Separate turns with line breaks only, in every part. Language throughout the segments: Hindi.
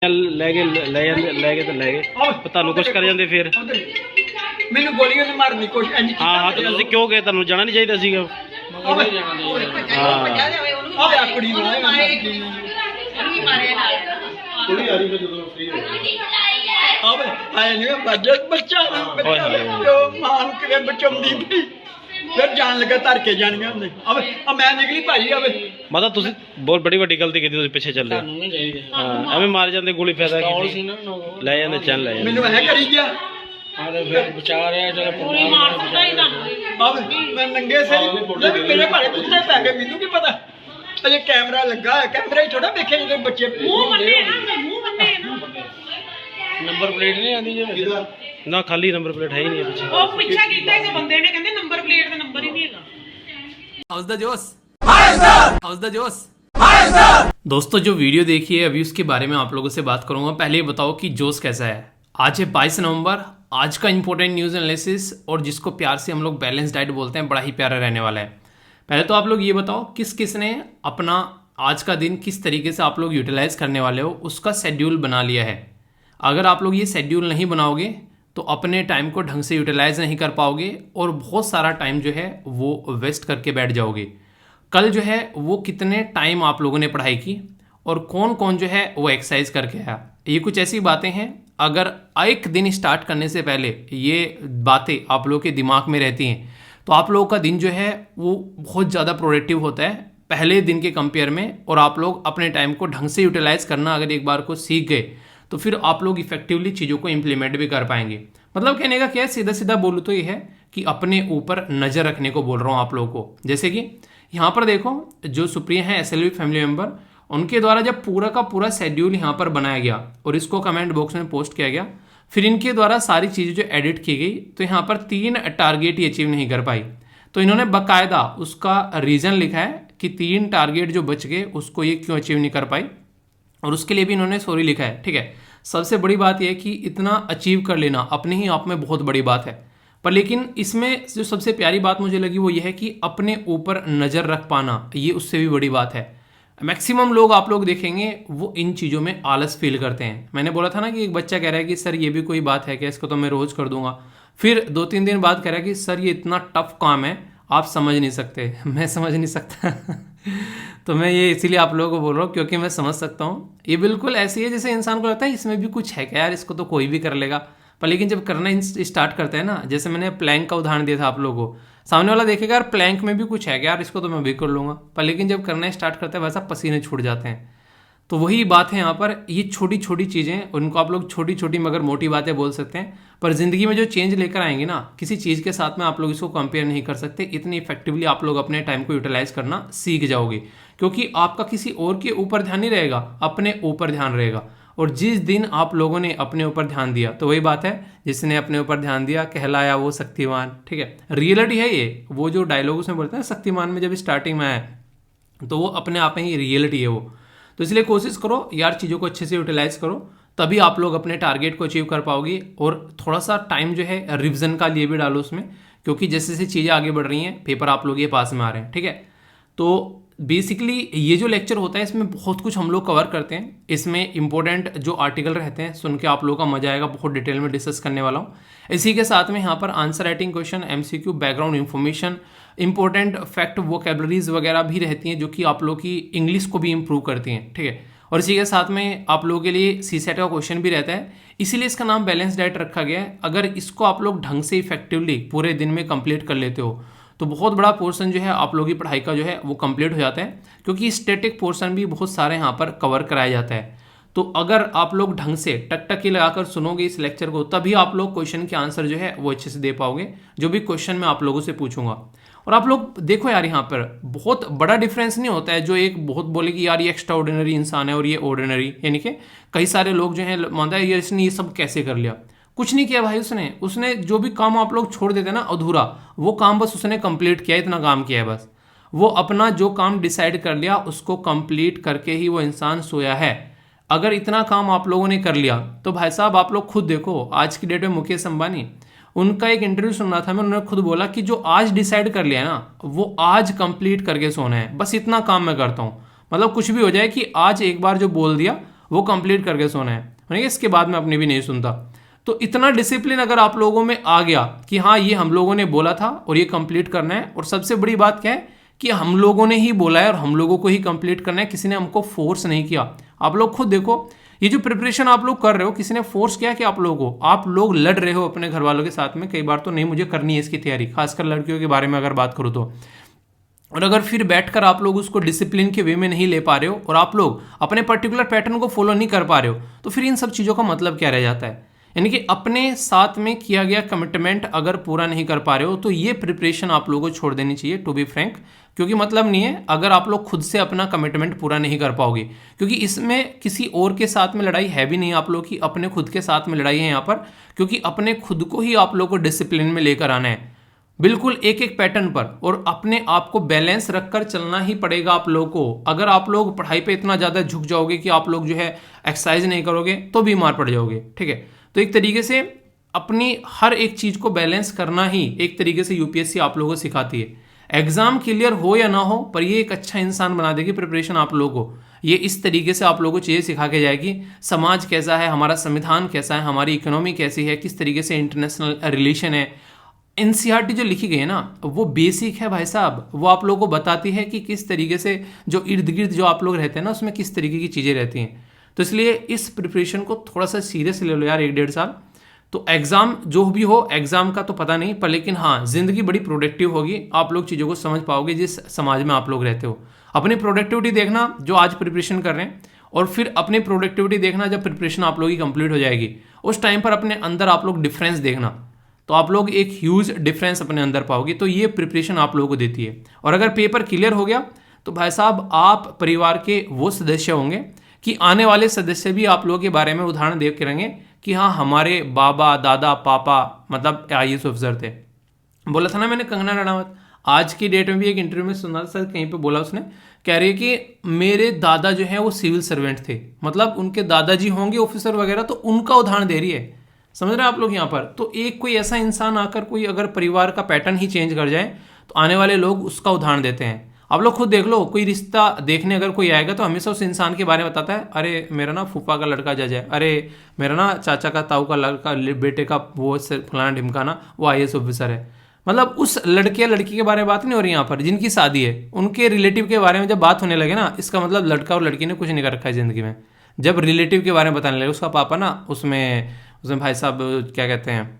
ਲੈ ਗਏ ਤੇ ਲੈ ਗਏ ਤੁਹਾਨੂੰ ਕੁਝ ਕਰ ਜਾਂਦੇ ਫਿਰ
ਮੈਨੂੰ ਗੋਲੀਆਂ ਨੇ ਮਾਰਨੀ ਕੋਸ਼ਿਸ਼ ਇੰਜ
ਹਾਂ ਹਾਂ ਤੇ ਤੁਸੀਂ ਕਿਉਂ ਗਏ ਤੁਹਾਨੂੰ ਜਾਣਾ ਨਹੀਂ ਚਾਹੀਦਾ ਸੀਗਾ
ਆਵੇ ਆ ਕੁੜੀ ਨੂੰ
ਕੁੜੀ ਆ ਰਹੀ ਫਿਰ ਜਦੋਂ ਫ੍ਰੀ ਹੋ ਗਈ
ਆਵੇ ਆਏ ਨਹੀਂ ਬੱਚਾ ਮਾਂ ਨੂੰ ਕਿਵੇਂ ਬਚਾਉਂਦੀ ਪਈ ਫਿਰ ਜਾਣ ਲੱਗਾ ਧਰ ਕੇ ਜਾਣੀਆਂ ਉਹਨੇ ਆਵੇ ਆ ਮੈਂ ਨਿਕਲੀ ਭਾਈ ਆਵੇ
ਮਤਲਬ ਤੁਸੀਂ ਬਹੁਤ ਬੜੀ ਗਲਤੀ ਕੀਤੀ ਤੁਸੀਂ ਪਿੱਛੇ ਚੱਲੇ ਹਾਂ ਐਵੇਂ ਮਾਰ ਜਾਂਦੇ ਗੋਲੀ ਫਾਇਦਾ ਕੀ ਲੈ ਜਾਂਦੇ ਚੱਲ ਲੈ ਜਾਂਦੇ
ਮੈਨੂੰ ਐ ਕਰੀ ਗਿਆ
ਫਿਰ ਬਚਾ ਰਿਹਾ ਚਲੋ
ਆਵੇ ਮੈਂ ਨੰਗੇ ਸਿਰ ਮੇਰੇ ਭਾਰੇ ਕੁੱਤੇ ਪੈ ਗਏ ਮੈਨੂੰ ਕੀ ਪਤਾ ਅਜੇ ਕੈਮਰਾ ਲੱਗਾ ਹੈ ਕੈਮਰਾ ਹੀ ਥੋੜਾ ਵੇਖਿਆ ਜਦੋਂ ਬੱਚੇ
ਮੂੰਹ ਬੰਨੇ ਨਾ ਮੂੰਹ ਬੰਨੇ ਨਾ
ਨੰਬਰ ਪਲੇਟ ਨਹੀਂ ਆਉਂਦੀ ਜੇ
ਨਾ ਖਾਲੀ ਨੰਬਰ ਪਲੇਟ ਹੈ ਹੀ ਨਹੀਂ ਪਿੱਛੇ
ਉਹ ਪਿੱਛਾ ਕੀਤਾ ਇਸ ਬੰਦੇ ਨੇ ਕਹਿੰਦੇ नंबर प्लेट ਦਾ ਨੰਬਰ ਹੀ ਨਹੀਂ ਹੈਗਾ
हाउस द जोश हाउस द जोश दोस्तों जो वीडियो देखी है अभी उसके बारे में आप लोगों से बात करूंगा। पहले ये बताओ कि जोश कैसा है। आज है 22 नवंबर। आज का इंपॉर्टेंट न्यूज़ एनालिसिस और जिसको प्यार से हम लोग बैलेंस डाइट बोलते हैं बड़ा ही प्यारा रहने वाला है। पहले तो आप लोग ये बताओ किस किस ने अपना आज का दिन किस तरीके से आप लोग यूटिलाइज करने वाले हो उसका शेड्यूल बना लिया है। अगर आप लोग ये शेड्यूल नहीं बनाओगे तो अपने टाइम को ढंग से यूटिलाइज नहीं कर पाओगे और बहुत सारा टाइम जो है वो वेस्ट करके बैठ जाओगे। कल जो है वो कितने टाइम आप लोगों ने पढ़ाई की और कौन कौन जो है वो एक्सरसाइज करके आया, ये कुछ ऐसी बातें हैं अगर एक दिन स्टार्ट करने से पहले ये बातें आप लोगों के दिमाग में रहती हैं तो आप लोगों का दिन जो है वो बहुत ज़्यादा प्रोडक्टिव होता है पहले दिन के कंपेयर में। और आप लोग अपने टाइम को ढंग से यूटिलाइज करना अगर एक बार को सीख गए तो फिर आप लोग इफेक्टिवली चीज़ों को इम्प्लीमेंट भी कर पाएंगे। मतलब कहने का क्या है, सीधा सीधा बोलूँ तो ये है कि अपने ऊपर नज़र रखने को बोल रहा हूँ आप लोगों को। जैसे कि यहाँ पर देखो जो सुप्रिया हैं SLV फैमिली मेम्बर, उनके द्वारा जब पूरा का पूरा शेड्यूल यहाँ पर बनाया गया और इसको कमेंट बॉक्स में पोस्ट किया गया, फिर इनके द्वारा सारी चीज़ें जो एडिट की गई तो यहाँ पर 3 टारगेट ही अचीव नहीं कर पाई। तो इन्होंने बाकायदा उसका रीज़न लिखा है कि 3 टारगेट जो बच गए उसको ये क्यों अचीव नहीं कर पाई और उसके लिए भी इन्होंने सॉरी लिखा है। ठीक है, सबसे बड़ी बात यह है कि इतना अचीव कर लेना अपने ही आप में बहुत बड़ी बात है, पर लेकिन इसमें जो सबसे प्यारी बात मुझे लगी वो ये है कि अपने ऊपर नज़र रख पाना, ये उससे भी बड़ी बात है। मैक्सिमम लोग आप लोग देखेंगे वो इन चीज़ों में आलस फील करते हैं। मैंने बोला था ना कि एक बच्चा कह रहा है कि सर ये भी कोई बात है क्या, इसको तो मैं रोज़ कर दूंगा। फिर 2-3 दिन बाद कह रहा है कि सर ये इतना टफ काम है आप समझ नहीं सकते। मैं समझ नहीं सकता तो मैं ये इसीलिए आप लोगों को बोल रहा हूँ क्योंकि मैं समझ सकता हूँ। ये बिल्कुल ऐसी है जैसे इंसान को लगता है इसमें भी कुछ है क्या यार, इसको तो कोई भी कर लेगा। पर लेकिन जब करना स्टार्ट करते हैं ना, जैसे मैंने प्लैंक का उदाहरण दिया था आप लोगों को, सामने वाला देखेगा यार प्लैंक में भी कुछ है क्या यार, इसको तो मैं भी कर लूँगा। पर लेकिन जब करना स्टार्ट करते हैं वैसा पसीने छूट जाते हैं। तो वही बात है यहाँ पर, ये छोटी छोटी चीज़ें उनको आप लोग छोटी छोटी मगर मोटी बातें बोल सकते हैं, पर ज़िंदगी में जो चेंज लेकर आएंगे ना किसी चीज़ के साथ में आप लोग इसको कंपेयर नहीं कर सकते। इतनी इफेक्टिवली आप लोग अपने टाइम को यूटिलाइज करना सीख जाओगे क्योंकि आपका किसी और के ऊपर ध्यान नहीं रहेगा, अपने ऊपर ध्यान रहेगा। और जिस दिन आप लोगों ने अपने ऊपर ध्यान दिया तो वही बात है, जिसने अपने ऊपर ध्यान दिया कहलाया वो शक्तिमान। ठीक है, रियलिटी है ये, वो जो डायलॉग उसमें बोलते हैं शक्तिमान में जब स्टार्टिंग में आया तो वो अपने आप में ही रियलिटी है वो। तो इसलिए कोशिश करो यार चीज़ों को अच्छे से यूटिलाइज करो, तभी आप लोग अपने टारगेट को अचीव कर पाओगे। और थोड़ा सा टाइम जो है रिविजन का लिए भी डालो उसमें, क्योंकि जैसे जैसे चीज़ें आगे बढ़ रही हैं पेपर आप लोग ये पास में आ रहे हैं। ठीक है, तो बेसिकली ये जो लेक्चर होता है इसमें बहुत कुछ हम लोग कवर करते हैं। इसमें इंपॉर्टेंट जो आर्टिकल रहते हैं सुन के आप लोगों का मजा आएगा, बहुत डिटेल में डिस्कस करने वाला हूँ। इसी के साथ में यहाँ पर answer writing question, MCQ, background information, important fact, vocabularies वगैरह भी रहती हैं जो कि आप लोग की इंग्लिश को भी इम्प्रूव करती हैं। ठीक है, और इसी के साथ में आप लोगों के लिए CSAT का क्वेश्चन भी रहता है, इसीलिए इसका नाम बैलेंस डाइट रखा गया है। अगर इसको आप लोग ढंग से इफेक्टिवली पूरे दिन में कंप्लीट कर लेते हो तो बहुत बड़ा पोर्शन जो है आप लोगों की पढ़ाई का जो है वो कंप्लीट हो जाता है, क्योंकि स्टैटिक पोर्शन भी बहुत सारे यहाँ पर कवर कराया जाता है। तो अगर आप लोग ढंग से टकटकी लगाकर सुनोगे इस लेक्चर को तभी आप लोग क्वेश्चन के आंसर जो है वो अच्छे से दे पाओगे, जो भी क्वेश्चन मैं आप लोगों से पूछूंगा। और आप लोग देखो यार यहाँ पर बहुत बड़ा डिफरेंस नहीं होता है, जो एक बहुत बोले कि यार ये एक्स्ट्रा ऑर्डिनरी इंसान है और ये ऑर्डिनरी, यानी कि कई सारे लोग जो है मानता है ये इसने ये सब कैसे कर लिया। कुछ नहीं किया भाई, उसने जो भी काम आप लोग छोड़ देते ना अधूरा, वो काम बस उसने कंप्लीट किया, इतना काम किया है बस। वो अपना जो काम डिसाइड कर लिया उसको कंप्लीट करके ही वो इंसान सोया है। अगर इतना काम आप लोगों ने कर लिया तो भाई साहब आप लोग खुद देखो, आज की डेट में मुकेश अंबानी, उनका एक इंटरव्यू सुन रहा था मैं, उन्होंने खुद बोला कि जो आज डिसाइड कर लिया ना वो आज कंप्लीट करके सोना है, बस इतना काम मैं करता हूँ। मतलब कुछ भी हो जाए कि आज एक बार जो बोल दिया वो कंप्लीट करके सोना है, ठीक है, इसके बाद मैं अपनी भी नहीं सुनता। तो इतना डिसिप्लिन अगर आप लोगों में आ गया कि हाँ ये हम लोगों ने बोला था और ये कंप्लीट करना है, और सबसे बड़ी बात क्या है कि हम लोगों ने ही बोला है और हम लोगों को ही कंप्लीट करना है, किसी ने हमको फोर्स नहीं किया। आप लोग खुद देखो, ये जो प्रिपरेशन आप लोग कर रहे हो, किसी ने फोर्स किया कि आप लोगों को, आप लोग लड़ रहे हो अपने घर वालों के साथ में कई बार, तो नहीं मुझे करनी है इसकी तैयारी, खासकर लड़कियों के बारे में अगर बात करूँ तो। और अगर फिर बैठकर आप लोग उसको डिसिप्लिन के वे में नहीं ले पा रहे हो और आप लोग अपने पर्टिकुलर पैटर्न को फॉलो नहीं कर पा रहे हो, तो फिर इन सब चीज़ों का मतलब क्या रह जाता है। यानी कि अपने साथ में किया गया कमिटमेंट अगर पूरा नहीं कर पा रहे हो तो ये प्रिपरेशन आप लोगों को छोड़ देनी चाहिए, टू बी फ्रैंक, क्योंकि मतलब नहीं है अगर आप लोग खुद से अपना कमिटमेंट पूरा नहीं कर पाओगे, क्योंकि इसमें किसी और के साथ में लड़ाई है भी नहीं आप लोग की, अपने खुद के साथ में लड़ाई है यहाँ पर, क्योंकि अपने खुद को ही आप लोग को डिसिप्लिन में लेकर आना है, बिल्कुल एक एक पैटर्न पर, और अपने आप को बैलेंस रखकर चलना ही पड़ेगा आप लोग को। अगर आप लोग पढ़ाई पे इतना ज़्यादा झुक जाओगे कि आप लोग जो है एक्सरसाइज नहीं करोगे तो बीमार पड़ जाओगे, ठीक है। तो एक तरीके से अपनी हर एक चीज़ को बैलेंस करना ही एक तरीके से यूपीएससी आप लोगों को सिखाती है। एग्जाम क्लियर हो या ना हो, पर ये एक अच्छा इंसान बना देगी प्रिपरेशन आप लोगों को। ये इस तरीके से आप लोगों को चीज़ें सिखा के जाएगी, समाज कैसा है, हमारा संविधान कैसा है, हमारी इकोनॉमी कैसी है, किस तरीके से इंटरनेशनल रिलेशन है। एनसीईआरटी जो लिखी गई है ना वो बेसिक है भाई साहब, वो आप लोगों को बताती है कि किस तरीके से जो इर्द गिर्द जो आप लोग रहते हैं ना उसमें किस तरीके की चीज़ें रहती हैं। तो इसलिए इस प्रिपरेशन को थोड़ा सा सीरियस ले लो यार, 1-1.5 साल। तो एग्ज़ाम जो भी हो, एग्ज़ाम का तो पता नहीं, पर लेकिन हाँ ज़िंदगी बड़ी प्रोडक्टिव होगी, आप लोग चीज़ों को समझ पाओगे जिस समाज में आप लोग रहते हो। अपनी प्रोडक्टिविटी देखना जो आज प्रिपरेशन कर रहे हैं, और फिर अपनी प्रोडक्टिविटी देखना जब प्रिपरेशन आप लोगों की कंप्लीट हो जाएगी, उस टाइम पर अपने अंदर आप लोग डिफरेंस देखना, तो आप लोग एक ह्यूज डिफरेंस अपने अंदर पाओगे। तो ये प्रिपरेशन आप लोगों को देती है। और अगर पेपर क्लियर हो गया तो भाई साहब आप परिवार के वो सदस्य होंगे कि आने वाले सदस्य भी आप लोगों के बारे में उदाहरण देख के रहेंगे कि हाँ हमारे बाबा दादा पापा मतलब IAS ऑफिसर थे। बोला था ना मैंने कंगना रनावत, आज की डेट में भी एक इंटरव्यू में सुना था, कहीं पे बोला उसने, कह रही है कि मेरे दादा जो है वो सिविल सर्वेंट थे, मतलब उनके दादाजी होंगे ऑफिसर वगैरह, तो उनका उदाहरण दे रही है। समझ रहे हैं आप लोग यहाँ पर। तो एक कोई ऐसा इंसान आकर कोई अगर परिवार का पैटर्न ही चेंज कर जाए तो आने वाले लोग उसका उदाहरण देते हैं। आप लोग खुद देख लो, कोई रिश्ता देखने अगर कोई आएगा तो हमेशा उस इंसान के बारे में बताता है, अरे मेरा ना फूफा का लड़का जज है, अरे मेरा ना चाचा का ताऊ का लड़का बेटे का वो फलाना ढिमकाना वो IAS ऑफिसर है। मतलब उस लड़के या लड़की के बारे में बात नहीं हो रही यहाँ पर, जिनकी शादी है उनके रिलेटिव के बारे में जब बात होने लगे ना, इसका मतलब लड़का और लड़की ने कुछ नहीं कर रखा है ज़िंदगी में। जब रिलेटिव के बारे में बताने लगे, उसका पापा ना उसमें भाई साहब क्या कहते हैं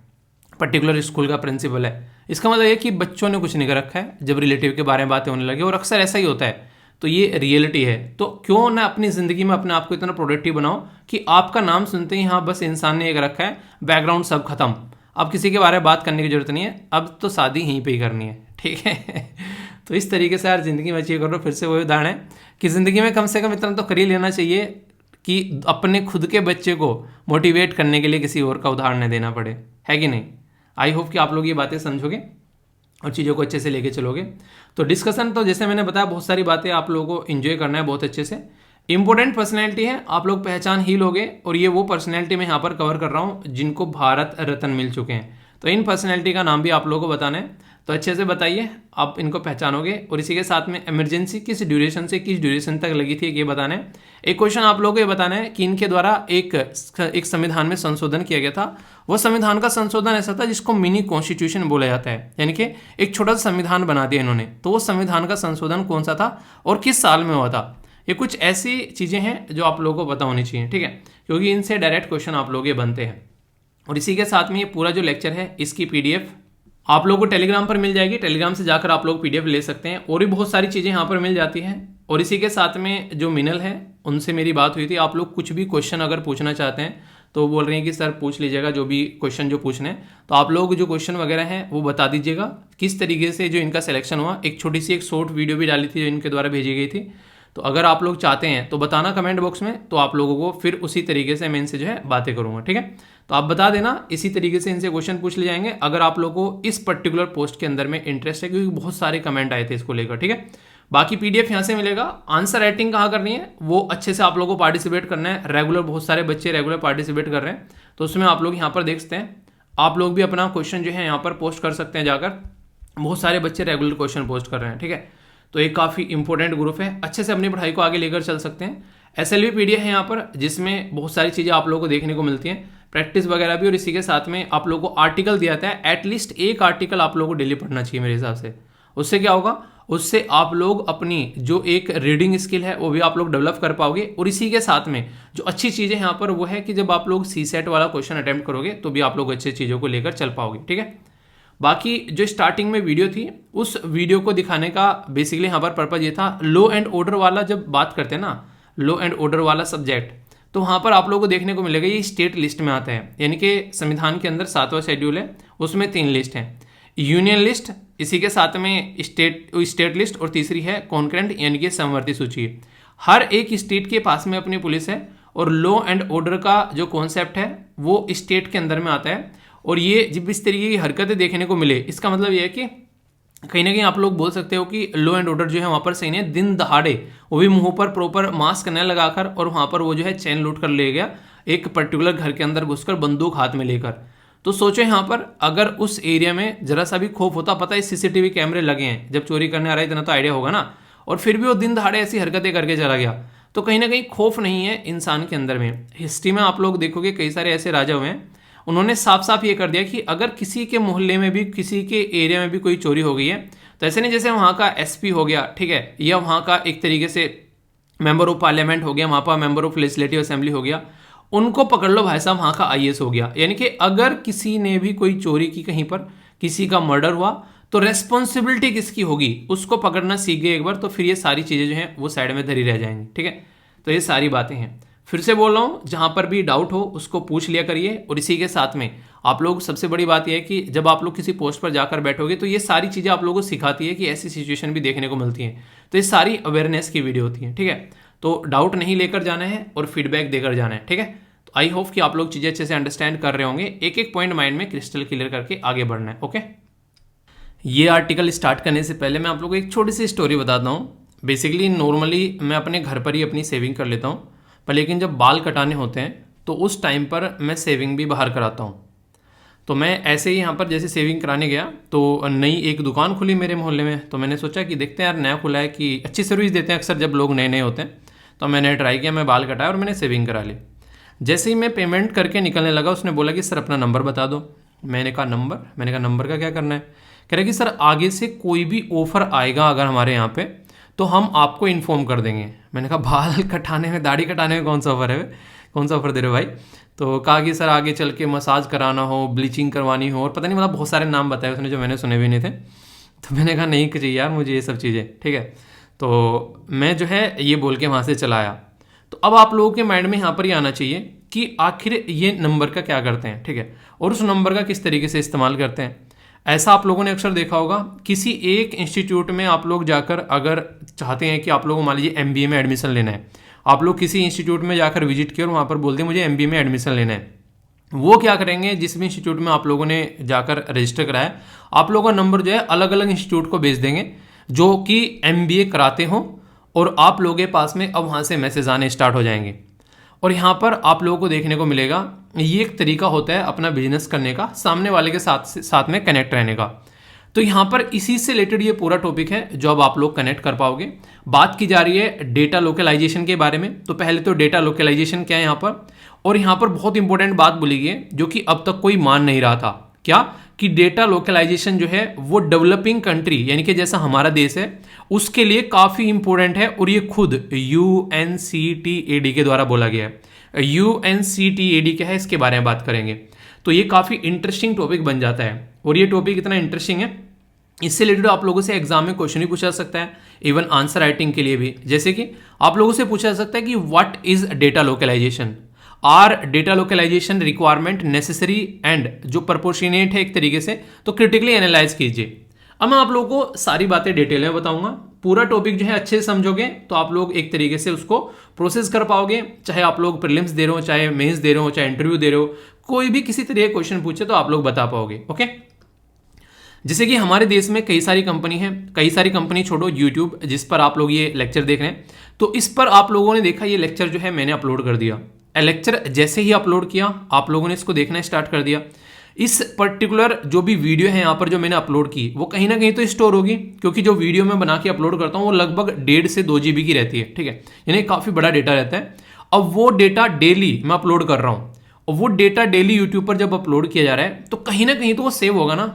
पर्टिकुलर स्कूल का प्रिंसिपल है, इसका मतलब ये कि बच्चों ने कुछ नहीं कर रखा है जब रिलेटिव के बारे में बातें होने लगे, और अक्सर ऐसा ही होता है। तो ये रियलिटी है। तो क्यों ना अपनी ज़िंदगी में अपने आप को इतना प्रोडक्टिव बनाओ कि आपका नाम सुनते ही हाँ बस इंसान ने एक रखा है, बैकग्राउंड सब खत्म, अब किसी के बारे में बात करने की जरूरत नहीं है, अब तो शादी यहीं पे ही करनी है, ठीक है। तो इस तरीके से यार ज़िंदगी में अचीव कर लो। फिर से वही उदाहरण है कि ज़िंदगी में कम से कम इतना तो कर ही लेना चाहिए कि अपने खुद के बच्चे को मोटिवेट करने के लिए किसी और का उदाहरण न देना पड़े, है कि नहीं। आई होप कि आप लोग ये बातें समझोगे और चीज़ों को अच्छे से लेके चलोगे। तो डिस्कशन तो जैसे मैंने बताया बहुत सारी बातें आप लोगों को एंजॉय करना है बहुत अच्छे से। इंपॉर्टेंट पर्सनैलिटी है, आप लोग पहचान ही लोगे, और ये वो पर्सनैलिटी मैं यहाँ पर कवर कर रहा हूँ जिनको भारत रत्न मिल चुके हैं। तो इन पर्सनैलिटी का नाम भी आप लोगों को बताना है, तो अच्छे से बताइए, आप इनको पहचानोगे। और इसी के साथ में इमरजेंसी किस ड्यूरेशन से किस ड्यूरेशन तक लगी थी ये बताना है। एक क्वेश्चन आप लोगों को ये बताना है कि इनके द्वारा एक संविधान में संशोधन किया गया था। वो संविधान का संशोधन ऐसा था जिसको मिनी कॉन्स्टिट्यूशन बोला जाता है, यानी कि एक छोटा सा संविधान बना दिया इन्होंने। तो वो संविधान का संशोधन कौन सा था और किस साल में हुआ था, ये कुछ ऐसी चीज़ें हैं जो आप लोगों को पता होनी चाहिए, ठीक है, क्योंकि इनसे डायरेक्ट क्वेश्चन आप लोग ये बनते हैं। और इसी के साथ में ये पूरा जो लेक्चर है इसकी PDF आप लोगों को टेलीग्राम पर मिल जाएगी, टेलीग्राम से जाकर आप लोग PDF ले सकते हैं, और भी बहुत सारी चीज़ें यहाँ पर मिल जाती हैं। और इसी के साथ में जो मिनल है उनसे मेरी बात हुई थी, आप लोग कुछ भी क्वेश्चन अगर पूछना चाहते हैं तो बोल रहे हैं कि सर पूछ लीजिएगा जो भी क्वेश्चन जो पूछने हैं, तो आप लोग जो क्वेश्चन वगैरह हैं वो बता दीजिएगा किस तरीके से जो इनका सिलेक्शन हुआ। एक छोटी सी एक शॉर्ट वीडियो भी डाली थी जो इनके द्वारा भेजी गई थी, तो अगर आप लोग चाहते हैं तो बताना कमेंट बॉक्स में, तो आप लोगों को फिर उसी तरीके से मैं इनसे जो है बातें करूँगा, ठीक है। तो आप बता देना, इसी तरीके से इनसे क्वेश्चन पूछ ले जाएंगे अगर आप लोगों को इस पर्टिकुलर पोस्ट के अंदर में इंटरेस्ट है, क्योंकि बहुत सारे कमेंट आए थे इसको लेकर, ठीक है। बाकी PDF यहाँ से मिलेगा। आंसर राइटिंग कहाँ करनी है वो अच्छे से आप लोगों को पार्टिसिपेट करना है, रेगुलर बहुत सारे बच्चे रेगुलर पार्टिसिपेट कर रहे हैं, तो उसमें आप लोग यहाँ पर देख सकते हैं। आप लोग भी अपना क्वेश्चन जो है यहाँ पर पोस्ट कर सकते हैं जाकर, बहुत सारे बच्चे रेगुलर क्वेश्चन पोस्ट कर रहे हैं, ठीक है। तो ये काफ़ी इंपॉर्टेंट ग्रुप है, अच्छे से अपनी पढ़ाई को आगे लेकर चल सकते हैं। SLV PDF है यहाँ पर, जिसमें बहुत सारी चीज़ें आप लोगों को देखने को मिलती हैं, प्रैक्टिस वगैरह भी, और इसी के साथ में आप लोगों को आर्टिकल दिया जाता है। एटलीस्ट एक आर्टिकल आप लोगों को डेली पढ़ना चाहिए मेरे हिसाब से। उससे क्या होगा, उससे आप लोग अपनी जो एक रीडिंग स्किल है वो भी आप लोग डेवलप कर पाओगे। और इसी के साथ में जो अच्छी चीज़ें यहाँ पर वो है कि जब आप लोग CSAT वाला क्वेश्चन अटेम्प्ट करोगे तो भी आप लोग अच्छी चीज़ों को लेकर चल पाओगे, ठीक है। बाकी जो स्टार्टिंग में वीडियो थी, उस वीडियो को दिखाने का बेसिकली यहाँ पर पर्पज ये था, लॉ एंड ऑर्डर वाला जब बात करते हैं ना, लॉ एंड ऑर्डर वाला सब्जेक्ट, तो वहाँ पर आप लोगों को देखने को मिलेगा ये स्टेट लिस्ट में आता है। यानी कि संविधान के अंदर 7वां शेड्यूल है, उसमें 3 लिस्ट हैं, यूनियन लिस्ट, इसी के साथ में स्टेट लिस्ट, और तीसरी है कॉन्करेंट यानी कि समवर्ती सूची। हर एक स्टेट के पास में अपनी पुलिस है, और लॉ एंड ऑर्डर का जो कॉन्सेप्ट है वो स्टेट के अंदर में आता है। और ये जब इस तरीके की हरकतें देखने को मिले, इसका मतलब ये है कि कहीं ना कहीं आप लोग बोल सकते हो कि लॉ एंड ऑर्डर जो है वहाँ पर सही नहीं है। दिन दहाड़े, वो भी मुंह पर प्रॉपर मास्क न लगाकर, और वहाँ पर वो जो है चैन लूट कर ले गया एक पर्टिकुलर घर के अंदर घुसकर, बंदूक हाथ में लेकर। तो सोचो यहाँ पर अगर उस एरिया में जरा सा भी खौफ होता, पता है CCTV कैमरे लगे हैं, जब चोरी करने आ रहा है इतना तो आइडिया होगा ना, और फिर भी वो दिन दहाड़े ऐसी हरकतें करके चला गया, तो कहीं ना कहीं खौफ नहीं है इंसान के अंदर में। हिस्ट्री में आप लोग देखोगे कई सारे ऐसे राजा हुए हैं, उन्होंने साफ साफ ये कर दिया कि अगर किसी के मोहल्ले में भी, किसी के एरिया में भी कोई चोरी हो गई है, तो ऐसे नहीं जैसे वहाँ का SP हो गया, ठीक है, या वहाँ का एक तरीके से मेंबर ऑफ पार्लियामेंट हो गया, वहाँ पर मेंबर ऑफ लेजिस्लेटिव असेंबली हो गया, उनको पकड़ लो भाई साहब, वहाँ का IAS हो गया। यानी कि अगर किसी ने भी कोई चोरी की, कहीं पर किसी का मर्डर हुआ, तो रेस्पॉन्सिबिलिटी किसकी होगी, उसको पकड़ना सीख गए एक बार, तो फिर ये सारी चीज़ें जो हैं वो साइड में धरी रह जाएंगी, ठीक है। तो ये सारी बातें हैं, फिर से बोल रहा हूँ, जहाँ पर भी डाउट हो उसको पूछ लिया करिए। और इसी के साथ में आप लोग, सबसे बड़ी बात यह है कि जब आप लोग किसी पोस्ट पर जाकर बैठोगे तो ये सारी चीज़ें आप लोगों को सिखाती है कि ऐसी सिचुएशन भी देखने को मिलती है, तो ये सारी अवेयरनेस की वीडियो होती है, ठीक है। तो डाउट नहीं लेकर जाना है और फीडबैक देकर जाना है, ठीक है। तो आई होप कि आप लोग चीज़ें अच्छे से अंडरस्टैंड कर रहे होंगे, एक एक पॉइंट माइंड में क्रिस्टल क्लियर करके आगे बढ़ना है, ओके। ये आर्टिकल स्टार्ट करने से पहले मैं आप लोगों को एक छोटी सी स्टोरी बताता हूँ। बेसिकली नॉर्मली मैं अपने घर पर ही अपनी सेविंग कर लेता हूँ, पर लेकिन जब बाल कटाने होते हैं तो उस टाइम पर मैं सेविंग भी बाहर कराता हूँ। तो मैं ऐसे ही यहाँ पर जैसे सेविंग कराने गया तो नई एक दुकान खुली मेरे मोहल्ले में, तो मैंने सोचा कि देखते हैं यार, नया खुला है कि अच्छी सर्विस देते हैं अक्सर जब लोग नए नए होते हैं। तो मैंने ट्राई किया, मैं बाल कटाया और मैंने सेविंग करा ली। जैसे ही मैं पेमेंट करके निकलने लगा, उसने बोला कि सर अपना नंबर बता दो। मैंने कहा नंबर? मैंने कहा नंबर का क्या करना है? कह रहा कि सर आगे से कोई भी ऑफर आएगा अगर हमारे यहाँ पे, तो हम आपको इन्फॉर्म कर देंगे। मैंने कहा बाल कटाने में, दाढ़ी कटाने में कौन सा ऑफर है, कौन सा ऑफर दे रहे हो भाई? तो कहा कि सर आगे चल के मसाज कराना हो, ब्लीचिंग करवानी हो, और पता नहीं मतलब बहुत सारे नाम बताए उसने जो मैंने सुने भी नहीं थे। तो मैंने कहा नहीं चाहिए यार मुझे ये सब चीज़ें, ठीक है। तो मैं जो है ये बोल के वहाँ से चला आया। तो अब आप लोगों के माइंड में यहाँ पर ही आना चाहिए कि आखिर ये नंबर का क्या करते हैं, ठीक है, और उस नंबर का किस तरीके से इस्तेमाल करते हैं। ऐसा आप लोगों ने अक्सर देखा होगा, किसी एक इंस्टीट्यूट में आप लोग जाकर अगर चाहते हैं कि आप लोगों को मान लीजिए MBA में एडमिशन लेना है, आप लोग किसी इंस्टीट्यूट में जाकर विजिट किए और वहाँ पर बोलते हैं मुझे MBA में एडमिशन लेना है। वो क्या करेंगे, जिस भी इंस्टीट्यूट में आप लोगों ने जाकर रजिस्टर कराया, आप लोगों का नंबर जो है अलग अलग इंस्टीट्यूट को भेज देंगे जो कि MBA कराते हों, और आप लोगों के पास में अब वहाँ से मैसेज आने स्टार्ट हो जाएंगे। और यहाँ पर आप लोगों को देखने को मिलेगा, ये एक तरीका होता है अपना बिजनेस करने का, सामने वाले के साथ में कनेक्ट रहने का। तो यहाँ पर इसी से रिलेटेड ये पूरा टॉपिक है जो अब आप लोग कनेक्ट कर पाओगे। बात की जा रही है डेटा लोकलाइजेशन के बारे में। तो पहले तो डेटा लोकलाइजेशन क्या है यहाँ पर, और यहाँ पर बहुत इंपॉर्टेंट बात बोली गई है जो कि अब तक कोई मान नहीं रहा था, क्या कि डेटा लोकलाइजेशन जो है वो डेवलपिंग कंट्री यानी कि जैसा हमारा देश है उसके लिए काफ़ी इंपॉर्टेंट है, और ये खुद UNCTAD के द्वारा बोला गया है। UNCTAD क्या है इसके बारे में बात करेंगे। तो ये काफ़ी इंटरेस्टिंग टॉपिक बन जाता है, और ये टॉपिक इतना इंटरेस्टिंग है, इससे रिलेटेड आप लोगों से एग्जाम में क्वेश्चन भी पूछा जा सकता है, इवन आंसर राइटिंग के लिए भी। जैसे कि आप लोगों से पूछा जा सकता है कि what is data localisation, are data localisation requirement necessary and जो प्रपोर्शनेट है एक तरीके से, तो क्रिटिकली एनालाइज कीजिए। अब मैं आप लोगों को सारी बातें डिटेल में बताऊंगा। पूरा टॉपिक जो है अच्छे से समझोगे तो आप लोग एक तरीके से उसको प्रोसेस कर पाओगे, चाहे आप लोग प्रीलिम्स दे रहे हो, चाहे मेंस दे रहे हो, चाहे इंटरव्यू दे रहे हो, कोई भी किसी तरह के क्वेश्चन पूछे तो आप लोग बता पाओगे। ओके, जैसे कि हमारे देश में कई सारी कंपनी है, कई सारी कंपनी छोड़ो, यूट्यूब जिस पर आप लोग ये लेक्चर देख रहे हैं, तो इस पर आप लोगों ने देखा ये लेक्चर जो है मैंने अपलोड कर दिया। लेक्चर जैसे ही अपलोड किया आप लोगों ने इसको देखना स्टार्ट कर दिया। इस पर्टिकुलर जो भी वीडियो है यहाँ पर जो मैंने अपलोड की वो कहीं ना कहीं तो स्टोर होगी, क्योंकि जो वीडियो मैं बना के अपलोड करता हूँ वो लगभग 1.5 से 2 GB की रहती है, ठीक है, यानी काफ़ी बड़ा डेटा रहता है। अब वो डेटा डेली मैं अपलोड कर रहा हूँ और वो डेटा डेली यूट्यूब पर जब अपलोड किया जा रहा है तो कहीं ना कहीं तो वो सेव होगा ना,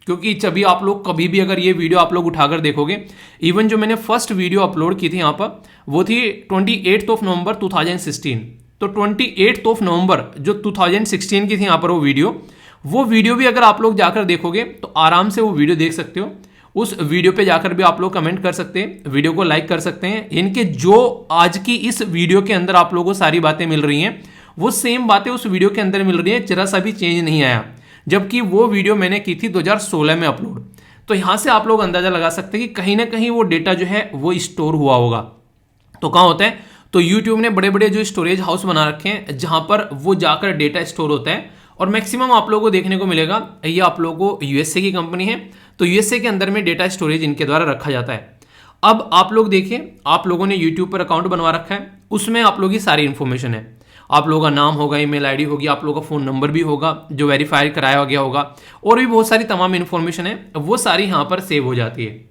क्योंकि जब आप लोग कभी भी अगर ये वीडियो आप लोग उठाकर देखोगे, इवन जो मैंने फर्स्ट वीडियो अपलोड की थी यहाँ पर वो थी 28 नवंबर 2016, तो 28 नवंबर जो 2016 की थी यहाँ पर वो वीडियो भी अगर आप लोग जाकर देखोगे तो आराम से वो वीडियो देख सकते हो। उस वीडियो पे जाकर भी आप लोग कमेंट कर सकते हैं, वीडियो को लाइक कर सकते हैं। इनके जो आज की इस वीडियो के अंदर आप लोगों को सारी बातें मिल रही हैं वो सेम बातें उस वीडियो के अंदर मिल रही हैं, जरा सा भी चेंज नहीं आया, जबकि वो वीडियो मैंने की थी 2016 में अपलोड। तो यहां से आप लोग अंदाजा लगा सकते हैं कि कहीं ना कहीं वो डेटा जो है वो स्टोर हुआ होगा। तो कहाँ होता है, तो यूट्यूब ने बड़े बड़े जो स्टोरेज हाउस बना रखे हैं जहां पर वो जाकर डेटा स्टोर होता है, और मैक्सिमम आप लोगों को देखने को मिलेगा ये आप लोगों को यूएसए की कंपनी है, तो यूएसए के अंदर में डेटा स्टोरेज इनके द्वारा रखा जाता है। अब आप लोग देखिए, आप लोगों ने यूट्यूब पर अकाउंट बनवा रखा है, उसमें आप लोगों की सारी इन्फॉर्मेशन है, आप लोगों का नाम होगा, ईमेल आईडी होगी, आप लोगों का फ़ोन नंबर भी होगा जो वेरीफाई कराया गया होगा, और भी बहुत सारी तमाम इन्फॉर्मेशन है, वो सारी यहाँ पर सेव हो जाती है।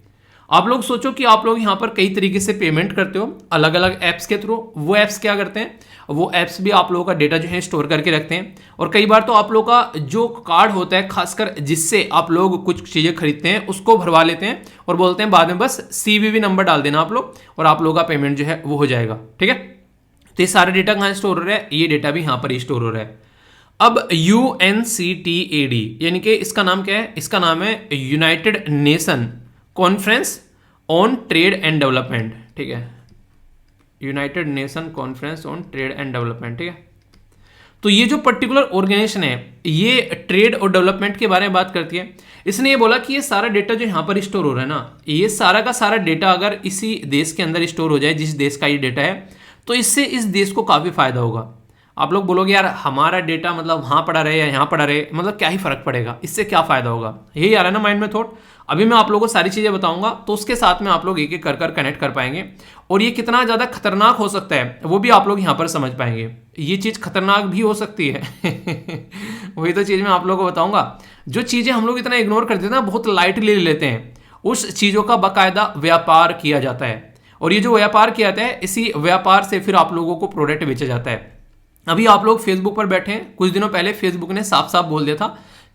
आप लोग सोचो कि आप लोग यहाँ पर कई तरीके से पेमेंट करते हो अलग अलग ऐप्स के थ्रू, वो ऐप्स क्या करते हैं, वो ऐप्स भी आप लोगों का डेटा जो है स्टोर करके रखते हैं, और कई बार तो आप लोगों का जो कार्ड होता है खासकर जिससे आप लोग कुछ चीज़ें खरीदते हैं उसको भरवा लेते हैं और बोलते हैं बाद में बस CVV नंबर डाल देना आप लोग और आप लोगों का पेमेंट जो है वो हो जाएगा, ठीक है। तो ये सारा डेटा कहाँ स्टोर हो रहा है, ये डेटा भी यहाँ पर स्टोर हो रहा है। अब UNCTAD यानी कि इसका नाम क्या है, इसका नाम है United nation conference on trade and development, ठीक है, United nation conference on trade and development, ठीक है। तो ये जो पर्टिकुलर ऑर्गेनाइजेशन है ये ट्रेड और डेवलपमेंट के बारे में बात करती है। इसने ये बोला कि ये सारा डेटा जो यहाँ पर स्टोर हो रहा है ना, ये सारा का सारा डेटा अगर इसी देश के अंदर स्टोर हो जाए जिस देश का ये डेटा है, तो इससे इस देश को काफ़ी फायदा होगा। आप लोग बोलोगे यार हमारा डेटा मतलब वहाँ पड़ा रहे या यहाँ पड़ा रहे, मतलब क्या ही फर्क पड़ेगा, इससे क्या फ़ायदा होगा, यही आ रहा है ना माइंड में थॉट। अभी मैं आप लोगों को सारी चीज़ें बताऊंगा तो उसके साथ में आप लोग एक एक कर कनेक्ट कर पाएंगे, और ये कितना ज़्यादा खतरनाक हो सकता है वो भी आप लोग यहाँ पर समझ पाएंगे। ये चीज़ खतरनाक भी हो सकती है वही तो चीज़ मैं आप लोगों को बताऊंगा। जो चीज़ें हम लोग इतना इग्नोर करते हैं ना, बहुत लाइटली ले लेते हैं, उस चीज़ों का बाकायदा व्यापार किया जाता है, और ये जो व्यापार किया जाता है इसी व्यापार से फिर आप लोगों को प्रोडक्ट बेचा जाता है। अभी आप लोग फेसबुक पर बैठे हैं, कुछ दिनों पहले फेसबुक ने साफ साफ बोल दिया था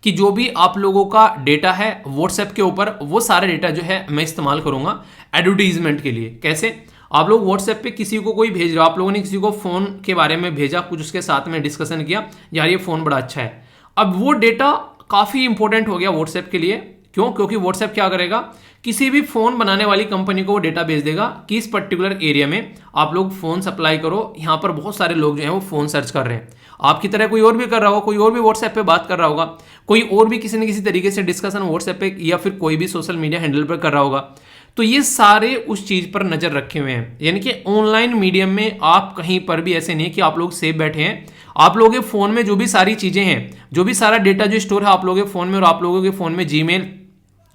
कि जो भी आप लोगों का डेटा है व्हाट्सएप के ऊपर, वो सारा डेटा जो है मैं इस्तेमाल करूंगा एडवर्टीजमेंट के लिए। कैसे, आप लोग व्हाट्सएप पे किसी को कोई भेज रहे हो, आप लोगों ने किसी को फ़ोन के बारे में भेजा, कुछ उसके साथ में डिस्कशन किया, यार ये फ़ोन बड़ा अच्छा है, अब वो डेटा काफ़ी इंपॉर्टेंट हो गया व्हाट्सएप के लिए। क्यों, क्योंकि व्हाट्सएप क्या करेगा, किसी भी फ़ोन बनाने वाली कंपनी को वो डेटा भेज देगा कि इस पर्टिकुलर एरिया में आप लोग फ़ोन सप्लाई करो, यहाँ पर बहुत सारे लोग जो हैं वो फ़ोन सर्च कर रहे हैं। आपकी तरह कोई और भी कर रहा होगा, कोई और भी व्हाट्सएप पे बात कर रहा होगा, कोई और भी किसी न किसी तरीके से डिस्कशन व्हाट्सएप पे या फिर कोई भी सोशल मीडिया हैंडल पर कर रहा होगा। तो ये सारे उस चीज़ पर नज़र रखे हुए हैं, यानी कि ऑनलाइन मीडियम में आप कहीं पर भी ऐसे नहीं है कि आप लोग सेफ बैठे हैं। आप लोगों के फ़ोन में जो भी सारी चीज़ें हैं, जो भी सारा डेटा जो स्टोर है आप लोगों के फ़ोन में, और आप लोगों के फ़ोन में जीमेल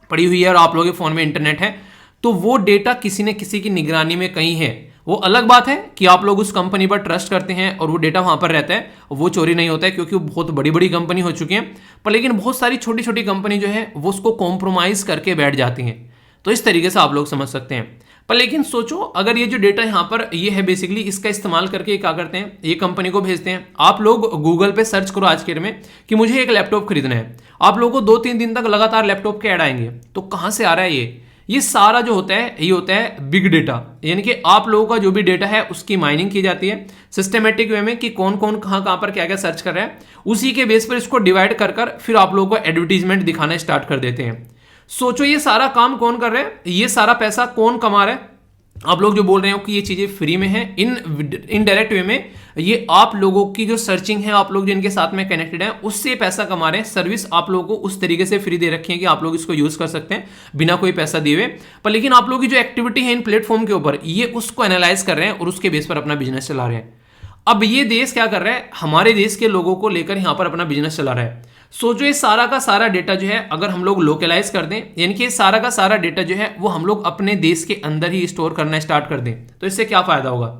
पड़ी हुई है और आप लोगों के फ़ोन में इंटरनेट है, तो वो डेटा किसी न किसी की निगरानी में कहीं है। वो अलग बात है कि आप लोग उस कंपनी पर ट्रस्ट करते हैं और वो डेटा वहाँ पर रहता है, वो चोरी नहीं होता है क्योंकि वो बहुत बड़ी बड़ी कंपनी हो चुकी हैं। पर लेकिन बहुत सारी छोटी छोटी कंपनी जो है वो उसको कॉम्प्रोमाइज़ करके बैठ जाती हैं। तो इस तरीके से आप लोग समझ सकते हैं। पर लेकिन सोचो, अगर ये जो डेटा यहाँ पर ये है बेसिकली, इसका इस्तेमाल करके क्या करते हैं, ये कंपनी को भेजते हैं। आप लोग गूगल पे सर्च करो आज के डेट में कि मुझे एक लैपटॉप खरीदना है, आप लोगों को 2-3 दिन तक लगातार लैपटॉप के ऐड आएंगे। तो कहाँ से आ रहा है ये सारा जो होता है ये होता है बिग डेटा, यानी कि आप लोगों का जो भी डेटा है उसकी माइनिंग की जाती है सिस्टमेटिक वे में कि कौन कौन कहाँ पर क्या क्या सर्च कर रहा है, उसी के बेस पर इसको डिवाइड कर फिर आप लोगों को एडवर्टीजमेंट दिखाना स्टार्ट कर देते हैं। सोचो ये सारा काम कौन कर रहा है, ये सारा पैसा कौन कमा रहा है। आप लोग जो बोल रहे हो कि ये चीज़ें फ्री में हैं, इनडायरेक्ट वे में ये आप लोगों की जो सर्चिंग है, आप लोग जो इनके साथ में कनेक्टेड हैं उससे पैसा कमा रहे हैं। सर्विस आप लोगों को उस तरीके से फ्री दे रखी है कि आप लोग इसको यूज़ कर सकते हैं बिना कोई पैसा दिए हुए। पर लेकिन आप लोगों की जो एक्टिविटी है इन प्लेटफॉर्म के ऊपर, ये उसको एनालाइज कर रहे हैं और उसके बेस पर अपना बिजनेस चला रहे हैं। अब ये देश क्या कर रहा है, हमारे देश के लोगों को लेकर यहाँ पर अपना बिजनेस चला रहा है। सोचो ये सारा का सारा डेटा जो है अगर हम लोग लोकलाइज कर दें, यानी कि सारा का सारा डेटा जो है वो हम लोग अपने देश के अंदर ही स्टोर करना स्टार्ट कर दें, तो इससे क्या फायदा होगा,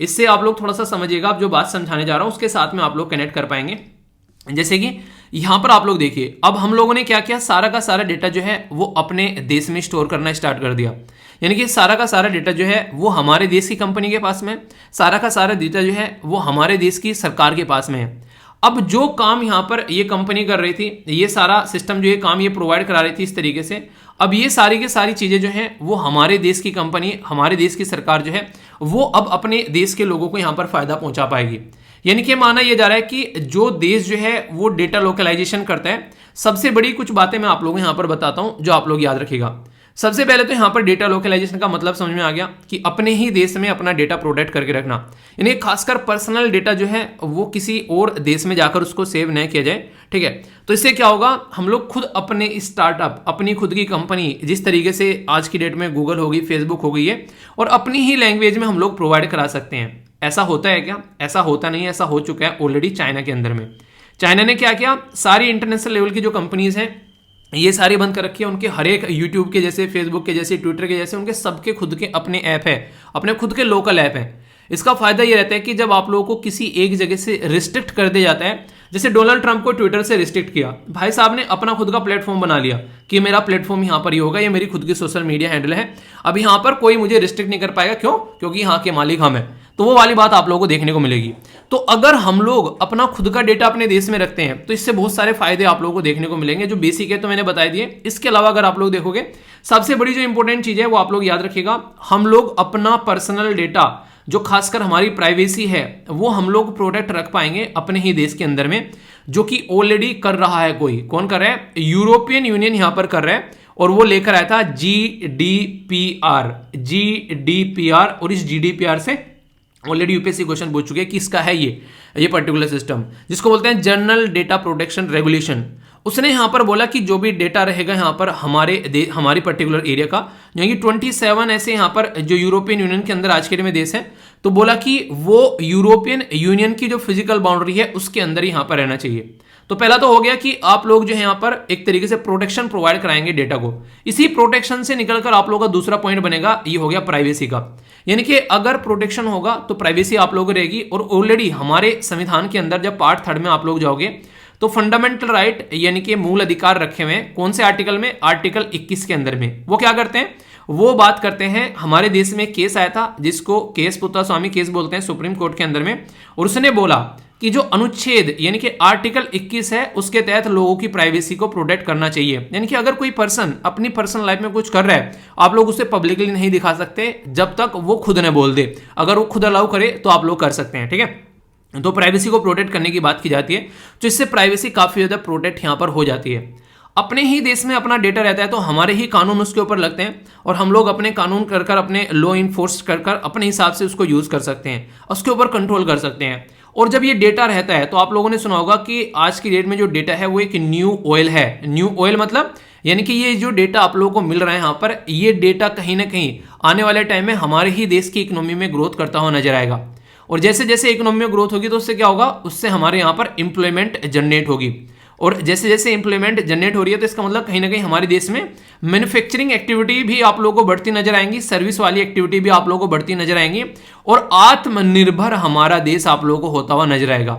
इससे आप लोग थोड़ा सा समझिएगा। आप जो बात समझाने जा रहा हूं उसके साथ में आप लोग कनेक्ट कर पाएंगे। जैसे कि यहां पर आप लोग देखिए, अब हम लोगों ने क्या किया, सारा का सारा डेटा जो है वो अपने देश में स्टोर करना स्टार्ट कर दिया। यानी कि सारा का सारा डेटा जो है वो हमारे देश की कंपनी के पास में, सारा का सारा डेटा जो है वो हमारे देश की सरकार के पास में है। अब जो काम यहाँ पर ये कंपनी कर रही थी, ये सारा सिस्टम जो ये काम ये प्रोवाइड करा रही थी इस तरीके से, अब ये सारी की सारी चीज़ें जो हैं वो हमारे देश की कंपनी, हमारे देश की सरकार जो है वो अब अपने देश के लोगों को यहाँ पर फायदा पहुंचा पाएगी। यानी कि माना यह जा रहा है कि जो देश जो है वो डेटा लोकलाइजेशन करता है। सबसे बड़ी कुछ बातें मैं आप लोगों को यहाँ पर बताता हूँ जो आप लोग याद रखिएगा। सबसे पहले तो यहाँ पर डेटा लोकलाइजेशन का मतलब समझ में आ गया कि अपने ही देश में अपना डेटा प्रोटेक्ट करके रखना, यानी खासकर पर्सनल डेटा जो है वो किसी और देश में जाकर उसको सेव न किया जाए। ठीक है, तो इससे क्या होगा, हम लोग खुद अपने स्टार्टअप, अपनी खुद की कंपनी, जिस तरीके से आज की डेट में गूगल हो गई, फेसबुक हो गई है, और अपनी ही लैंग्वेज में हम लोग प्रोवाइड करा सकते हैं। ऐसा होता है क्या? ऐसा होता नहीं है, ऐसा हो चुका है ऑलरेडी चाइना के अंदर में। चाइना ने क्या किया, सारी इंटरनेशनल लेवल की जो कंपनीज हैं ये सारी बंद कर रखी है। उनके हर एक यूट्यूब के जैसे, फेसबुक के जैसे, ट्विटर के जैसे, उनके सबके खुद के अपने ऐप है, अपने खुद के लोकल ऐप है। इसका फायदा ये रहता है कि जब आप लोगों को किसी एक जगह से रिस्ट्रिक्ट कर दिया जाता है, जैसे डोनाल्ड ट्रंप को ट्विटर से रिस्ट्रिक्ट किया, भाई साहब ने अपना खुद का प्लेटफॉर्म बना लिया कि मेरा प्लेटफॉर्म यहाँ पर ही होगा, ये मेरी खुद की सोशल मीडिया हैंडल है, अब यहाँ पर कोई मुझे रिस्ट्रिक्ट नहीं कर पाएगा। क्यों? क्योंकि यहाँ के मालिक हम हैं। तो वो वाली बात आप लोगों को देखने को मिलेगी। तो अगर हम लोग अपना खुद का डेटा अपने देश में रखते हैं तो इससे बहुत सारे फायदे आप लोगों को देखने को मिलेंगे, जो बेसिक है तो मैंने बता दिए। इसके अलावा अगर आप लोग देखोगे, सबसे बड़ी जो इंपॉर्टेंट चीज है वो आप लोग याद रखिएगा, हम लोग अपना पर्सनल डेटा, जो खासकर हमारी प्राइवेसी है, वो हम लोग प्रोटेक्ट रख पाएंगे अपने ही देश के अंदर में, जो कि ऑलरेडी कर रहा है। कोई कौन कर रहा है? यूरोपियन यूनियन यहां पर कर रहा है, और वो लेकर आया था GDPR, और इस GDPR से ऑलरेडी यूपीएससी क्वेश्चन पूछ चुके हैं कि इसका है ये पर्टिकुलर सिस्टम, जिसको बोलते हैं जनरल डेटा प्रोटेक्शन रेगुलेशन। उसने यहां पर बोला कि जो भी डेटा रहेगा यहां पर हमारी पर्टिकुलर एरिया का, यानी 27 ऐसे यहां पर जो यूरोपियन यूनियन के अंदर आज के डेट में देश है, तो बोला कि वो यूरोपियन यूनियन की जो फिजिकल बाउंड्री है उसके अंदर यहां पर रहना चाहिए। तो पहला तो हो गया कि आप लोग जो है यहां पर एक तरीके से प्रोटेक्शन प्रोवाइड कराएंगे डेटा को। इसी प्रोटेक्शन से निकलकर आप लोगों का दूसरा पॉइंट बनेगा, ये हो गया प्राइवेसी का। यानी कि अगर प्रोटेक्शन होगा तो प्राइवेसी आप लोगों को रहेगी। और ऑलरेडी हमारे संविधान के अंदर जब पार्ट 3 में आप लोग जाओगे तो फंडामेंटल राइट यानी कि मूल अधिकार रखे हुए हैं। कौन से आर्टिकल में? आर्टिकल 21 के अंदर में। वो क्या करते हैं? वो बात करते हैं, हमारे देश में केस आया था जिसको केस पुत्तास्वामी केस बोलते हैं, सुप्रीम कोर्ट के अंदर में, और उसने बोला कि जो अनुच्छेद यानी कि आर्टिकल 21 है उसके तहत लोगों की प्राइवेसी को प्रोटेक्ट करना चाहिए। यानी कि अगर कोई पर्सन अपनी पर्सनल लाइफ में कुछ कर रहा है, आप लोग उसे पब्लिकली नहीं दिखा सकते जब तक वो खुद न बोल दे। अगर वो खुद अलाउ करे तो आप लोग कर सकते हैं। ठीक है, तो प्राइवेसी को प्रोटेक्ट करने की बात की जाती है, तो इससे प्राइवेसी काफी ज्यादा प्रोटेक्ट यहां पर हो जाती है। अपने ही देश में अपना डेटा रहता है तो हमारे ही कानून उसके ऊपर लगते हैं, और हम लोग अपने कानून कर कर, अपने लॉ इन्फोर्स कर कर अपने हिसाब से उसको यूज कर सकते हैं, उसके ऊपर कंट्रोल कर सकते हैं। और जब ये डेटा रहता है तो आप लोगों ने सुना होगा कि आज की डेट में जो डेटा है वो एक न्यू ऑयल है। न्यू ऑयल मतलब यानी कि ये जो डेटा आप लोगों को मिल रहा है यहाँ पर, ये डेटा कहीं ना कहीं आने वाले टाइम में हमारे ही देश की इकोनॉमी में ग्रोथ करता हुआ नजर आएगा। और जैसे जैसे इकोनॉमी में ग्रोथ होगी तो उससे क्या होगा, उससे हमारे यहाँ पर इंप्लॉयमेंट जनरेट होगी। और जैसे जैसे इंप्लॉयमेंट जनरेट हो रही है तो इसका मतलब कहीं ना कहीं हमारे देश में मैन्युफैक्चरिंग एक्टिविटी भी आप लोगों को बढ़ती नजर आएंगी, सर्विस वाली एक्टिविटी भी आप लोगों को बढ़ती नजर आएंगी, और आत्मनिर्भर हमारा देश आप लोगों को होता हुआ नजर आएगा।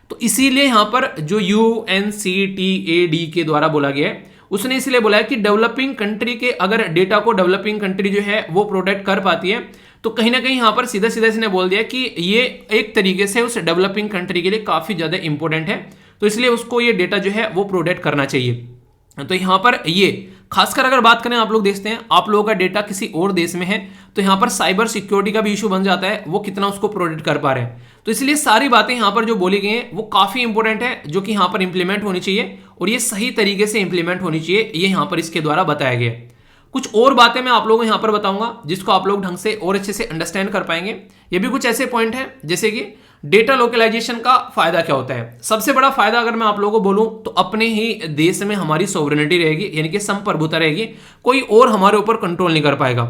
तो इसीलिए यहाँ पर जो UNCTAD के द्वारा बोला गया है, उसने इसलिए बोला है कि डेवलपिंग कंट्री के अगर डेटा को डेवलपिंग कंट्री जो है वो प्रोटेक्ट कर पाती है तो कहीं ना कहीं यहाँ पर सीधा सीधा इसने बोल दिया कि ये एक तरीके से उस डेवलपिंग कंट्री के लिए काफी ज्यादा इंपॉर्टेंट है, तो इसलिए उसको ये डेटा जो है वो प्रोटेक्ट करना चाहिए। तो यहाँ पर ये खासकर अगर बात करें, आप लोग देखते हैं आप लोगों का डेटा किसी और देश में है तो यहाँ पर साइबर सिक्योरिटी का भी इशू बन जाता है, वो कितना उसको प्रोटेक्ट कर पा रहे हैं। तो इसलिए सारी बातें यहाँ पर जो बोली गई हैं वो काफी इंपॉर्टेंट है, जो कि यहाँ पर इंप्लीमेंट होनी चाहिए, और ये सही तरीके से इंप्लीमेंट होनी चाहिए, ये यहाँ पर इसके द्वारा बताया गया है। कुछ और बातें मैं आप लोगों को यहाँ पर बताऊंगा जिसको आप लोग ढंग से और अच्छे से अंडरस्टैंड कर पाएंगे। ये भी कुछ ऐसे पॉइंट हैं जैसे कि डेटा लोकलाइजेशन का फायदा क्या होता है। सबसे बड़ा फायदा अगर मैं आप लोगों को बोलूं तो अपने ही देश में हमारी सोवरेनिटी रहेगी, यानी कि संप्रभुता रहेगी, कोई और हमारे ऊपर कंट्रोल नहीं कर पाएगा।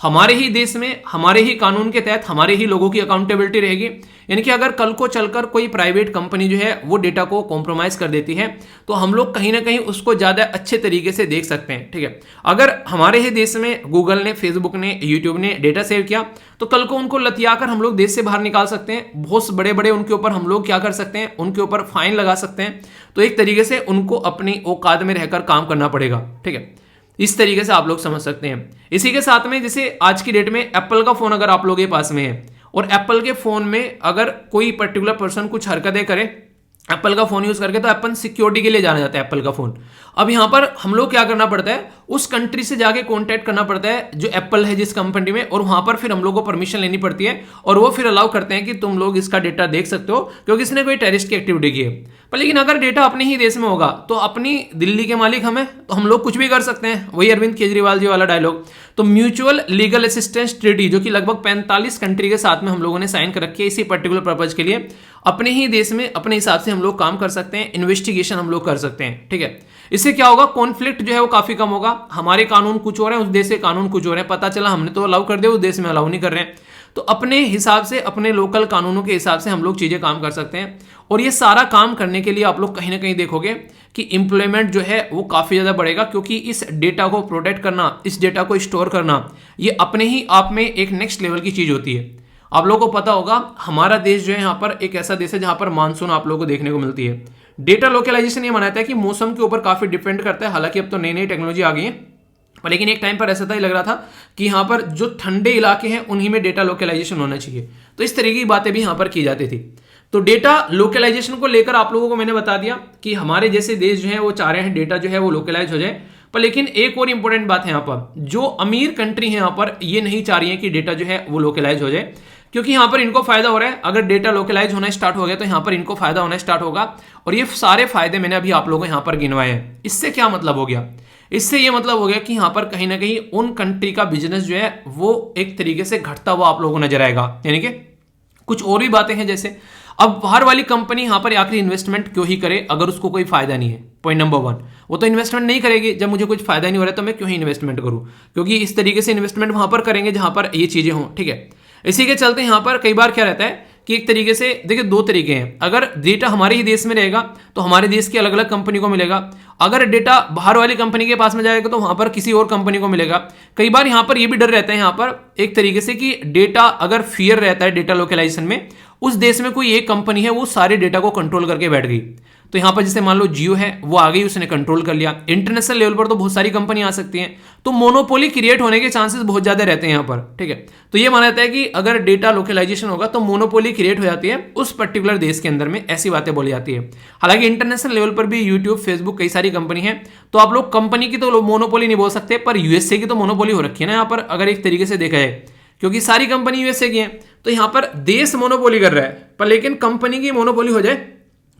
हमारे ही देश में, हमारे ही कानून के तहत हमारे ही लोगों की अकाउंटेबिलिटी रहेगी। यानी कि अगर कल को चलकर कोई प्राइवेट कंपनी जो है वो डेटा को कॉम्प्रोमाइज कर देती है तो हम लोग कहीं ना कहीं उसको ज्यादा अच्छे तरीके से देख सकते हैं, ठीक है। अगर हमारे ही देश में गूगल ने, फेसबुक ने, यूट्यूब ने डेटा सेव किया तो कल को उनको लतियाकर हम लोग देश से बाहर निकाल सकते हैं। बहुत बड़े बड़े उनके ऊपर हम लोग क्या कर सकते हैं, उनके ऊपर फाइन लगा सकते हैं। तो एक तरीके से उनको अपनी औकात में रहकर काम करना पड़ेगा, ठीक है। इस तरीके से आप लोग समझ सकते हैं। इसी के साथ में जैसे आज की डेट में एप्पल का फोन अगर आप लोगों के पास में है और एप्पल के फोन में अगर कोई पर्टिकुलर पर्सन कुछ हरकतें करे एप्पल का फोन यूज करके, तो एप्पल सिक्योरिटी के लिए जाना जाता है एप्पल का फोन। अब यहां पर हम लोग क्या करना पड़ता है, उस कंट्री से जाके कांटेक्ट करना पड़ता है जो एप्पल है जिस कंपनी में, और वहां पर फिर हम लोग को परमिशन लेनी पड़ती है और वो फिर अलाउ करते हैं कि तुम लोग इसका डेटा देख सकते हो क्योंकि इसने कोई टेररिस्ट की एक्टिविटी की है। पर लेकिन अगर डेटा अपने ही देश में होगा तो अपनी दिल्ली के मालिक हमें, तो हम लोग कुछ भी कर सकते हैं। वही अरविंद केजरीवाल जी वाला डायलॉग। तो म्यूचुअल लीगल असिस्टेंस ट्रीटी जो कि लगभग 45 कंट्री के साथ में हम लोगों ने साइन कर रखी है इसी पर्टिकुलर पर्पज के लिए, अपने ही देश में अपने हिसाब से हम लोग काम कर सकते हैं, इन्वेस्टिगेशन हम लोग कर सकते हैं, ठीक है। इससे क्या होगा, कॉन्फ्लिक्ट जो है वो काफी कम होगा। हमारे कानून कुछ हो रहे हैं, उस देश के कानून कुछ हो रहे हैं, पता चला हमने तो अलाउ कर दिया, उस देश में अलाउ नहीं कर रहे हैं। तो अपने हिसाब से, अपने लोकल कानूनों के हिसाब से हम लोग चीजें काम कर सकते हैं। और ये सारा काम करने के लिए आप लोग कहीं ना कहीं देखोगे कि एम्प्लॉयमेंट जो है वो काफी ज्यादा बढ़ेगा, क्योंकि इस डेटा को प्रोटेक्ट करना, इस डेटा को स्टोर करना, ये अपने ही आप में एक नेक्स्ट लेवल की चीज होती है। आप लोगों को पता होगा हमारा देश जो है यहाँ पर एक ऐसा देश है जहां पर मानसून आप लोगों को देखने को मिलती है। डेटा लोकलाइजेशन ये मनाता है कि मौसम के ऊपर काफी डिपेंड करता है। हालांकि अब तो नई नई टेक्नोलॉजी आ गई है, पर लेकिन एक टाइम पर ऐसा था, लग रहा था कि यहाँ पर जो ठंडे इलाके हैं उन्हीं में डेटा लोकलाइजेशन होना चाहिए। तो इस तरीके की बातें भी यहाँ पर की जाती थी। तो डेटा लोकलाइजेशन को लेकर आप लोगों को मैंने बता दिया कि हमारे जैसे देश जो है वो चाह रहे हैं डेटा जो है वो लोकलाइज हो जाए। पर लेकिन एक और इंपॉर्टेंट बात है यहाँ पर, जो अमीर कंट्री है यहाँ पर ये नहीं चाह रही है कि डेटा जो है वो लोकलाइज हो जाए, क्योंकि यहां पर इनको फायदा हो रहा है। अगर डेटा लोकलाइज होना स्टार्ट हो गया तो यहां पर इनको फायदा होना स्टार्ट होगा। और ये सारे फायदे मैंने अभी आप लोगों को यहां पर गिनवाए हैं। इससे क्या मतलब हो गया, इससे ये मतलब हो गया कि यहां पर कहीं ना कहीं उन कंट्री का बिजनेस जो है वो एक तरीके से घटता हुआ आप लोगों को नजर आएगा। यानी कि कुछ और भी बातें हैं, जैसे अब बाहर वाली कंपनी यहां पर आखिर इन्वेस्टमेंट क्यों ही करे अगर उसको कोई फायदा नहीं है। पॉइंट नंबर 1, वो तो इन्वेस्टमेंट नहीं करेगी जब मुझे कुछ फायदा नहीं हो रहा है, तो मैं क्यों ही इन्वेस्टमेंट करूं, क्योंकि इस तरीके से इन्वेस्टमेंट वहां पर करेंगे जहां पर ये चीजें हों, ठीक है। इसी के चलते यहां पर कई बार क्या रहता है कि एक तरीके से देखिए 2 तरीके हैं। अगर डेटा हमारे ही देश में रहेगा तो हमारे देश की अलग अलग कंपनी को मिलेगा। अगर डेटा बाहर वाली कंपनी के पास में जाएगा तो वहां पर किसी और कंपनी को मिलेगा। कई बार यहां पर यह भी डर रहता है, यहां पर एक तरीके से कि डेटा अगर फियर रहता है डेटा लोकलाइजेशन में, उस देश में कोई एक कंपनी है वो सारे डेटा को कंट्रोल करके बैठ गई। तो यहां पर जैसे मान लो जियो है, वो आ गई, उसने कंट्रोल कर लिया। इंटरनेशनल लेवल पर तो बहुत सारी कंपनी आ सकती हैं, तो मोनोपोली क्रिएट होने के चांसेस बहुत ज्यादा रहते हैं यहां पर, ठीक है। तो ये माना जाता है कि अगर डेटा लोकलाइजेशन होगा तो मोनोपोली क्रिएट हो जाती है उस पर्टिकुलर देश के अंदर में, ऐसी बातें बोली जाती है। हालांकि इंटरनेशनल लेवल पर भी यूट्यूब, फेसबुक, कई सारी कंपनी है, तो आप लोग कंपनी की तो मोनोपोली नहीं बोल सकते, पर यूएसए की तो मोनोपोली हो रखी है ना यहाँ पर, अगर एक तरीके से देखा जाए, क्योंकि सारी कंपनी यूएसए की है। तो यहां पर देश मोनोपोली कर रहा है, पर लेकिन कंपनी की मोनोपोली हो जाए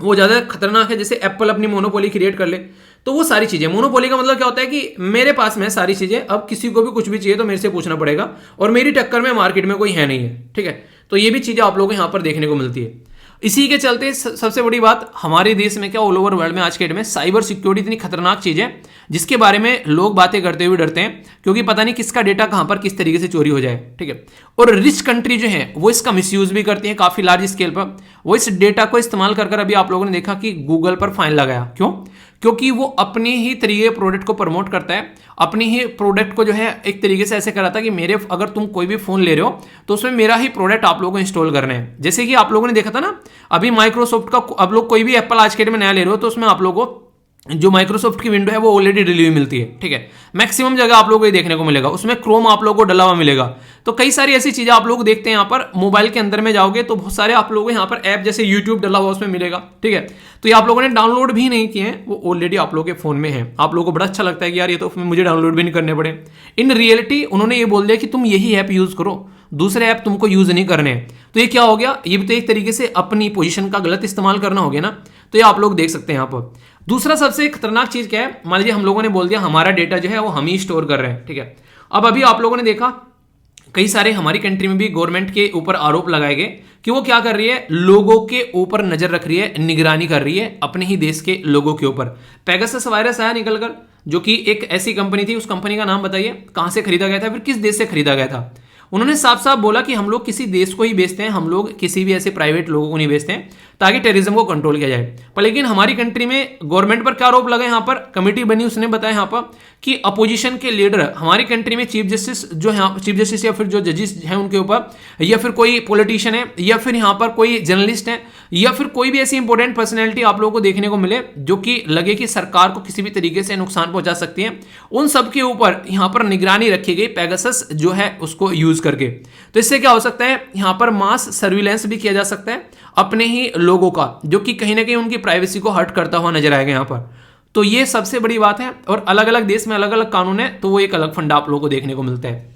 वो ज्यादा खतरनाक है। जैसे एप्पल अपनी मोनोपोली क्रिएट कर ले, तो वो सारी चीजें, मोनोपोली का मतलब क्या होता है कि मेरे पास में सारी चीजें, अब किसी को भी कुछ भी चाहिए तो मेरे से पूछना पड़ेगा और मेरी टक्कर में मार्केट में कोई है नहीं है, ठीक है। तो ये भी चीजें आप लोगों को यहां पर देखने को मिलती है। इसी के चलते सबसे बड़ी बात हमारे देश में क्या, ऑल ओवर वर्ल्ड में आज के डेट में साइबर सिक्योरिटी इतनी खतरनाक चीज है जिसके बारे में लोग बातें करते हुए डरते हैं, क्योंकि पता नहीं किसका डेटा कहां पर किस तरीके से चोरी हो जाए, ठीक है। और रिच कंट्री जो है वो इसका मिसयूज भी करती है काफी लार्ज स्केल पर। वो इस डेटा को इस्तेमाल कर अभी आप लोगों ने देखा कि गूगल पर फाइन लगाया, क्यों? क्योंकि वो अपने ही तरीके प्रोडक्ट को प्रमोट करता है, अपनी ही प्रोडक्ट को जो है एक तरीके से ऐसे कराता है कि मेरे, अगर तुम कोई भी फोन ले रहे हो तो उसमें मेरा ही प्रोडक्ट आप लोगों को इंस्टॉल करना है। जैसे कि आप लोगों ने देखा था ना अभी माइक्रोसॉफ्ट का, अब लोग कोई भी एप्पल आज के डेट में नया ले रहे हो तो उसमें आप लोगों को जो माइक्रोसॉफ्ट की विंडो है वो ऑलरेडी डली हुई मिलती है, ठीक है। मैक्सिमम जगह आप लोगों को ये देखने को मिलेगा, उसमें क्रोम आप लोगों को डला हुआ मिलेगा। तो कई सारी ऐसी चीजें आप लोग देखते हैं यहाँ पर, मोबाइल के अंदर में जाओगे तो बहुत सारे आप लोगों को यहाँ पर ऐप जैसे यूट्यूब डला हुआ उसमें मिलेगा, ठीक है। तो ये आप लोगों ने डाउनलोड भी नहीं किए हैं, वो ऑलरेडी आप लोगों के फोन में है। आप लोगों को बड़ा अच्छा लगता है कि यार ये तो मुझे डाउनलोड भी नहीं करने पड़े। इन रियलिटी उन्होंने ये बोल दिया कि तुम यही ऐप यूज करो, दूसरे ऐप तुमको यूज नहीं करने। तो ये क्या हो गया, ये भी तो एक तरीके से अपनी पोजीशन का गलत इस्तेमाल करना हो गया ना। तो ये आप लोग देख सकते हैं यहाँ पर। दूसरा सबसे खतरनाक चीज क्या है, मान लीजिए हम लोगों ने बोल दिया हमारा डेटा जो है वो हम ही स्टोर कर रहे हैं, ठीक है। अब अभी आप लोगों ने देखा कई सारे हमारी कंट्री में भी गवर्नमेंट के ऊपर आरोप लगाए गए कि वो क्या कर रही है, लोगों के ऊपर नजर रख रही है, निगरानी कर रही है अपने ही देश के लोगों के ऊपर। पेगासस वायरस आया निकलकर, जो कि एक ऐसी कंपनी थी, उस कंपनी का नाम बताइए, कहां से खरीदा गया था, फिर किस देश से खरीदा गया था। उन्होंने साफ साफ बोला कि हम लोग किसी देश को ही बेचते हैं, हम लोग किसी भी ऐसे प्राइवेट लोगों को नहीं बेचते हैं, ताकि टेररिज्म को कंट्रोल किया जाए। पर लेकिन हमारी कंट्री में गवर्नमेंट पर क्या आरोप लगा, यहाँ पर कमेटी बनी, उसने बताया यहाँ पर कि अपोजिशन के लीडर हमारी कंट्री में चीफ जस्टिस जो है, चीफ जस्टिस या फिर जो जजेस हैं उनके ऊपर, या फिर कोई पॉलिटिशियन है, या फिर यहाँ पर कोई जर्नलिस्ट है, या फिर कोई भी ऐसी इंपॉर्टेंट पर्सनैलिटी आप लोगों को देखने को मिले जो कि लगे कि सरकार को किसी भी तरीके से नुकसान पहुंचा सकती है, उन सब के ऊपर यहाँ पर निगरानी रखी गई पेगासस जो है उसको यूज करके। तो इससे क्या हो सकता है, यहाँ पर मास सर्विलेंस भी किया जा सकता है अपने ही लोगों का, जो कि कहीं ना कहीं उनकी प्राइवेसी को हर्ट करता हुआ नजर आएगा यहाँ पर। तो ये सबसे बड़ी बात है, और अलग अलग देश में अलग अलग कानून है, तो वो एक अलग फंडा आप लोगों को देखने को मिलता है।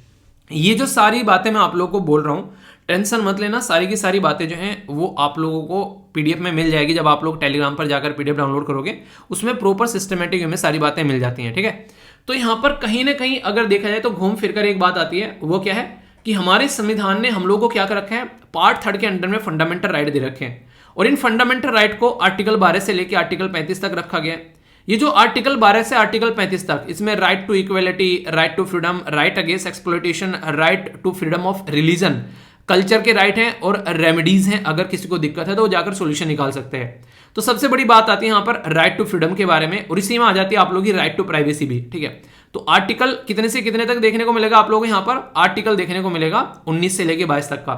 ये जो सारी बातें मैं आप लोगों को बोल रहा हूँ, टेंशन मत लेना, सारी की सारी बातें जो हैं वो आप लोगों को पीडीएफ में मिल जाएगी। जब आप लोग टेलीग्राम पर जाकर पीडीएफ डाउनलोड करोगे, उसमें प्रॉपर सिस्टमेटिक वे में सारी बातें मिल जाती हैं, ठीक है। तो यहाँ पर कहीं ना कहीं अगर देखा जाए तो घूम फिर कर एक बात आती है, वो क्या है कि हमारे संविधान ने हम लोगों को क्या कर रखा है, पार्ट 3 के अंडर में फंडामेंटल राइट दे रखे हैं, और इन फंडामेंटल राइट को आर्टिकल 12 से लेकर आर्टिकल 35 तक रखा गया है। ये जो आर्टिकल 12 से आर्टिकल 35 तक, इसमें right to equality, right to freedom, right against exploitation, right to freedom of religion, culture के राइट हैं, और रेमेडीज हैं, अगर किसी को दिक्कत है तो वो जाकर सोल्यूशन निकाल सकते हैं। तो सबसे बड़ी बात आती है यहाँ पर राइट टू फ्रीडम के बारे में, और इसी में आ जाती है आप लोगों की राइट टू प्राइवेसी भी, ठीक है। तो आर्टिकल कितने से कितने तक देखने को मिलेगा आप लोगों को, यहाँ पर आर्टिकल देखने को मिलेगा 19 से लेके 22 तक का।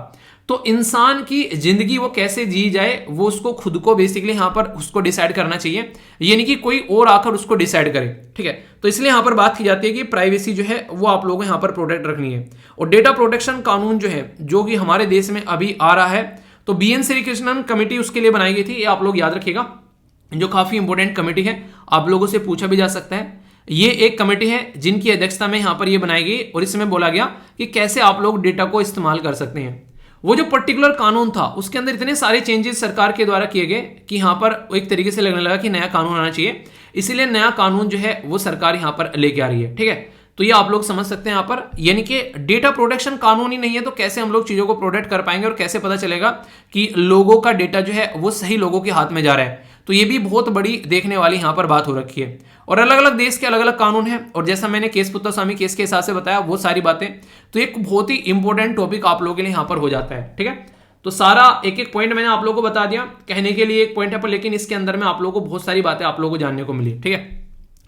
तो इंसान की जिंदगी वो कैसे जी जाए, वो उसको खुद को बेसिकली यहाँ पर उसको डिसाइड करना चाहिए, ये नहीं कि कोई और आकर उसको डिसाइड करे, ठीक है। तो इसलिए यहाँ पर बात की जाती है कि प्राइवेसी जो है वो आप लोगों को यहाँ पर प्रोटेक्ट रखनी है। और डेटा प्रोटेक्शन कानून जो है, जो कि हमारे देश में अभी आ रहा है, तो BN श्रीकृष्णन कमेटी उसके लिए बनाई गई थी, ये आप लोग याद रखिएगा, जो काफी इंपॉर्टेंट कमेटी है, आप लोगों से पूछा भी जा सकता है। ये एक कमेटी है जिनकी अध्यक्षता में यहाँ पर ये बनाई गई, और इसमें बोला गया कि कैसे आप लोग डेटा को इस्तेमाल कर सकते हैं। वो जो पर्टिकुलर कानून था उसके अंदर इतने सारे चेंजेस सरकार के द्वारा किए गए कि यहाँ पर एक तरीके से लगने लगा कि नया कानून आना चाहिए, इसीलिए नया कानून जो है वो सरकार यहाँ पर लेके आ रही है, ठीक है। तो ये आप लोग समझ सकते हैं यहाँ पर, यानी कि डेटा प्रोटेक्शन कानून ही नहीं है तो कैसे हम लोग चीजों को प्रोटेक्ट कर पाएंगे, और कैसे पता चलेगा कि लोगों का डेटा जो है वो सही लोगों के हाथ में जा रहा है। तो ये भी बहुत बड़ी देखने वाली यहाँ पर बात हो रखी है। और अलग अलग देश के अलग अलग कानून हैं, और जैसा मैंने केस पुत्तास्वामी केस के हिसाब से बताया वो सारी बातें, तो एक बहुत ही इंपॉर्टेंट टॉपिक आप लोगों के लिए यहाँ पर हो जाता है, ठीक है। तो सारा एक एक पॉइंट मैंने आप लोगों को बता दिया, कहने के लिए एक पॉइंट है पर, लेकिन इसके अंदर में आप लोगों को बहुत सारी बातें आप लोगों को जानने को मिली, ठीक है।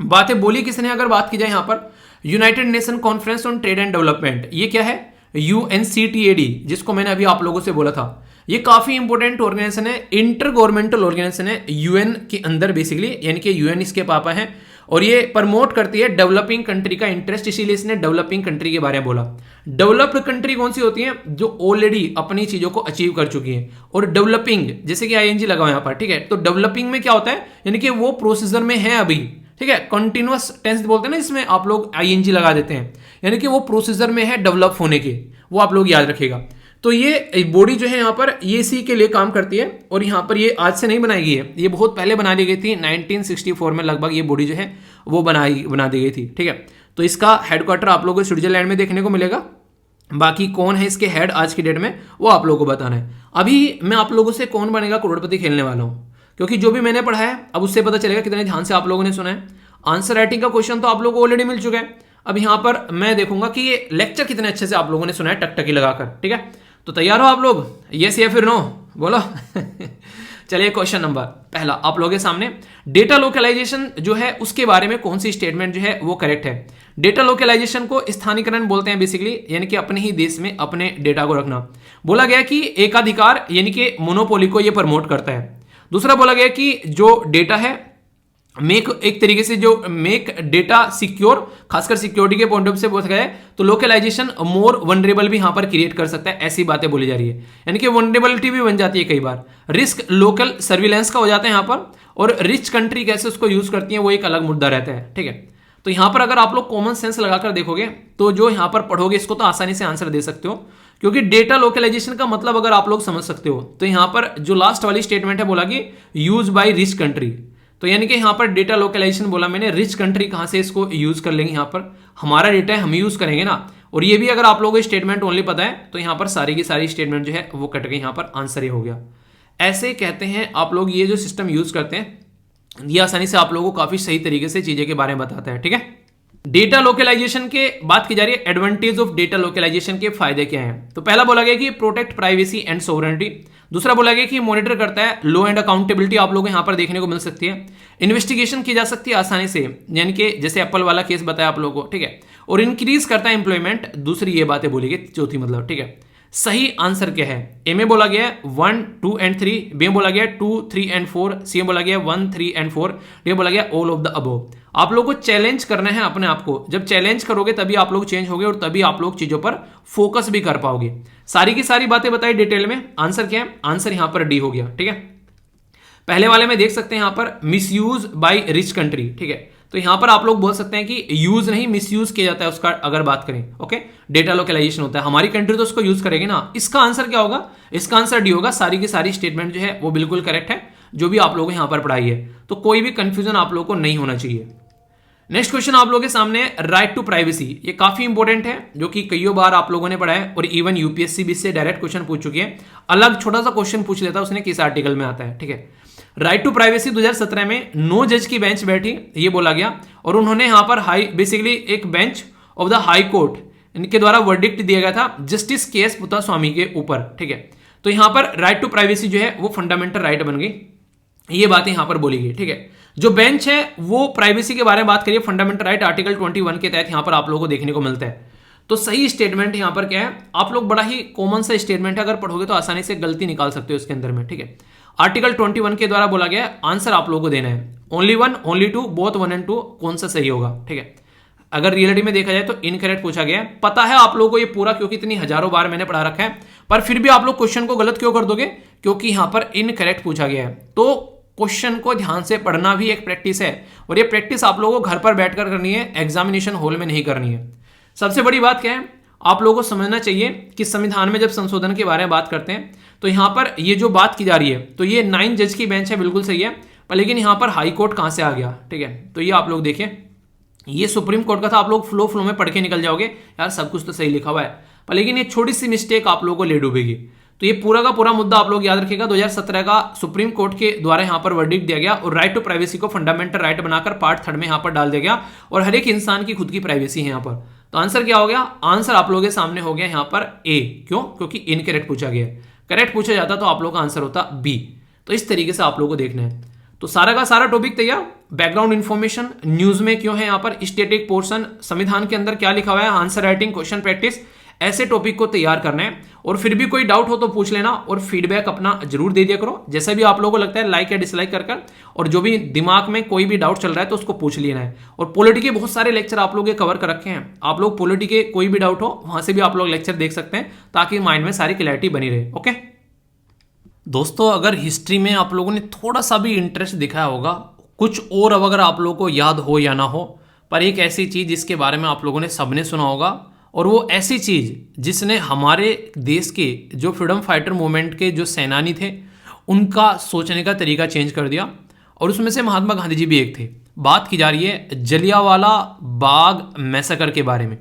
बातें बोली किसने, अगर बात की जाए यहाँ पर United nation conference on trade and development, ये क्या है, UNCTAD, जिसको मैंने अभी आप लोगों से बोला था। ये काफी इंपॉर्टेंट ऑर्गेनाइजेशन है, इंटर गवर्नमेंटल ऑर्गेनाइजेशन है, UN के अंदर बेसिकली, यानी कि UN इसके पापा हैं, और ये प्रमोट करती है डेवलपिंग कंट्री का इंटरेस्ट, इसीलिए इसने डेवलपिंग कंट्री के बारे में बोला। डेवलप्ड कंट्री कौन सी होती है, जो ऑलरेडी अपनी चीजों को अचीव कर चुकी है, और डेवलपिंग जैसे कि ING लगा हुआ यहाँ पर, ठीक है। तो डेवलपिंग में क्या होता है, यानी कि वो प्रोसीजर में है अभी, ठीक है। कंटिन्यूअस टेंस बोलते हैं ना, इसमें आप लोग ING लगा देते हैं, यानी कि वो प्रोसीजर में है डेवलप होने के, वो आप लोग याद रखिएगा। तो ये बॉडी जो है यहाँ पर ये इसी के लिए काम करती है, और यहाँ पर ये आज से नहीं बनाई गई है, ये बहुत पहले बना दी गई थी, 1964 में लगभग ये बॉडी जो है वो बना दी गई थी, ठीक है। तो इसका हेडक्वार्टर आप लोगों को स्विट्जरलैंड में देखने को मिलेगा। बाकी कौन है इसके हेड आज की डेट में वो आप लोगों को बताना है। अभी मैं आप लोगों से कौन बनेगा करोड़पति खेलने वाला हूँ, क्योंकि जो भी मैंने पढ़ा है अब उससे पता चलेगा कितने ध्यान से आप लोगों ने सुना है। आंसर राइटिंग का क्वेश्चन तो आप लोगों को ऑलरेडी मिल चुका है, अब यहाँ पर मैं देखूंगा कि ये लेक्चर कितने अच्छे से आप लोगों ने सुना है टकटकी लगाकर, ठीक है। तो तैयार हो आप लोग, यस या फिर नो बोलो। चलिए क्वेश्चन नंबर पहला आप लोगों के सामने, डेटा लोकलाइजेशन जो है उसके बारे में कौन सी स्टेटमेंट जो है वो करेक्ट है। डेटा लोकलाइजेशन को स्थानीयकरण बोलते हैं बेसिकली, यानी कि अपने ही देश में अपने डेटा को रखना। बोला गया कि एकाधिकार यानी कि मोनोपोली को ये प्रमोट करता है। दूसरा बोला गया कि जो डेटा है मेक, एक तरीके से जो मेक डेटा सिक्योर, खासकर सिक्योरिटी के पॉइंट ऑफ से बोला गया है, तो लोकलाइजेशन मोर वनरेबल भी यहां पर क्रिएट कर सकता है, ऐसी बातें बोली जा रही है, यानी कि वनरेबिलिटी भी बन जाती है कई बार। रिस्क लोकल सर्विलेंस का हो जाता है यहां पर, और रिच कंट्री कैसे उसको यूज करती है वो एक अलग मुद्दा रहता है, ठीक है। तो यहां पर अगर आप लोग कॉमन सेंस लगाकर देखोगे तो जो यहां पर पढ़ोगे इसको तो आसानी से आंसर दे सकते हो, क्योंकि डेटा लोकलाइजेशन का मतलब अगर आप लोग समझ सकते हो तो यहां पर जो लास्ट वाली स्टेटमेंट है बोला कि यूज बाय रिच कंट्री, तो यानी कि यहां पर डेटा लोकलाइजेशन बोला मैंने, रिच कंट्री कहां से इसको यूज कर लेंगे, यहां पर हमारा डेटा है हम यूज करेंगे ना। और ये भी अगर आप लोगों को स्टेटमेंट ओनली पता है तो यहां पर सारी की सारी स्टेटमेंट जो है वो कट गई, यहां पर आंसर ही हो गया। ऐसे कहते हैं आप लोग ये जो सिस्टम यूज करते हैं ये आसानी से आप लोगों को काफी सही तरीके से चीजें के बारे में बताता है। ठीक है, डेटा लोकलाइजेशन के बात की जा रही है, एडवांटेज ऑफ डेटा लोकलाइजेशन के फायदे क्या हैं। तो पहला बोला गया कि प्रोटेक्ट प्राइवेसी एंड सोवरेनिटी, दूसरा बोला गया कि मॉनिटर करता है लो एंड अकाउंटेबिलिटी, आप लोगों को यहां पर देखने को मिल सकती है, इन्वेस्टिगेशन की जा सकती है आसानी से, यानी कि जैसे एप्पल वाला केस बताया आप लोगों को। ठीक है, और इंक्रीज करता है एम्प्लॉयमेंट, दूसरी ये बातें बोली गई, चौथी मतलब। ठीक है, सही आंसर क्या है? ए में बोला गया है 1, 2 एंड 3, बी में बोला गया है 2, 3 एंड 4, सी में बोला गया है 1, 3 एंड 4, डी में बोला गया ऑल ऑफ द अबव। आप लोगों को चैलेंज करना है अपने आप को, जब चैलेंज करोगे तभी आप लोग चेंज होगे और तभी आप लोग चीजों पर फोकस भी कर पाओगे। सारी की सारी बातें बताई डिटेल में, आंसर क्या है? आंसर यहां पर डी हो गया। ठीक है, पहले वाले में देख सकते हैं यहां पर मिसयूज बाय रिच कंट्री। ठीक है, तो यहां पर आप लोग बोल सकते हैं कि यूज नहीं मिसयूज किया जाता है उसका, अगर बात करें। ओके, डेटा लोकलाइजेशन होता है, हमारी कंट्री तो उसको यूज करेगी ना। इसका आंसर क्या होगा? इसका आंसर डी होगा। सारी की सारी स्टेटमेंट जो है वो बिल्कुल करेक्ट है, जो भी आप लोगों को यहां पर पढ़ाई है, तो कोई भी कंफ्यूजन आप लोगों को नहीं होना चाहिए। नेक्स्ट क्वेश्चन आप लोगों के सामने, राइट टू प्राइवेसी। ये काफी इंपॉर्टेंट है, जो कि कई बार आप लोगों ने पढ़ा है और इवन यूपीएससी भी इससे डायरेक्ट क्वेश्चन पूछ चुकी है। अलग छोटा सा क्वेश्चन पूछ लेता है उसने, किस आर्टिकल में आता है। ठीक है, राइट टू प्राइवेसी 2017 में 9 जज की बेंच बैठी, ये बोला गया, और उन्होंने यहां पर बेसिकली एक bench of the high court, इनके द्वारा वर्डिक्ट दिया गया था जस्टिस के.एस. पुत्तास्वामी के ऊपर। ठीक है, तो यहां पर राइट टू प्राइवेसी जो है वो फंडामेंटल राइट बन गई, ये बातें यहां पर बोली गई। ठीक है, जो बेंच है वो प्राइवेसी के बारे में बात करिए, फंडामेंटल राइट आर्टिकल 21 के तहत यहां पर आप लोगों को देखने को मिलता है। तो सही स्टेटमेंट यहां पर क्या है? आप लोग बड़ा ही कॉमन सा स्टेटमेंट है, अगर पढ़ोगे तो आसानी से गलती निकाल सकते हो इसके अंदर में। ठीक है, आर्टिकल 21 के द्वारा बोला गया, आंसर आप लोगों को देना है ओनली 1, ओनली 2, बोथ 1 एंड 2, कौन सा सही होगा। ठीक है, अगर रियलिटी में देखा जाए तो इनकरेक्ट पूछा गया है। पता है आप लोगों को ये पूरा, क्योंकि इतनी हजारों बार मैंने पढ़ा रखा है, पर फिर भी आप लोग क्वेश्चन को गलत क्यों कर दोगे? क्योंकि यहां पर इनकरेक्ट पूछा गया है। तो क्वेश्चन को ध्यान से पढ़ना भी एक प्रैक्टिस है, और ये प्रैक्टिस आप लोगों को घर पर बैठकर करनी है, एग्जामिनेशन हॉल में नहीं करनी है। सबसे बड़ी बात क्या है, आप लोगों को समझना चाहिए कि संविधान में जब संशोधन के बारे में बात करते हैं तो यहां पर ये जो बात की जा रही है, तो ये 9 जज की बेंच है, बिल्कुल सही है, पर लेकिन यहां पर हाई कोर्ट कहां से आ गया? ठीक है, तो ये आप लोग देखिए, ये सुप्रीम कोर्ट का था। आप लोग फ्लो में पढ़ के निकल जाओगे, यार सब कुछ तो सही लिखा हुआ है, पर लेकिन ये छोटी सी मिस्टेक आप लोगों को ले डूबेगी। तो ये पूरा का पूरा मुद्दा आप लोग याद रखिएगा, 2017 का सुप्रीम कोर्ट के द्वारा यहां पर वर्डिक्ट दिया गया, और राइट टू प्राइवेसी को फंडामेंटल राइट बनाकर पार्ट 3 में यहां पर डाल दिया गया, और हर एक इंसान की खुद की प्राइवेसी है यहां पर। तो आंसर क्या हो गया? आंसर आप लोगों के सामने हो गया यहां पर ए। क्यों? क्योंकि इनकरेक्ट पूछा गया है, करेक्ट पूछा जाता तो आप लोगों का आंसर होता बी। तो इस तरीके से आप लोगों को देखना है। तो सारा का सारा टॉपिक तैयार, बैकग्राउंड इंफॉर्मेशन, न्यूज में क्यों है, यहां पर स्टैटिक पोर्शन, संविधान के अंदर क्या लिखा हुआ है, आंसर राइटिंग, क्वेश्चन प्रैक्टिस, ऐसे टॉपिक को तैयार करना है। और फिर भी कोई डाउट हो तो पूछ लेना, और फीडबैक अपना जरूर दे दिया करो, जैसे भी आप लोगों को लगता है, लाइक या डिसलाइक कर, और जो भी दिमाग में कोई भी डाउट चल रहा है तो उसको पूछ लेना है। और पॉलिटी के बहुत सारे लेक्चर आप लोग कवर कर रखे हैं, आप लोग पॉलिटी के कोई भी डाउट हो वहां से भी आप लोग लेक्चर देख सकते हैं, ताकि माइंड में सारी क्लैरिटी बनी रहे। ओके दोस्तों, अगर हिस्ट्री में आप लोगों ने थोड़ा सा भी इंटरेस्ट दिखाया होगा, कुछ और अगर आप लोगों को याद हो या ना हो, पर एक ऐसी चीज जिसके बारे में आप लोगों ने सबने सुना होगा, और वो ऐसी चीज जिसने हमारे देश के जो फ्रीडम फाइटर मूवमेंट के जो सेनानी थे उनका सोचने का तरीका चेंज कर दिया, और उसमें से महात्मा गांधी जी भी एक थे। बात की जा रही है जलियांवाला बाग मैसेकर के बारे में,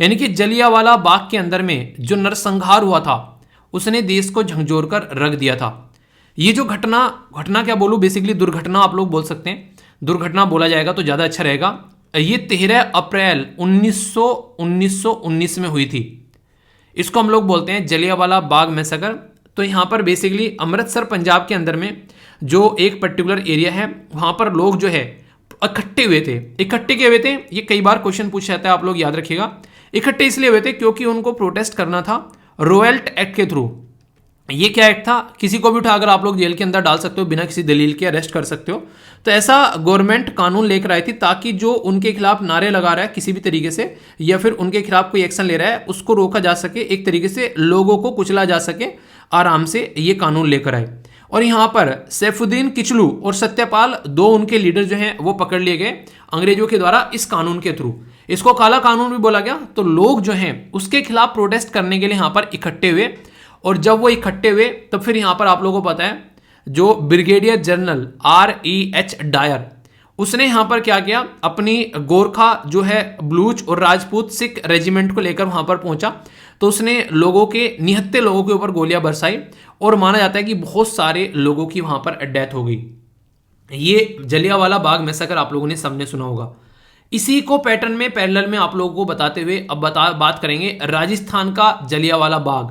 यानी कि जलियांवाला बाग के अंदर में जो नरसंहार हुआ था, उसने देश को झकझोर कर रख दिया था। ये जो घटना क्या बोलूं, बेसिकली दुर्घटना आप लोग बोल सकते हैं, दुर्घटना बोला जाएगा तो ज़्यादा अच्छा रहेगा। ये 13 अप्रैल 1919 में हुई थी। इसको हम लोग बोलते हैं जलियांवाला बाग मैसेकर। तो यहाँ पर बेसिकली अमृतसर पंजाब के अंदर में जो एक पर्टिकुलर एरिया है, वहाँ पर लोग जो है इकट्ठे हुए थे। इकट्ठे क्यों हुए थे, ये कई बार क्वेश्चन पूछा जाता है, आप लोग याद रखिएगा। इकट्ठे इसलिए हुए थे क्योंकि उनको प्रोटेस्ट करना था रॉयल्ट एक्ट के थ्रू। ये क्या एक्ट था, किसी को भी उठाकर आप लोग जेल के अंदर डाल सकते हो, बिना किसी दलील के अरेस्ट कर सकते हो। तो ऐसा गवर्नमेंट कानून लेकर आई थी, ताकि जो उनके खिलाफ नारे लगा रहा है किसी भी तरीके से, या फिर उनके खिलाफ कोई एक्शन ले रहा है, उसको रोका जा सके, एक तरीके से लोगों को कुचला जा सके, आराम से ये कानून लेकर आए। और यहाँ पर सैफुद्दीन किचलू और सत्यपाल, दो उनके लीडर जो हैं वो पकड़ लिए गए अंग्रेजों के द्वारा इस कानून के थ्रू। इसको काला कानून भी बोला गया। तो लोग जो हैं उसके खिलाफ प्रोटेस्ट करने के लिए यहाँ पर इकट्ठे हुए, और जब वो इकट्ठे हुए तब फिर यहाँ पर आप लोगों को पता है जो ब्रिगेडियर जनरल R.E.H. डायर, उसने यहाँ पर क्या किया, अपनी गोरखा जो है बलूच और राजपूत सिख रेजिमेंट को लेकर वहाँ पर पहुंचा। तो उसने लोगों के, निहत्थे लोगों के ऊपर गोलियां बरसाई, और माना जाता है कि बहुत सारे लोगों की वहाँ पर डेथ हो गई। ये जलियांवाला बाग मैसेकर आप लोगों ने सबने सुना होगा। इसी को पैटर्न में पैरेलल में आप लोगों को बताते हुए अब बात करेंगे राजस्थान का जलियांवाला बाग।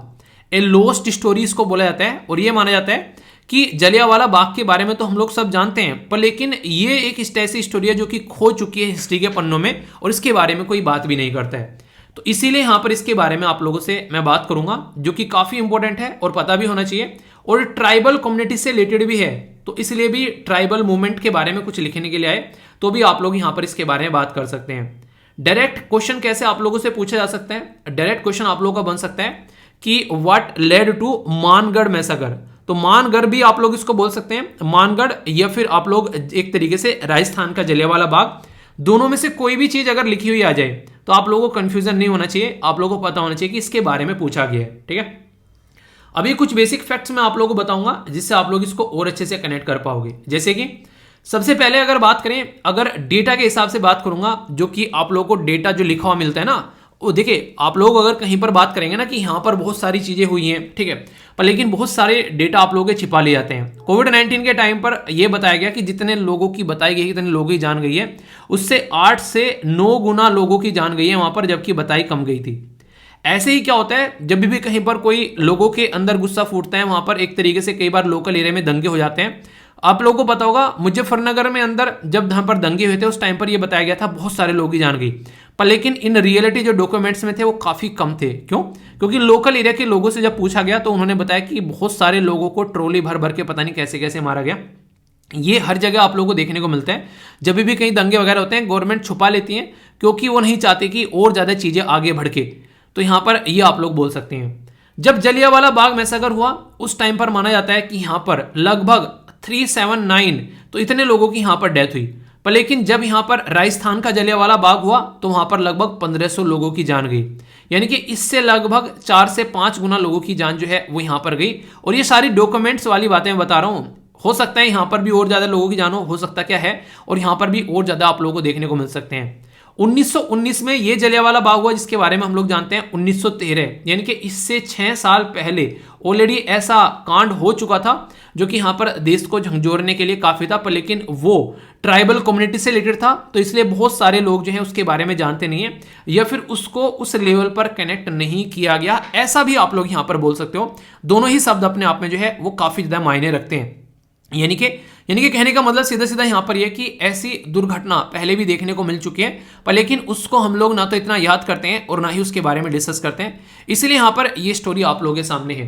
ए लोस्ट स्टोरी इसको बोला जाता है और ये माना जाता है कि जलियांवाला बाग के बारे में तो हम लोग सब जानते हैं, पर लेकिन ये एक ऐसी स्टोरी है जो कि खो चुकी है हिस्ट्री के पन्नों में और इसके बारे में कोई बात भी नहीं करता है। तो इसीलिए यहाँ पर इसके बारे में आप लोगों से मैं बात करूंगा, जो कि काफी इंपॉर्टेंट है और पता भी होना चाहिए और ट्राइबल कम्युनिटी से रिलेटेड भी है। तो इसलिए भी ट्राइबल मूवमेंट के बारे में कुछ लिखने के लिए आए तो भी आप लोग यहाँ पर इसके बारे में बात कर सकते हैं। डायरेक्ट क्वेश्चन कैसे आप लोगों से पूछा जा सकता है? डायरेक्ट क्वेश्चन आप लोगों का बन सकता है कि what led to Mangarh massacre. तो मानगढ़ भी आप लोग इसको बोल सकते हैं, मानगढ़, या फिर आप लोग एक तरीके से राजस्थान का जलियांवाला बाग। दोनों में से कोई भी चीज अगर लिखी हुई आ जाए तो आप लोगों को कंफ्यूजन नहीं होना चाहिए, आप लोगों को पता होना चाहिए कि इसके बारे में पूछा गया है। ठीक है, अभी कुछ बेसिक फैक्ट्स मैं आप लोगों को बताऊंगा जिससे आप लोग इसको और अच्छे से कनेक्ट कर पाओगे। जैसे कि सबसे पहले अगर बात करें, अगर डेटा के हिसाब से बात करूंगा, जो कि आप लोगों को डेटा जो लिखा हुआ मिलता है ना, वो देखिए आप लोग अगर कहीं पर बात करेंगे ना कि यहाँ पर बहुत सारी चीजें हुई हैं, ठीक है, पर लेकिन बहुत सारे डेटा आप लोगों के छिपा लिए जाते हैं। कोविड-19 के टाइम पर यह बताया गया कि जितने लोगों की बताई गई, जितने लोगों की जान गई है, उससे 8 से 9 गुना लोगों की जान गई है वहां पर, जबकि बताई कम गई थी। ऐसे ही क्या होता है, जब भी कहीं पर कोई लोगों के अंदर गुस्सा फूटता है, वहां पर एक तरीके से कई बार लोकल एरिया में दंगे हो जाते हैं। आप लोगों को पता होगा मुजफ्फरनगर में अंदर जब वहां पर दंगे हुए थे उस टाइम पर यह बताया गया था बहुत सारे लोगों की जान गई, पर लेकिन इन रियलिटी जो डॉक्यूमेंट्स में थे वो काफी कम थे। क्यों? क्योंकि लोकल एरिया के लोगों से जब पूछा गया तो उन्होंने बताया कि बहुत सारे लोगों को ट्रॉली भर भर के पता नहीं कैसे कैसे मारा गया। ये हर जगह आप लोगों को देखने को मिलता है। जब भी कहीं दंगे वगैरह होते हैं गवर्नमेंट छुपा लेती है क्योंकि वो नहीं चाहती कि और ज्यादा चीजें आगे बढ़ के। तो यहां पर ये आप लोग बोल सकते हैं। जब जलियांवाला बाग मैसेकर हुआ उस टाइम पर माना जाता है कि यहां पर लगभग 379 तो इतने लोगों की यहां पर डेथ हुई, पर लेकिन जब यहां पर राजस्थान का जलियांवाला बाग हुआ तो वहां पर लगभग 1500 लोगों की जान गई, यानी कि इससे लगभग 4 से 5 गुना लोगों की जान जो है वो यहां पर गई। और ये सारी डॉक्यूमेंट्स वाली बातें मैं बता रहा हूं, हो सकता है यहां पर भी और ज्यादा लोगों की जान हो सकता क्या है, और यहां पर भी और ज्यादा आप लोगों को देखने को मिल सकते हैं। 1919 में ये जलियांवाला बाग हुआ जिसके बारे में हम लोग जानते हैं 1913, यानी कि इससे 6 साल पहले ऑलरेडी ऐसा कांड हो चुका था जो कि यहां पर देश को झंझोरने के लिए काफी था, पर लेकिन वो ट्राइबल कम्युनिटी से रिलेटेड था तो इसलिए बहुत सारे लोग जो हैं उसके बारे में जानते नहीं है या फिर उसको उस लेवल पर कनेक्ट नहीं किया गया, ऐसा भी आप लोग यहां पर बोल सकते हो। दोनों ही शब्द अपने आप में जो है वो काफी ज्यादा मायने रखते हैं। यानी कि कहने का मतलब सीधा सीधा यहां पर यह कि ऐसी दुर्घटना पहले भी देखने को मिल चुकी है, पर लेकिन उसको हम लोग ना तो इतना याद करते हैं और ना ही उसके बारे में डिस्कस करते हैं। इसलिए यहां पर यह स्टोरी आप लोगों के सामने है।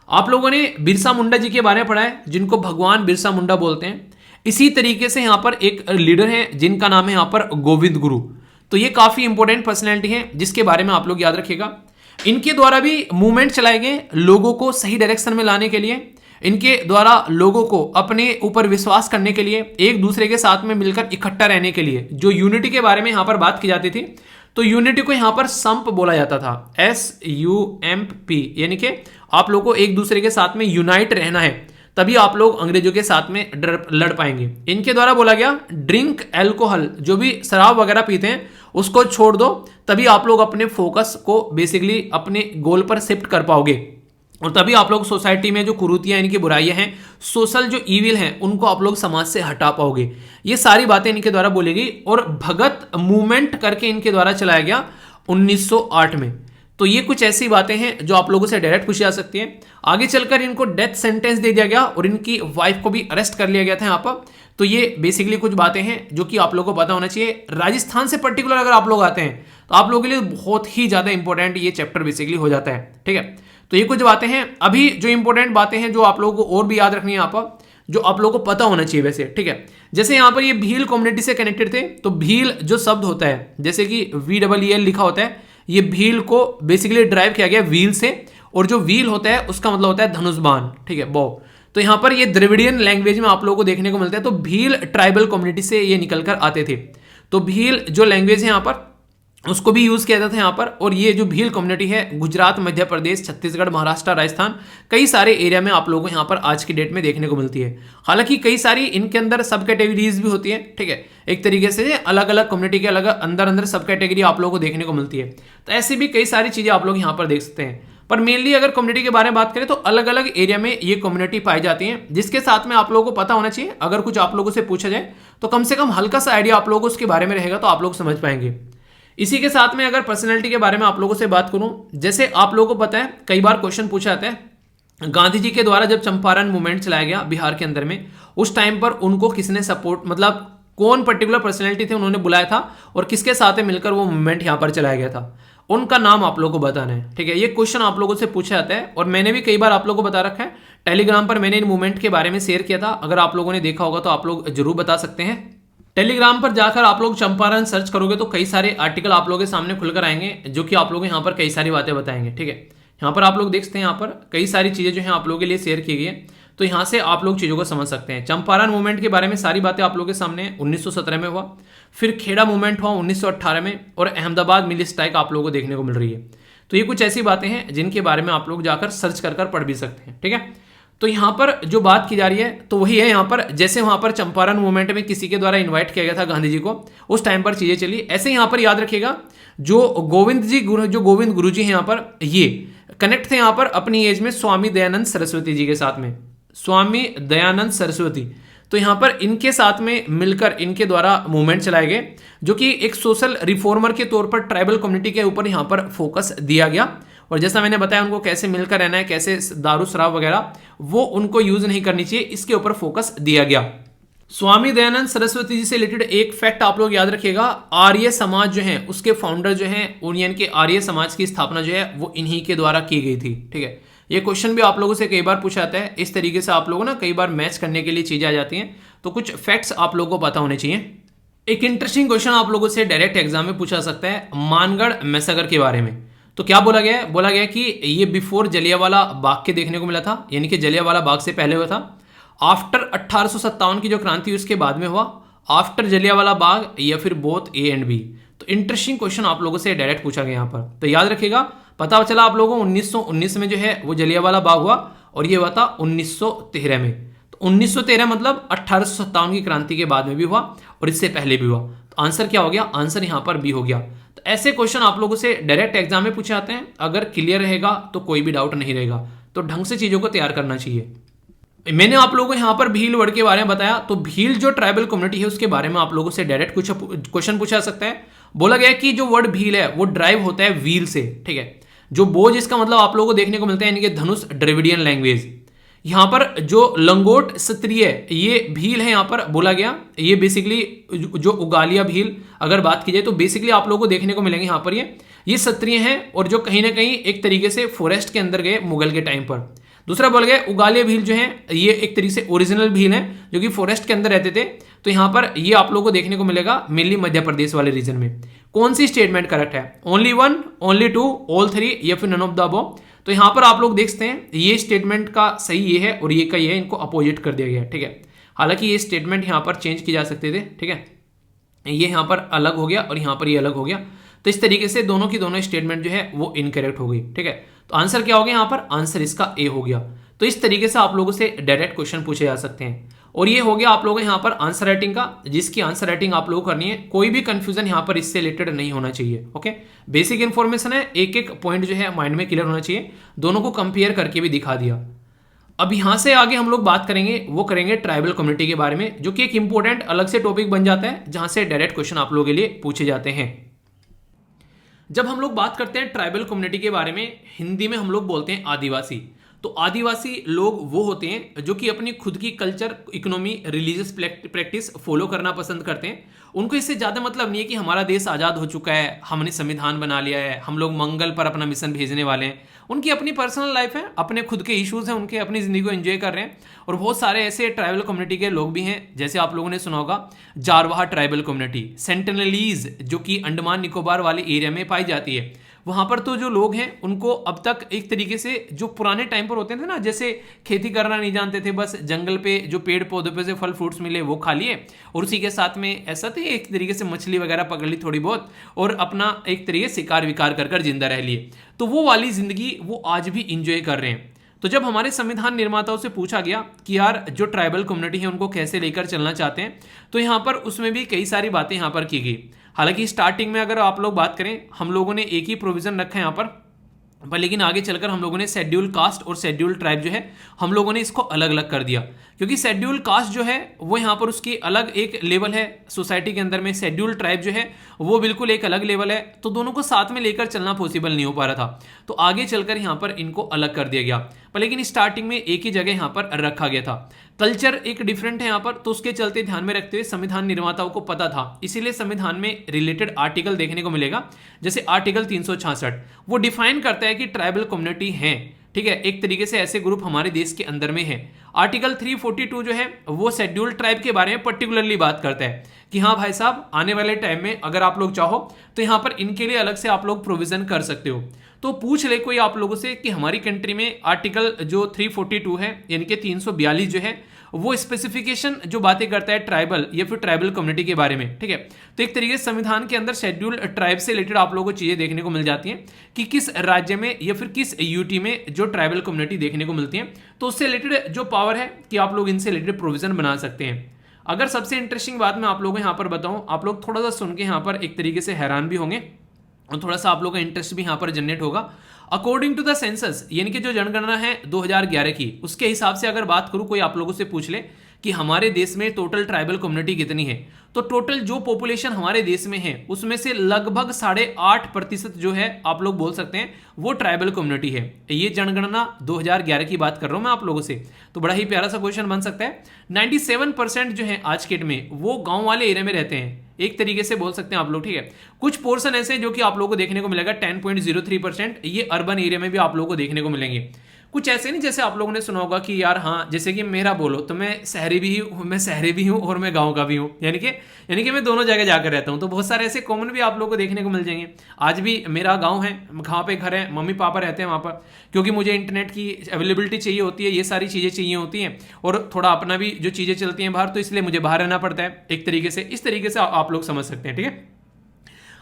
आप लोगों ने बिरसा मुंडा जी के बारे में पढ़ा है, जिनको भगवान बिरसा मुंडा बोलते हैं। इसी तरीके से यहां पर एक लीडर है जिनका नाम है यहां पर गोविंद गुरु। तो ये काफी इंपॉर्टेंट पर्सनैलिटी है जिसके बारे में आप लोग याद रखिएगा। इनके द्वारा भी मूवमेंट चलाए गए लोगों को सही डायरेक्शन में लाने के लिए, इनके द्वारा लोगों को अपने ऊपर विश्वास करने के लिए, एक दूसरे के साथ में मिलकर इकट्ठा रहने के लिए, जो यूनिटी के बारे में यहां पर बात की जाती थी, तो यूनिटी को यहां पर संप बोला जाता था, SUMP, यानी कि आप लोगों को एक दूसरे के साथ में यूनाइट रहना है, तभी आप लोग अंग्रेजों के साथ में लड़ पाएंगे। इनके द्वारा बोला गया ड्रिंक एल्कोहल, जो भी शराब वगैरह पीते हैं उसको छोड़ दो, तभी आप लोग अपने फोकस को बेसिकली अपने गोल पर शिफ्ट कर पाओगे, और तभी आप लोग सोसाइटी में जो कुरीतियां इनकी बुराइयां हैं, सोशल जो ईविल हैं, उनको आप लोग समाज से हटा पाओगे। ये सारी बातें इनके द्वारा बोली गई और भगत मूवमेंट करके इनके द्वारा चलाया गया 1908 में। तो ये कुछ ऐसी बातें हैं जो आप लोगों से डायरेक्ट पूछी जा सकती है। आगे चलकर इनको डेथ सेंटेंस दे दिया गया और इनकी वाइफ को भी अरेस्ट कर लिया गया था यहाँ पर। तो ये बेसिकली कुछ बातें हैं जो कि आप लोगों को पता होना चाहिए। राजस्थान से पर्टिकुलर अगर आप लोग आते हैं तो आप लोगों के लिए बहुत ही ज्यादा इंपॉर्टेंट ये चैप्टर बेसिकली हो जाता है। ठीक है, तो ये कुछ बातें हैं। अभी जो इंपॉर्टेंट बातें हैं जो आप लोगों को और भी याद रखनी है यहाँ पर, जो आप लोगों को पता होना चाहिए वैसे। ठीक है, जैसे यहाँ पर ये भील कम्युनिटी से कनेक्टेड थे, तो भील जो शब्द होता है, जैसे कि VEEL लिखा होता है, ये भील को बेसिकली ड्राइव किया गया व्हील से, और जो व्हील होता है उसका मतलब होता है धनुष बाण। ठीक है, बो। तो यहाँ पर ये द्रविडियन लैंग्वेज में आप लोगों को देखने को मिलता है। तो भील ट्राइबल कम्युनिटी से ये निकल कर आते थे। तो भील जो लैंग्वेज है यहाँ पर उसको भी यूज किया जाता है यहाँ पर। और ये जो भील कम्युनिटी है गुजरात, मध्य प्रदेश, छत्तीसगढ़, महाराष्ट्र, राजस्थान, कई सारे एरिया में आप लोगों को यहाँ पर आज की डेट में देखने को मिलती है। हालांकि कई सारी इनके अंदर सब कैटेगरीज भी होती है। ठीक है, एक तरीके से अलग अलग कम्युनिटी के अलग अंदर सब कैटेगरी आप लोगों को देखने को मिलती है। तो ऐसी भी कई सारी चीजें आप लोग यहाँ पर देख सकते हैं। पर मेनली अगर कम्युनिटी के बारे में बात करें तो अलग अलग एरिया में ये कम्युनिटी पाई जाती है, जिसके साथ में आप लोगों को पता होना चाहिए। अगर कुछ आप लोगों से पूछा जाए तो कम से कम हल्का सा आइडिया आप लोगों को उसके बारे में रहेगा, तो आप लोग समझ पाएंगे। इसी के साथ में अगर पर्सनैलिटी के बारे में आप लोगों से बात करूं, जैसे आप लोगों को पता है कई बार क्वेश्चन पूछा जाता है, गांधी जी के द्वारा जब चंपारण मूवमेंट चलाया गया बिहार के अंदर में, उस टाइम पर उनको किसने सपोर्ट, मतलब कौन पर्टिकुलर पर्सनैलिटी थे उन्होंने बुलाया था और किसके साथ मिलकर वो मूवमेंट यहां पर चलाया गया था, उनका नाम आप लोगों को बताना है। ठीक है, ये क्वेश्चन आप लोगों से पूछा जाता है और मैंने भी कई बार आप लोगों को बता रखा है। टेलीग्राम पर मैंने इन मूवमेंट के बारे में शेयर किया था, अगर आप लोगों ने देखा होगा तो आप लोग जरूर बता सकते हैं। टेलीग्राम पर जाकर आप लोग चंपारण सर्च करोगे तो कई सारे आर्टिकल आप लोगों के सामने खुलकर आएंगे, जो कि आप लोग यहाँ पर कई सारी बातें बताएंगे। ठीक है, यहाँ पर आप लोग देख सकते हैं, यहाँ पर कई सारी चीजें जो है आप लोगों के लिए शेयर की गई है, तो यहाँ से आप लोग चीजों को समझ सकते हैं। चंपारण मूवमेंट के बारे में सारी बातें आप लोगों के सामने 1917 में हुआ, फिर खेड़ा मूवमेंट हुआ 1918 में, और अहमदाबाद मिल स्ट्राइक आप लोगों को देखने को मिल रही है। तो ये कुछ ऐसी बातें हैं जिनके बारे में आप लोग जाकर सर्च कर पढ़ भी सकते हैं। ठीक है, तो यहाँ पर जो बात की जा रही है तो वही है, यहाँ पर जैसे वहां पर चंपारण मूवमेंट में किसी के द्वारा इन्वाइट किया गया था गांधी जी को, उस टाइम पर चीजें चली ऐसे। यहाँ पर याद रखिएगा जो गोविंद गुरु जी हैं यहाँ पर, ये कनेक्ट थे यहाँ पर अपनी एज में स्वामी दयानंद सरस्वती जी के साथ में, स्वामी दयानंद सरस्वती। तो यहाँ पर इनके साथ में मिलकर इनके द्वारा मूवमेंट चलाए गए, जो कि एक सोशल रिफॉर्मर के तौर पर ट्राइबल कम्युनिटी के ऊपर यहाँ पर फोकस दिया गया। और जैसा मैंने बताया उनको कैसे मिलकर रहना है, कैसे दारू शराब वगैरह वो उनको यूज नहीं करनी चाहिए, इसके ऊपर फोकस दिया गया। स्वामी दयानंद सरस्वती जी से रिलेटेड एक फैक्ट आप लोग याद रखिएगा, आर्य समाज जो है उसके फाउंडर जो है, यूनियन के आर्य समाज की स्थापना जो है वो इन्हीं के द्वारा की गई थी। ठीक है, ये क्वेश्चन भी आप लोगों से कई बार पूछा जाता है, इस तरीके से आप लोगों ना कई बार मैच करने के लिए चीजें आ जाती हैं, तो कुछ फैक्ट्स आप लोगों को पता होने चाहिए। एक इंटरेस्टिंग क्वेश्चन आप लोगों से डायरेक्ट एग्जाम में पूछा सकता है मानगढ़ मैसेकर के बारे में। तो क्या बोला गया है, बोला गया कि ये बिफोर जलियांवाला बाग के देखने को मिला था, यानी कि जलियांवाला बाग से पहले हुआ था, आफ्टर 1857 की जो क्रांति उसके बाद में हुआ, आफ्टर जलियांवाला बाग, या फिर बोथ ए एंड बी। तो इंटरेस्टिंग क्वेश्चन आप लोगों से डायरेक्ट पूछा गया यहाँ पर, तो याद रखिएगा। पता चला आप लोगों को 1919 में जो है वो जलियांवाला बाग हुआ और ये हुआ था 1913 में। तो 1913 मतलब 1857 की क्रांति के बाद में भी हुआ और इससे पहले भी हुआ। तो आंसर क्या हो गया, आंसर यहाँ पर बी हो गया। तो ऐसे क्वेश्चन आप लोगों से डायरेक्ट एग्जाम में पूछे जाते हैं, अगर क्लियर रहेगा तो कोई भी डाउट नहीं रहेगा, तो ढंग से चीजों को तैयार करना चाहिए। मैंने आप लोगों को यहाँ पर भील वर्ड के बारे में बताया, तो भील जो ट्राइबल कम्युनिटी है उसके बारे में आप लोगों से डायरेक्ट कुछ क्वेश्चन पूछा सकता है। बोला गया कि जो वर्ड भील है वो ड्राइव होता है व्हील से। ठीक है, जो बोझ इसका मतलब आप लोगों को देखने को मिलता है, यानी कि धनुष द्रविडियन लैंग्वेज। यहाँ पर जो लंगोट क्षत्रिय ये भील है, यहाँ पर बोला गया ये बेसिकली जो उगालिया भील अगर बात की जाए तो बेसिकली आप लोगों को देखने को मिलेंगे यहाँ पर ये क्षत्रिय हैं और जो कहीं ना कहीं एक तरीके से फॉरेस्ट के अंदर गए मुगल के टाइम पर। दूसरा बोल गया उगालिया भील जो है ये एक तरीके से ओरिजिनल भील है जो कि फॉरेस्ट के अंदर रहते थे। तो यहाँ पर ये आप लोगों को देखने को मिलेगा मेनली मध्य प्रदेश वाले रीजन में। कौन सी स्टेटमेंट करेक्ट है, only one, only two, all three, या फिर नन ऑफ द अबव। तो यहाँ पर आप लोग देख सकते हैं ये स्टेटमेंट का सही ये है और ये का ये है, इनको अपोजिट कर दिया गया है। ठीक है, हालांकि ये स्टेटमेंट यहाँ पर चेंज की जा सकते थे। ठीक है, ये यहाँ पर अलग हो गया और यहाँ पर ये अलग हो गया, तो इस तरीके से दोनों की दोनों स्टेटमेंट जो है वो इनकरेक्ट हो गई। ठीक है, तो आंसर क्या हो गया यहाँ पर, आंसर इसका ए हो गया। तो इस तरीके से आप लोगों से डायरेक्ट क्वेश्चन पूछे जा सकते हैं। और ये हो गया आप लोगों यहाँ पर आंसर राइटिंग का, जिसकी आंसर राइटिंग आप लोगों को करनी है। कोई भी कंफ्यूजन यहाँ पर इससे रिलेटेड नहीं होना चाहिए। ओके, बेसिक इन्फॉर्मेशन है, एक एक पॉइंट जो है माइंड में क्लियर होना चाहिए। दोनों को कंपेयर करके भी दिखा दिया। अब यहाँ से आगे हम लोग बात करेंगे, वो करेंगे ट्राइबल कम्युनिटी के बारे में, जो कि एक इंपॉर्टेंट अलग से टॉपिक बन जाता है, जहां से डायरेक्ट क्वेश्चन आप लोगों के लिए पूछे जाते हैं। जब हम लोग बात करते हैं ट्राइबल कम्युनिटी के बारे में, हिंदी में हम लोग बोलते हैं आदिवासी। तो आदिवासी लोग वो होते हैं जो कि अपनी खुद की culture, economy, religious practice follow करना पसंद करते हैं। उनको इससे ज़्यादा मतलब नहीं है कि हमारा देश आज़ाद हो चुका है, हमने संविधान बना लिया है, हम लोग मंगल पर अपना मिशन भेजने वाले हैं। उनकी अपनी पर्सनल लाइफ है, अपने खुद के इश्यूज हैं, उनके अपनी ज़िंदगी को एंजॉय कर रहे हैं। और बहुत सारे ऐसे ट्राइबल कम्युनिटी के लोग भी हैं, जैसे आप लोगों ने सुना होगा जारवाहा ट्राइबल कम्युनिटी, सेंटिनलीज जो कि अंडमान निकोबार वाले एरिया में पाई जाती है। वहां पर तो जो लोग हैं उनको अब तक एक तरीके से जो पुराने टाइम पर होते थे ना, जैसे खेती करना नहीं जानते थे, बस जंगल पे जो पेड़ पौधों पे से फल फ्रूट्स मिले वो खा लिए, और उसी के साथ में ऐसा थे एक तरीके से मछली वगैरह पकड़ ली थोड़ी बहुत, और अपना एक तरीके शिकार विकार कर जिंदा रह लिए। तो वो वाली जिंदगी वो आज भी इंजॉय कर रहे हैं। तो जब हमारे संविधान निर्माताओं से पूछा गया कि यार जो ट्राइबल कम्युनिटी है उनको कैसे लेकर चलना चाहते हैं, तो यहाँ पर उसमें भी कई सारी बातें यहाँ पर की गई। हालांकि स्टार्टिंग में अगर आप लोग बात करें, हम लोगों ने एक ही प्रोविजन रखा है यहाँ पर, पर लेकिन आगे चलकर हम लोगों ने शेड्यूल कास्ट और शेड्यूल ट्राइब जो है हम लोगों ने इसको अलग अलग कर दिया, क्योंकि शेड्यूल कास्ट जो है वो यहाँ पर उसकी अलग एक लेवल है सोसाइटी के अंदर में, शेड्यूल ट्राइब जो है वो बिल्कुल एक अलग लेवल है, तो दोनों को साथ में लेकर चलना पॉसिबल नहीं हो पा रहा था, तो आगे चलकर यहाँ पर इनको अलग कर दिया गया। पर लेकिन स्टार्टिंग में एक ही जगह यहाँ पर रखा गया था। कल्चर एक डिफरेंट है यहाँ पर, तो उसके चलते ध्यान में रखते हुए संविधान निर्माताओं को पता था, इसीलिए संविधान में रिलेटेड आर्टिकल देखने को मिलेगा, जैसे आर्टिकल 366 वो डिफाइन करता है कि ट्राइबल कम्युनिटी है, ठीक है, एक तरीके से ऐसे ग्रुप हमारे देश के अंदर में है। आर्टिकल 342 जो है वो शेड्यूल ट्राइब के बारे में पर्टिकुलरली बात करता है कि हाँ भाई साहब, आने वाले टाइम में अगर आप लोग चाहो तो यहाँ पर इनके लिए अलग से आप लोग प्रोविजन कर सकते हो। तो पूछ ले कोई आप लोगों से कि हमारी कंट्री में आर्टिकल जो 342 है यानी कि 342 जो है वो स्पेसिफिकेशन जो बातें करता है ट्राइबल या फिर ट्राइबल कम्युनिटी के बारे में, ठीक है, तो एक तरीके से संविधान के अंदर शेड्यूल ट्राइब से रिलेटेड आप लोगों को चीजें देखने को मिल जाती हैं कि किस राज्य में या फिर किस यूटी में जो ट्राइबल कम्युनिटी देखने को मिलती है, तो उससे रिलेटेड जो पावर है कि आप लोग इनसे रिलेटेड प्रोविजन बना सकते हैं। अगर सबसे इंटरेस्टिंग बात मैं आप लोगों को यहाँ पर बताऊं, आप लोग थोड़ा सा सुन के यहाँ पर एक तरीके से हैरान भी होंगे और थोड़ा सा आप लोगों का इंटरेस्ट भी यहाँ पर जनरेट होगा। अकॉर्डिंग टू द सेंसस यानी कि जो जनगणना है 2011 की, उसके हिसाब से अगर बात करूं, कोई आप लोगों से पूछ ले कि हमारे देश में टोटल ट्राइबल कम्युनिटी कितनी है, तो टोटल जो पॉपुलेशन हमारे देश में है उसमें से लगभग 8.5% जो है आप लोग बोल सकते हैं वो ट्राइबल कम्युनिटी है। ये जनगणना 2011 की बात कर रहा हूं मैं आप लोगों से, तो बड़ा ही प्यारा सा क्वेश्चन बन सकता है। 97% जो है आज के डेट में वो गांव वाले एरिया में रहते हैं, एक तरीके से बोल सकते हैं आप लोग, ठीक है। कुछ पोर्शन ऐसे जो कि आप लोगों को देखने को मिलेगा 10.03%, ये अर्बन एरिया में भी आप लोगों को देखने को मिलेंगे। कुछ ऐसे नहीं जैसे आप लोगों ने सुना होगा कि यार हाँ, जैसे कि मेरा बोलो तो मैं शहरी भी हूँ और मैं गांव का भी हूँ, यानी कि मैं दोनों जगह जाकर रहता हूँ, तो बहुत सारे ऐसे कॉमन भी आप लोगों को देखने को मिल जाएंगे। आज भी मेरा गांव है, वहाँ पे घर है, मम्मी पापा रहते हैं वहाँ पर, क्योंकि मुझे इंटरनेट की अवेलेबिलिटी चाहिए होती है, ये सारी चीज़ें चाहिए होती हैं, और थोड़ा अपना भी जो चीज़ें चलती हैं बाहर, तो इसलिए मुझे बाहर रहना पड़ता है एक तरीके से। इस तरीके से आप लोग समझ सकते हैं, ठीक है।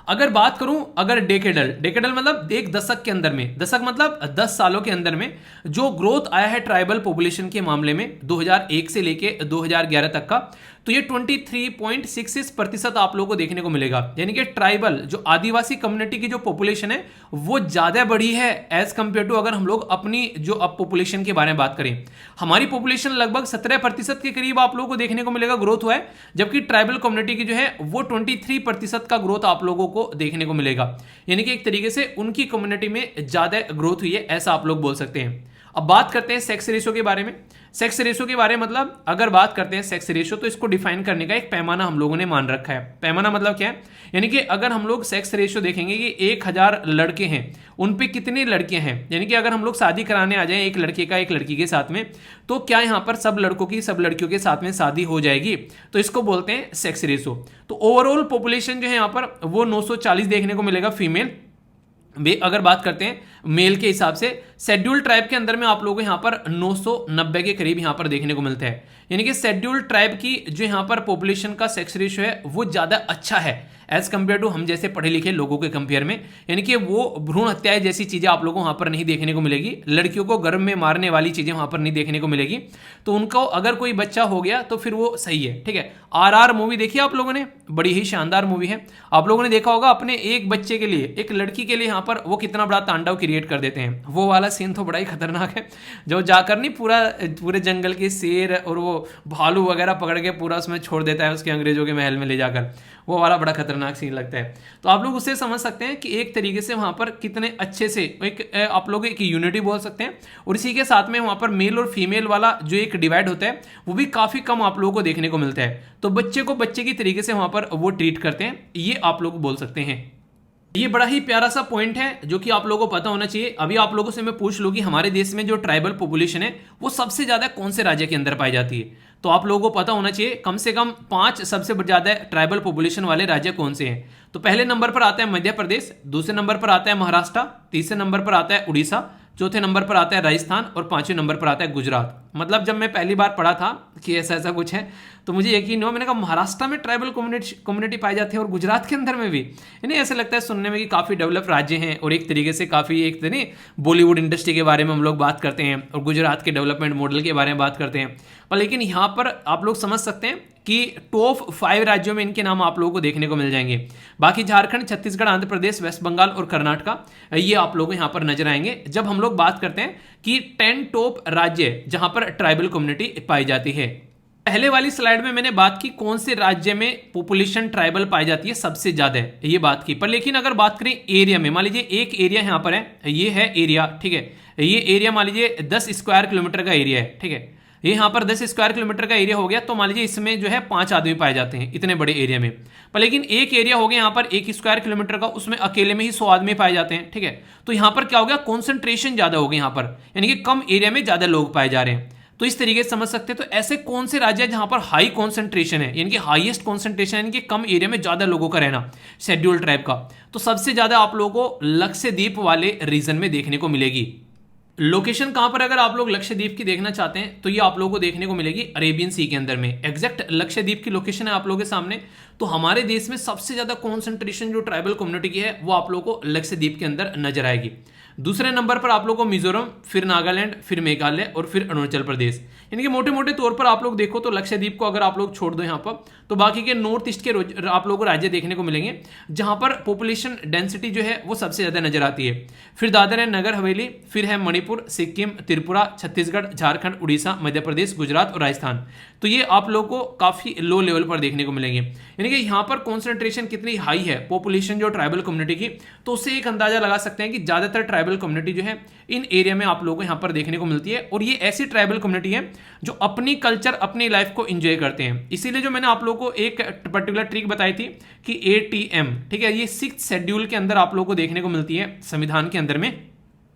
अगर बात करूं, अगर डेकेडल मतलब एक दशक के अंदर में, दशक मतलब 10 सालों के अंदर में जो ग्रोथ आया है ट्राइबल पॉपुलेशन के मामले में 2001 से लेके 2011 तक का, तो ये 23.66% आप लोगों को देखने को मिलेगा। यानी कि ट्राइबल जो आदिवासी कम्युनिटी की जो पॉपुलेशन है वो ज्यादा बढ़ी है एज कंपेयर टू अगर हम लोग अपनी जो अब पॉपुलेशन के बारे में बात करें। हमारी पॉपुलेशन लगभग 17% के करीब आप लोगों को देखने को मिलेगा ग्रोथ हुआ है, जबकि ट्राइबल कम्युनिटी की जो है वो 23% का ग्रोथ आप लोगों को देखने को मिलेगा। यानी कि एक तरीके से उनकी कम्युनिटी में ज्यादा ग्रोथ हुई है, ऐसा आप लोग बोल सकते हैं। अब बात करते हैं सेक्स रेशियो के बारे में। सेक्स रेशियो के बारे में मतलब अगर बात करते हैं सेक्स रेशियो, तो इसको डिफाइन करने का एक पैमाना हम लोगों ने मान रखा है। पैमाना मतलब क्या है, यानी कि अगर हम लोग सेक्स रेशियो देखेंगे कि 1000 लड़के हैं उन पे कितने लड़कियां हैं, यानी कि अगर हम लोग शादी कराने आ जाएं एक लड़के का एक लड़की के साथ में, तो क्या यहाँ पर सब लड़कों की सब लड़कियों के साथ में शादी हो जाएगी, तो इसको बोलते हैं सेक्स रेशियो। तो ओवरऑल पॉपुलेशन जो है यहाँ पर वो 940 देखने को मिलेगा फीमेल। अगर बात करते हैं मेल के हिसाब से, शेड्यूल ट्राइब के अंदर में आप लोगों को यहाँ पर 990 के करीब यहाँ पर देखने को मिलता है। यानी कि शेड्यूल ट्राइब की जो यहाँ पर पॉपुलेशन का सेक्स रेशियो है वो ज़्यादा अच्छा है एज कंपेयर टू हम जैसे पढ़े लिखे लोगों के कंपेयर में। यानी कि वो भ्रूण हत्याएं जैसी चीज़ें आप लोगों को वहाँ पर नहीं देखने को मिलेगी, लड़कियों को गर्भ में मारने वाली चीज़ें वहाँ पर नहीं देखने को मिलेगी। तो उनको अगर कोई बच्चा हो गया तो फिर वो सही है, ठीक है। RR मूवी देखी आप लोगों ने, बड़ी ही शानदार मूवी है। आप लोगों ने देखा होगा अपने एक बच्चे के लिए, एक लड़की के लिए यहाँ पर वो कितना बड़ा तांडव क्रिएट कर देते हैं। वो वाला सीन तो बड़ा ही खतरनाक है, जो जाकर नहीं पूरे जंगल के शेर और वो भालू वगैरह पकड़ के पूरा उसमें छोड़ देता है उसके अंग्रेजों के महल में ले जाकर, वो वाला बड़ा खतरनाक सीन लगता है। तो आप लोग उससे समझ सकते हैं कि एक तरीके से वहां पर कितने अच्छे से एक आप लोग एक यूनिटी बोल सकते हैं। और इसी के साथ में वहां पर मेल और फीमेल वाला जो एक डिवाइड होता है वो भी काफी कम आप लोगों को देखने को मिलता है। तो बच्चे को बच्चे की तरीके से वहां पर वो ट्रीट करते हैं, ये आप लोग बोल सकते हैं। ये बड़ा ही प्यारा सा पॉइंट है जो कि आप लोगों को पता होना चाहिए। अभी आप लोगों से मैं पूछ लूं कि हमारे देश में जो ट्राइबल पॉपुलेशन है वो सबसे ज्यादा कौन से राज्य के अंदर पाई जाती है, तो आप लोगों को पता होना चाहिए कम से कम 5 सबसे ज्यादा ट्राइबल पॉपुलेशन वाले राज्य कौन से हैं। तो पहले नंबर पर आता है मध्य प्रदेश, दूसरे नंबर पर आता है महाराष्ट्र, तीसरे नंबर पर आता है उड़ीसा, चौथे नंबर पर आता है राजस्थान और 5वें नंबर पर आता है गुजरात। मतलब जब मैं पहली बार पढ़ा था कि ऐसा कुछ है तो मुझे यकीन हुआ, मैंने कहा महाराष्ट्र में ट्राइबल कम्युनिटी पाई जाती है और गुजरात के अंदर में भी। यानी ऐसा लगता है सुनने में कि काफ़ी डेवलप राज्य हैं और एक तरीके से काफ़ी एक बॉलीवुड इंडस्ट्री के बारे में हम लोग बात करते हैं और गुजरात के डेवलपमेंट मॉडल के बारे में बात करते हैं। पर लेकिन यहाँ पर आप लोग समझ सकते हैं कि टॉप 5 राज्यों में इनके नाम आप लोगों को देखने को मिल जाएंगे। बाकी झारखंड, छत्तीसगढ़, आंध्र प्रदेश, वेस्ट बंगाल और कर्नाटका ये आप लोगों को यहाँ पर नजर आएंगे जब हम लोग बात करते हैं कि 10 टॉप राज्य जहां पर ट्राइबल कम्युनिटी पाई जाती है। पहले वाली स्लाइड में मैंने बात की कौन से राज्य में पॉपुलेशन ट्राइबल पाई जाती है सबसे ज्यादा है, ये बात की। पर लेकिन अगर बात करें एरिया में, मान लीजिए एक एरिया यहाँ पर है, ये है एरिया, ठीक है, ये एरिया मान लीजिए 10 स्क्वायर किलोमीटर का एरिया है, ठीक है, ये यहाँ पर 10 स्क्वायर किलोमीटर का एरिया हो गया, तो मान लीजिए इसमें जो है 5 आदमी पाए जाते हैं इतने बड़े एरिया में। पर लेकिन एक एरिया हो गया यहाँ पर 1 स्क्वायर किलोमीटर का, उसमें अकेले में ही 100 आदमी पाए जाते हैं, ठीक है। तो यहाँ पर क्या हो गया, कॉन्सेंट्रेशन ज्यादा हो गया यहाँ पर, यानी कि कम एरिया में ज्यादा लोग पाए जा रहे हैं। तो इस तरीके से समझ सकते हैं। तो ऐसे कौन से राज्य है जहां पर हाई कॉन्सेंट्रेशन है, यानी कि हाईएस्ट कॉन्सेंट्रेशन, यानी कि कम एरिया में ज्यादा लोगों का रहना शेड्यूल ट्राइब का, तो सबसे ज्यादा आप लोगों को लक्षद्वीप वाले रीजन में देखने को मिलेगी। लोकेशन कहां पर, अगर आप लोग लक्षद्वीप की देखना चाहते हैं तो ये आप लोगों को देखने को मिलेगी अरेबियन सी के अंदर में। एग्जैक्ट लक्षद्वीप की लोकेशन है आप लोगों के सामने। तो हमारे देश में सबसे ज्यादा कॉन्सेंट्रेशन जो ट्राइबल कम्युनिटी की है वो आप लोगों को लक्षद्वीप के अंदर नजर आएगी। दूसरे नंबर पर आप लोगों को मिजोरम, फिर नागालैंड, फिर मेघालय और फिर अरुणाचल प्रदेश। यानी कि मोटे मोटे तौर पर आप लोग देखो तो लक्षद्वीप को अगर आप लोग छोड़ दो यहाँ पर, तो बाकी के नॉर्थ ईस्ट के आप लोगों को राज्य देखने को मिलेंगे जहां पर पॉपुलेशन डेंसिटी जो है वो सबसे ज्यादा नजर आती है। फिर दादर है नगर हवेली, फिर है मणिपुर, सिक्किम, त्रिपुरा, छत्तीसगढ़, झारखंड, उड़ीसा, मध्य प्रदेश, गुजरात और राजस्थान। तो ये आप लोग को काफी लो लेवल पर देखने को मिलेंगे। यानी कि यहाँ पर कॉन्सेंट्रेशन कितनी हाई है पॉपुलेशन जो ट्राइबल कम्युनिटी की, तो उससे एक अंदाजा लगा सकते हैं कि ज्यादातर ट्राइबल कम्युनिटी जो है इन एरिया में आप लोगों को यहाँ पर देखने को मिलती है। और ये ऐसी ट्राइबल कम्युनिटी है जो अपनी कल्चर, अपनी लाइफ को एंजॉय करते हैं। इसीलिए जो मैंने आप लोगों को एक पर्टिकुलर ट्रिक बताई थी कि ATM, ठीक है, ये 6th शेड्यूल के अंदर आप लोगों को देखने को मिलती है संविधान के अंदर में।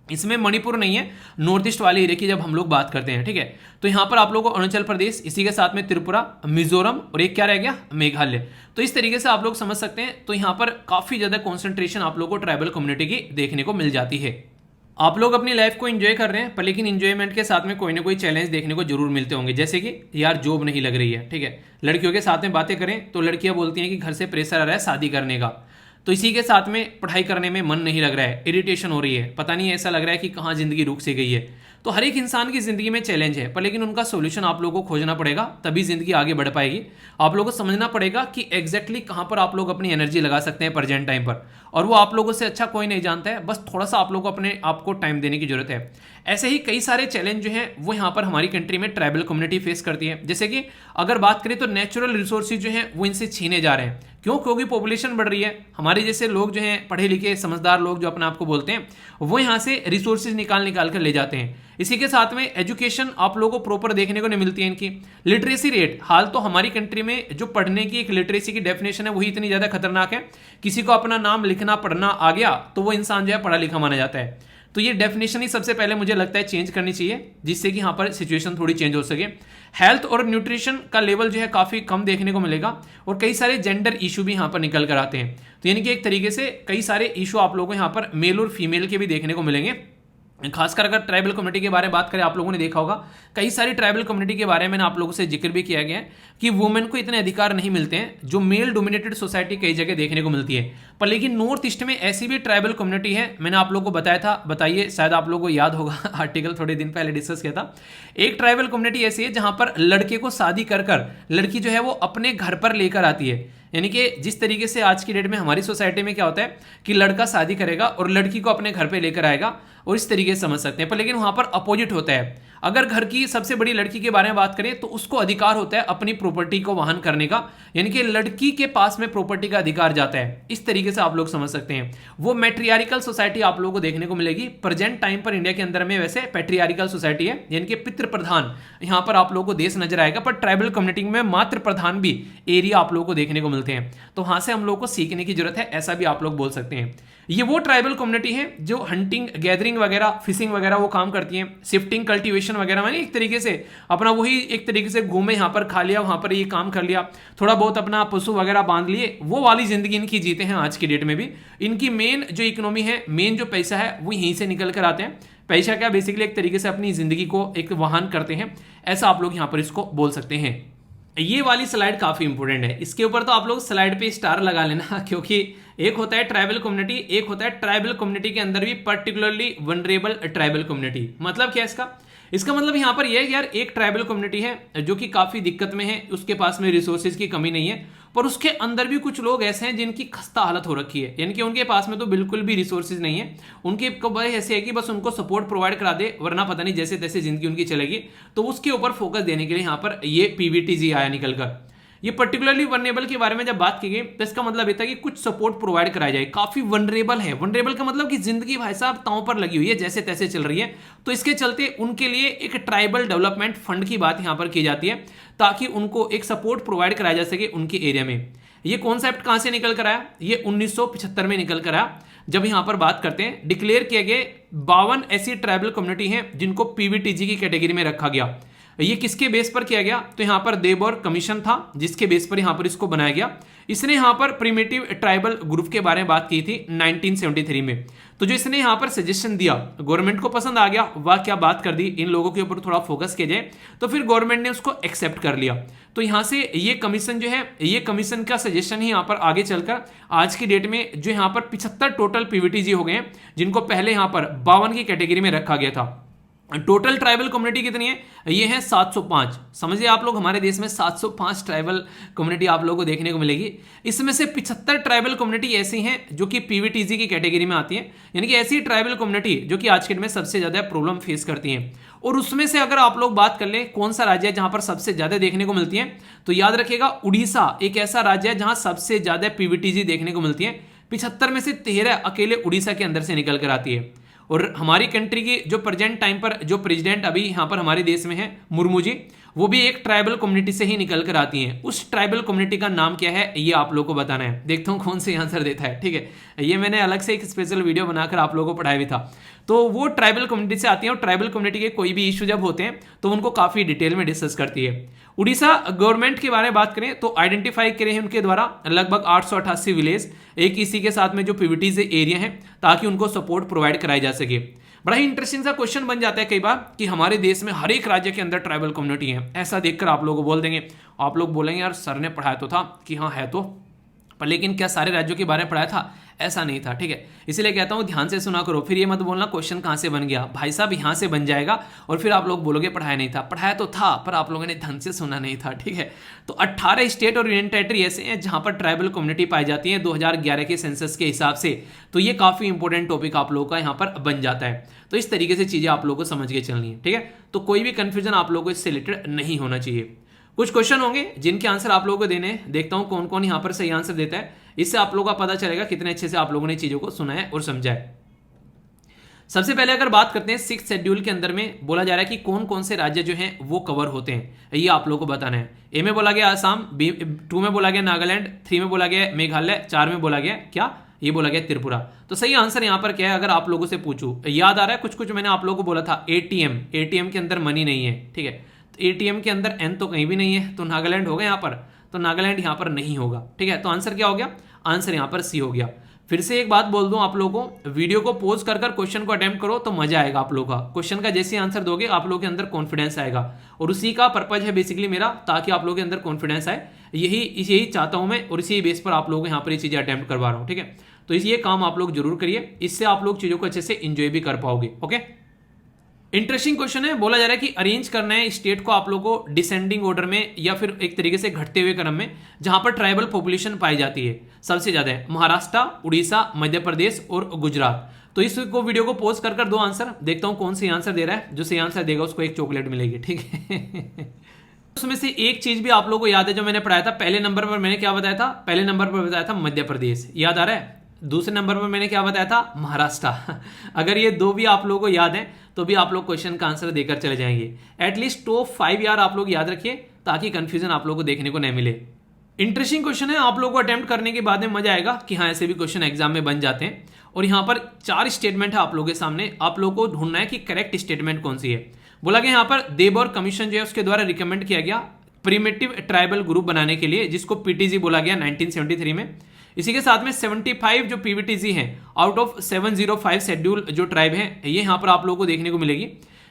इसमें मणिपुर नहीं है, नॉर्थ ईस्ट वाले एरिया की जब हम लोग बात करते हैं, ठीक है। तो यहाँ पर आप लोगों को अरुणाचल प्रदेश, इसी के साथ में त्रिपुरा, मिजोरम और एक क्या रह गया, मेघालय। तो इस तरीके से आप लोग समझ सकते हैं। तो यहाँ पर काफी ज्यादा कॉन्सेंट्रेशन आप लोगों को ट्राइबल कम्युनिटी की देखने को मिल जाती है। आप लोग अपनी लाइफ को एंजॉय कर रहे हैं, पर लेकिन एंजॉयमेंट के साथ में कोई ना कोई चैलेंज देखने को जरूर मिलते होंगे। जैसे कि यार जॉब नहीं लग रही है, ठीक है, लड़कियों के साथ में बातें करें तो लड़कियां बोलती हैं कि घर से प्रेशर आ रहा है शादी करने का। तो इसी के साथ में पढ़ाई करने में मन नहीं लग रहा है, इरिटेशन हो रही है, पता नहीं ऐसा लग रहा है कि कहाँ जिंदगी रुक सी गई है। तो हर एक इंसान की जिंदगी में चैलेंज है, पर लेकिन उनका सोल्यूशन आप लोगों को खोजना पड़ेगा, तभी जिंदगी आगे बढ़ पाएगी। आप लोगों को समझना पड़ेगा कि एग्जैक्टली कहां पर आप लोग अपनी एनर्जी लगा सकते हैं प्रेजेंट टाइम पर, और वो आप लोगों से अच्छा कोई नहीं जानता है। बस थोड़ा सा आप लोगों को अपने आप को टाइम देने की जरूरत है। ऐसे ही कई सारे चैलेंज जो हैं वो यहाँ पर हमारी कंट्री में ट्राइबल कम्युनिटी फेस करती है। जैसे कि अगर बात करें तो नेचुरल रिसोर्सेज जो हैं वो इनसे छीने जा रहे हैं। क्यों? क्योंकि पॉपुलेशन बढ़ रही है। हमारे जैसे लोग जो हैं, पढ़े लिखे समझदार लोग जो अपने आप को बोलते हैं, वो यहाँ से रिसोर्सेज निकाल कर ले जाते हैं। इसी के साथ में एजुकेशन आप लोगों को प्रॉपर देखने को नहीं मिलती है। इनकी लिटरेसी रेट, हाल तो हमारी कंट्री में जो पढ़ने की एक लिटरेसी की डेफिनेशन है वही इतनी ज्यादा खतरनाक है। किसी को अपना नाम लिखना पढ़ना आ गया तो वो इंसान जो है पढ़ा लिखा माना जाता है। तो ये डेफिनेशन ही सबसे पहले मुझे लगता है चेंज करनी चाहिए, जिससे कि यहाँ पर सिचुएशन थोड़ी चेंज हो सके। हेल्थ और न्यूट्रिशन का लेवल जो है काफी कम देखने को मिलेगा, और कई सारे जेंडर इशू भी यहाँ पर निकल कर आते हैं। तो यानी कि एक तरीके से कई सारे इशू आप लोगों को यहाँ पर मेल और फीमेल के भी देखने को मिलेंगे। खासकर अगर ट्राइबल कम्युनिटी के बारे में बात करें, आप लोगों ने देखा होगा कई सारी ट्राइबल कम्युनिटी के बारे में आप लोगों से जिक्र भी किया गया है कि वुमेन को इतने अधिकार नहीं मिलते हैं जो मेल डोमिनेटेड सोसाइटी कई जगह देखने को मिलती है। पर लेकिन नॉर्थ ईस्ट में ऐसी भी ट्राइबल कम्युनिटी है, मैंने आप लोगों को बताया था, बताइए, शायद आप लोगों को याद होगा, आर्टिकल थोड़े दिन पहले डिस्कस किया था। एक ट्राइबल कम्युनिटी ऐसी है जहां पर लड़के को शादी कर लड़की जो है वो अपने घर पर लेकर आती है। यानी कि जिस तरीके से आज की डेट में हमारी सोसाइटी में क्या होता है कि लड़का शादी करेगा और लड़की को अपने घर पे लेकर आएगा, और इस तरीके से समझ सकते हैं। पर लेकिन वहां पर अपोजिट होता है। अगर घर की सबसे बड़ी लड़की के बारे में बात करें तो उसको अधिकार होता है अपनी प्रॉपर्टी को वहन करने का, यानी कि लड़की के पास में प्रॉपर्टी का अधिकार जाता है। इस तरीके से आप लोग समझ सकते हैं। वो मैट्रियारिकल सोसाइटी आप लोगों को देखने को मिलेगी। प्रेजेंट टाइम पर इंडिया के अंदर में वैसे पैट्रियारिकल सोसाइटी है, यानी कि पितृ प्रधान यहाँ पर आप लोगों को देश नजर आएगा। पर ट्राइबल कम्युनिटी में मातृ प्रधान भी एरिया आप लोगों को देखने को मिलते हैं। तो वहां से हम लोग को सीखने की जरूरत है, ऐसा भी आप लोग बोल सकते हैं। ये वो ट्राइबल कम्युनिटी है जो हंटिंग, गैदरिंग वगैरह, फिशिंग वगैरह वो काम करती है। शिफ्टिंग, कल्टीवेशन वगैरह, मैंने एक तरीके से अपना वही एक तरीके से घूमे, यहाँ पर खा लिया, वहां पर ये काम कर लिया, थोड़ा बहुत अपना पशु वगैरह बांध लिए, वो वाली जिंदगी इनकी जीते हैं आज की डेट में भी। इनकी मेन जो इकोनॉमी है, मेन जो पैसा है वो यहीं से निकल कर आते हैं। पैसा क्या, बेसिकली एक तरीके से अपनी जिंदगी को एक वाहन करते हैं, ऐसा आप लोग यहाँ पर इसको बोल सकते हैं। ये वाली स्लाइड काफी इंपॉर्टेंट है, इसके ऊपर तो आप लोग स्लाइड पे स्टार लगा लेना, क्योंकि एक होता है ट्राइबल कम्युनिटी, एक होता है ट्राइबल कम्युनिटी के अंदर भी पर्टिकुलरली वनरेबल ट्राइबल कम्युनिटी। मतलब क्या है इसका? इसका मतलब यहाँ पर यह है कि यार एक ट्राइबल कम्युनिटी है जो कि काफी दिक्कत में है, उसके पास में रिसोर्सेज की कमी नहीं है, पर उसके अंदर भी कुछ लोग ऐसे हैं जिनकी खस्ता हालत हो रखी है, यानी कि उनके पास में तो बिल्कुल भी रिसोर्सेज नहीं है, उनके वजह ऐसे है कि बस उनको सपोर्ट प्रोवाइड करा दे, वरना पता नहीं जैसे तैसे जिंदगी उनकी चलेगी। तो उसके ऊपर फोकस देने के लिए यहाँ पर ये PVTG आया निकल कर। ये पर्टिकुलरली वनरेबल के बारे में जब बात की गई तो इसका मतलब ये था कि कुछ सपोर्ट प्रोवाइड कराया जाए। काफी वनरेबल है, वनरेबल का मतलब कि जिंदगी भाई साहब तांव पर लगी हुई है, जैसे तैसे चल रही है। तो इसके चलते उनके लिए एक ट्राइबल डेवलपमेंट फंड की बात यहां पर की जाती है, ताकि उनको एक सपोर्ट प्रोवाइड कराया जा सके उनके एरिया में। ये कॉन्सेप्ट कहां से निकल कर आया? ये 1975 में निकल कर आया, जब यहां पर बात करते हैं डिक्लेयर किए गए 52 ऐसी ट्राइबल कम्युनिटी हैं जिनको PVTG की कैटेगरी में रखा गया। ये किसके बेस पर किया गया? तो यहां पर देबोर कमीशन था जिसके बेस पर यहां पर इसको बनाया गया। इसने यहां पर प्रिमिटिव ट्राइबल ग्रुप के बारे में बात की थी 1973 में। तो जो इसने यहां पर सजेशन दिया, गवर्नमेंट को पसंद आ गया, वाह क्या बात कर दी, इन लोगों के ऊपर थोड़ा फोकस किया जाए, तो फिर गवर्नमेंट ने उसको एक्सेप्ट कर लिया। तो यहां से ये कमीशन जो है, ये कमीशन का सजेशन ही यहां पर आगे चलकर आज की डेट में जो यहां पर 75 टोटल PVTG हो गए हैं, जिनको पहले यहां पर 52 की कैटेगरी में रखा गया था। टोटल ट्राइबल कम्युनिटी कितनी है? ये है 705। समझिए आप लोग, हमारे देश में 705 ट्राइबल कम्युनिटी आप लोगों को देखने को मिलेगी। इसमें से 75 ट्राइबल कम्युनिटी ऐसी हैं जो कि PVTG की कैटेगरी में आती हैं, यानी कि ऐसी ट्राइबल कम्युनिटी जो कि आज के डेट में सबसे ज्यादा प्रॉब्लम फेस करती हैं। और उसमें से अगर आप लोग बात कर लें कौन सा राज्य है जहां पर सबसे ज्यादा देखने को मिलती है, तो याद रखिएगा उड़ीसा एक ऐसा राज्य है जहां सबसे ज्यादा PVTG देखने को मिलती है। 75 में से 13 अकेले उड़ीसा के अंदर से निकल कर आती है। और हमारी कंट्री की जो प्रेजेंट टाइम पर जो प्रेसिडेंट अभी यहाँ पर हमारे देश में है, मुर्मू जी, वो भी एक ट्राइबल कम्युनिटी से ही निकल कर आती हैं। उस ट्राइबल कम्युनिटी का नाम क्या है ये आप लोगों को बताना है। देखता हूँ कौन से आंसर देता है, ठीक है। ये मैंने अलग से एक स्पेशल वीडियो बनाकर आप लोगों को पढ़ाया भी था। तो वो ट्राइबल कम्युनिटी से आती है और ट्राइबल कम्युनिटी के कोई भी इशू जब होते हैं तो उनको काफी डिटेल में डिस्कस करती है। उड़ीसा गवर्नमेंट के बारे में बात करें तो आइडेंटिफाई करे हैं उनके द्वारा लगभग 888 विलेज एक इसी के साथ में जो PVTG एरिया है, ताकि उनको सपोर्ट प्रोवाइड कराई जा सके। बड़ा ही इंटरेस्टिंग सा क्वेश्चन बन जाता है कई बार कि हमारे देश में हर एक राज्य के अंदर ट्राइबल कम्युनिटी है, ऐसा देखकर आप लोगों को बोल देंगे, आप लोग बोलेंगे यार सर ने पढ़ाया तो था कि हाँ है तो, पर लेकिन क्या सारे राज्यों के बारे में पढ़ाया था? ऐसा नहीं था, ठीक है। इसलिए कहता हूं ध्यान से सुना करो, फिर ये मत बोलना क्वेश्चन कहां से बन गया। भाई साहब यहां से बन जाएगा और फिर आप लोग बोलोगे पढ़ाया नहीं था। पढ़ाया तो था पर आप लोगों ने ढंग से सुना नहीं था, ठीक है। तो 18 स्टेट और यूनियन टेरिटरी ऐसे हैं जहां पर ट्राइबल कम्युनिटी पाई जाती है 2011 के सेंसस के हिसाब से। तो ये काफी इंपॉर्टेंट टॉपिक आप लोगों का यहाँ पर बन जाता है। तो इस तरीके से चीजें आप लोगों को समझ के चलनी है, ठीक है। तो कोई भी कंफ्यूजन आप लोगों को इससे रिलेटेड नहीं होना चाहिए। कुछ क्वेश्चन होंगे जिनके आंसर आप लोगों को देने हैं, देखता हूं कौन कौन यहां पर सही आंसर देता है। इससे आप लोगों का पता चलेगा कितने अच्छे से आप लोगों ने चीजों को सुना है और समझा है। सबसे पहले अगर बात करते हैं 6th शेड्यूल के अंदर में बोला जा रहा है कि कौन कौन से राज्य जो हैं वो कवर होते हैं, ये आप लोगों को बताना है। ए में बोला गया आसाम, बी 2 में बोला गया नागालैंड, 3 में बोला गया मेघालय, 4 में बोला गया क्या, ये बोला गया त्रिपुरा। तो सही आंसर यहां पर क्या है अगर आप लोगों से पूछूं, याद आ रहा है कुछ मैंने आप लोगों को बोला था ATM के अंदर मनी नहीं है, ठीक है। तो ATM के अंदर N तो कहीं भी नहीं है, तो नागालैंड होगा यहाँ पर, तो नागालैंड यहाँ पर नहीं होगा, ठीक है। तो आंसर क्या हो गया? आंसर यहाँ पर C हो गया। फिर से एक बात बोल दूं आप लोगों को, वीडियो को पॉज कर क्वेश्चन को अटेम्प्ट करो तो मजा आएगा आप लोगों का। क्वेश्चन का जैसे आंसर दोगे आप लोगों के अंदर कॉन्फिडेंस आएगा, और उसी का पर्पज है बेसिकली मेरा, ताकि आप लोगों के अंदर कॉन्फिडेंस आए। यही चाहता हूं मैं, और इसी बेस पर आप लोगों को यहाँ पर ये चीजें अटेम्प्ट करवा रहा हूँ, ठीक है। तो ये काम आप लोग जरूर करिए, इससे आप लोग चीजों को अच्छे से इंजॉय भी कर पाओगे, ओके। इंटरेस्टिंग क्वेश्चन है, बोला जा रहा है कि अरेंज करना है स्टेट को आप लोगों को डिसेंडिंग ऑर्डर में या फिर एक तरीके से घटते हुए क्रम में, जहां पर ट्राइबल पॉपुलेशन पाई जाती है सबसे ज्यादा है महाराष्ट्र, उड़ीसा, मध्य प्रदेश और गुजरात। तो इस वीडियो को पॉज कर 2 आंसर देखता हूं कौन सी आंसर दे रहा है। जो सही आंसर देगा उसको एक चॉकलेट मिलेगी, ठीक है। उसमें से एक चीज भी आप लोगों को याद है जो मैंने पढ़ाया था, पहले नंबर पर मैंने क्या बताया था? पहले नंबर पर बताया था मध्य प्रदेश, याद आ रहा है। दूसरे नंबर पर मैंने क्या बताया था? महाराष्ट्र। अगर ये 2 भी आप लोगों को याद है तो भी आप लोग क्वेश्चन का आंसर देकर चले जाएंगे। एटलीस्ट टॉप 5 यार आप लोग याद रखिए, ताकि कंफ्यूजन आप लोगों को देखने को नहीं मिले। इंटरेस्टिंग क्वेश्चन है, आप लोगों को अटेम्प्ट करने के बाद में मजा आएगा कि हाँ ऐसे भी क्वेश्चन एग्जाम में बन जाते हैं। और यहाँ पर 4 स्टेटमेंट है आप लोगों के सामने, आप लोगों को ढूंढना है कि करेक्ट स्टेटमेंट कौन सी है। बोला गया यहाँ पर देबोर कमीशन जो है उसके द्वारा रिकमेंड किया गया प्रिमिटिव ट्राइबल ग्रुप बनाने के लिए, जिसको PTG बोला गया 1973 में। इसी के साथ में 75 जो PVTG हैं आउट ऑफ 705 शेड्यूल जो ट्राइब हैं, ये यहाँ पर आप लोगों को देखने को मिलेगी।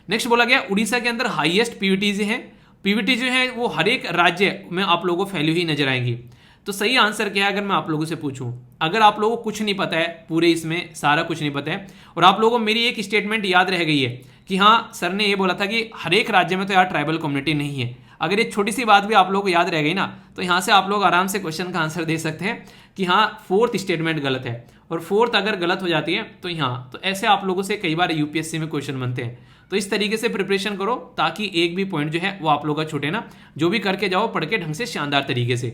नेक्स्ट बोला गया उड़ीसा के अंदर हाईएस्ट PVTG है। PVTG है वो हर एक राज्य में आप लोगों को फैली हुई नजर आएंगी। तो सही आंसर क्या है अगर मैं आप लोगों से पूछूं, अगर आप लोगों को कुछ नहीं पता है, पूरे इसमें सारा कुछ नहीं पता है, और आप लोगों को मेरी एक स्टेटमेंट याद रह गई है कि हाँ सर ने ये बोला था कि हर एक राज्य में तो यार ट्राइबल कम्युनिटी नहीं है, अगर ये छोटी सी बात भी आप लोगों को याद रह गई ना, तो यहाँ से आप लोग आराम से क्वेश्चन का आंसर दे सकते हैं कि हाँ फोर्थ स्टेटमेंट गलत है, और फोर्थ अगर गलत हो जाती है तो यहाँ, तो ऐसे आप लोगों से कई बार यूपीएससी में क्वेश्चन बनते हैं। तो इस तरीके से प्रिपरेशन करो ताकि एक भी पॉइंट जो है वो आप लोगों का छूटे ना, जो भी करके जाओ पढ़ के ढंग से शानदार तरीके से।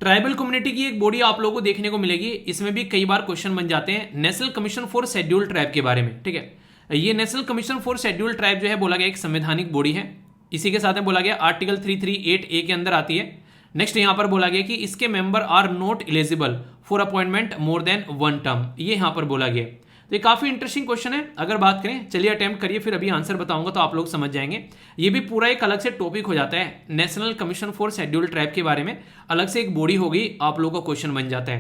ट्राइबल कम्युनिटी की एक बॉडी आप लोगों को देखने को मिलेगी, इसमें भी कई बार क्वेश्चन बन जाते हैं national commission for scheduled tribe के बारे में, ठीक है। ये national commission for scheduled tribe जो है बोला गया एक संवैधानिक बॉडी है, इसी के साथ में बोला गया आर्टिकल 338A के अंदर आती है। नेक्स्ट यहां पर बोला गया कि इसके member are not eligible for appointment more than 1 term, ये यहां पर बोला गया। तो ये काफी इंटरेस्टिंग क्वेश्चन है, अगर बात करें, चलिए अटेम्प्ट करिए, फिर अभी आंसर बताऊंगा तो आप लोग समझ जाएंगे। ये भी पूरा एक अलग से टॉपिक हो जाता है, national commission for scheduled tribe के बारे में अलग से एक बॉडी होगी, आप लोगों का क्वेश्चन बन जाता है।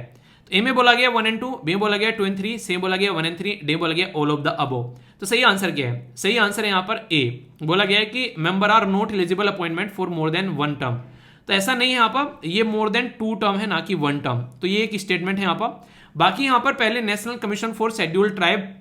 तो ए में बोला गया 1 and 2, बी में बोला गया 2 and 3, सी में बोला गया 1 and 3, डी बोला गया ऑल ऑफ द अबव। तो सही आंसर क्या है? सही आंसर है यहाँ पर ए, बोला गया है कि member are not eligible appointment for more than 1 term. तो ऐसा नहीं है यहाँ पर, ये मोर देन 2 टर्म है ना कि 1 टर्म, तो ये एक स्टेटमेंट है यहाँ पर। बाकी यहाँ पर पहले national commission for scheduled tribe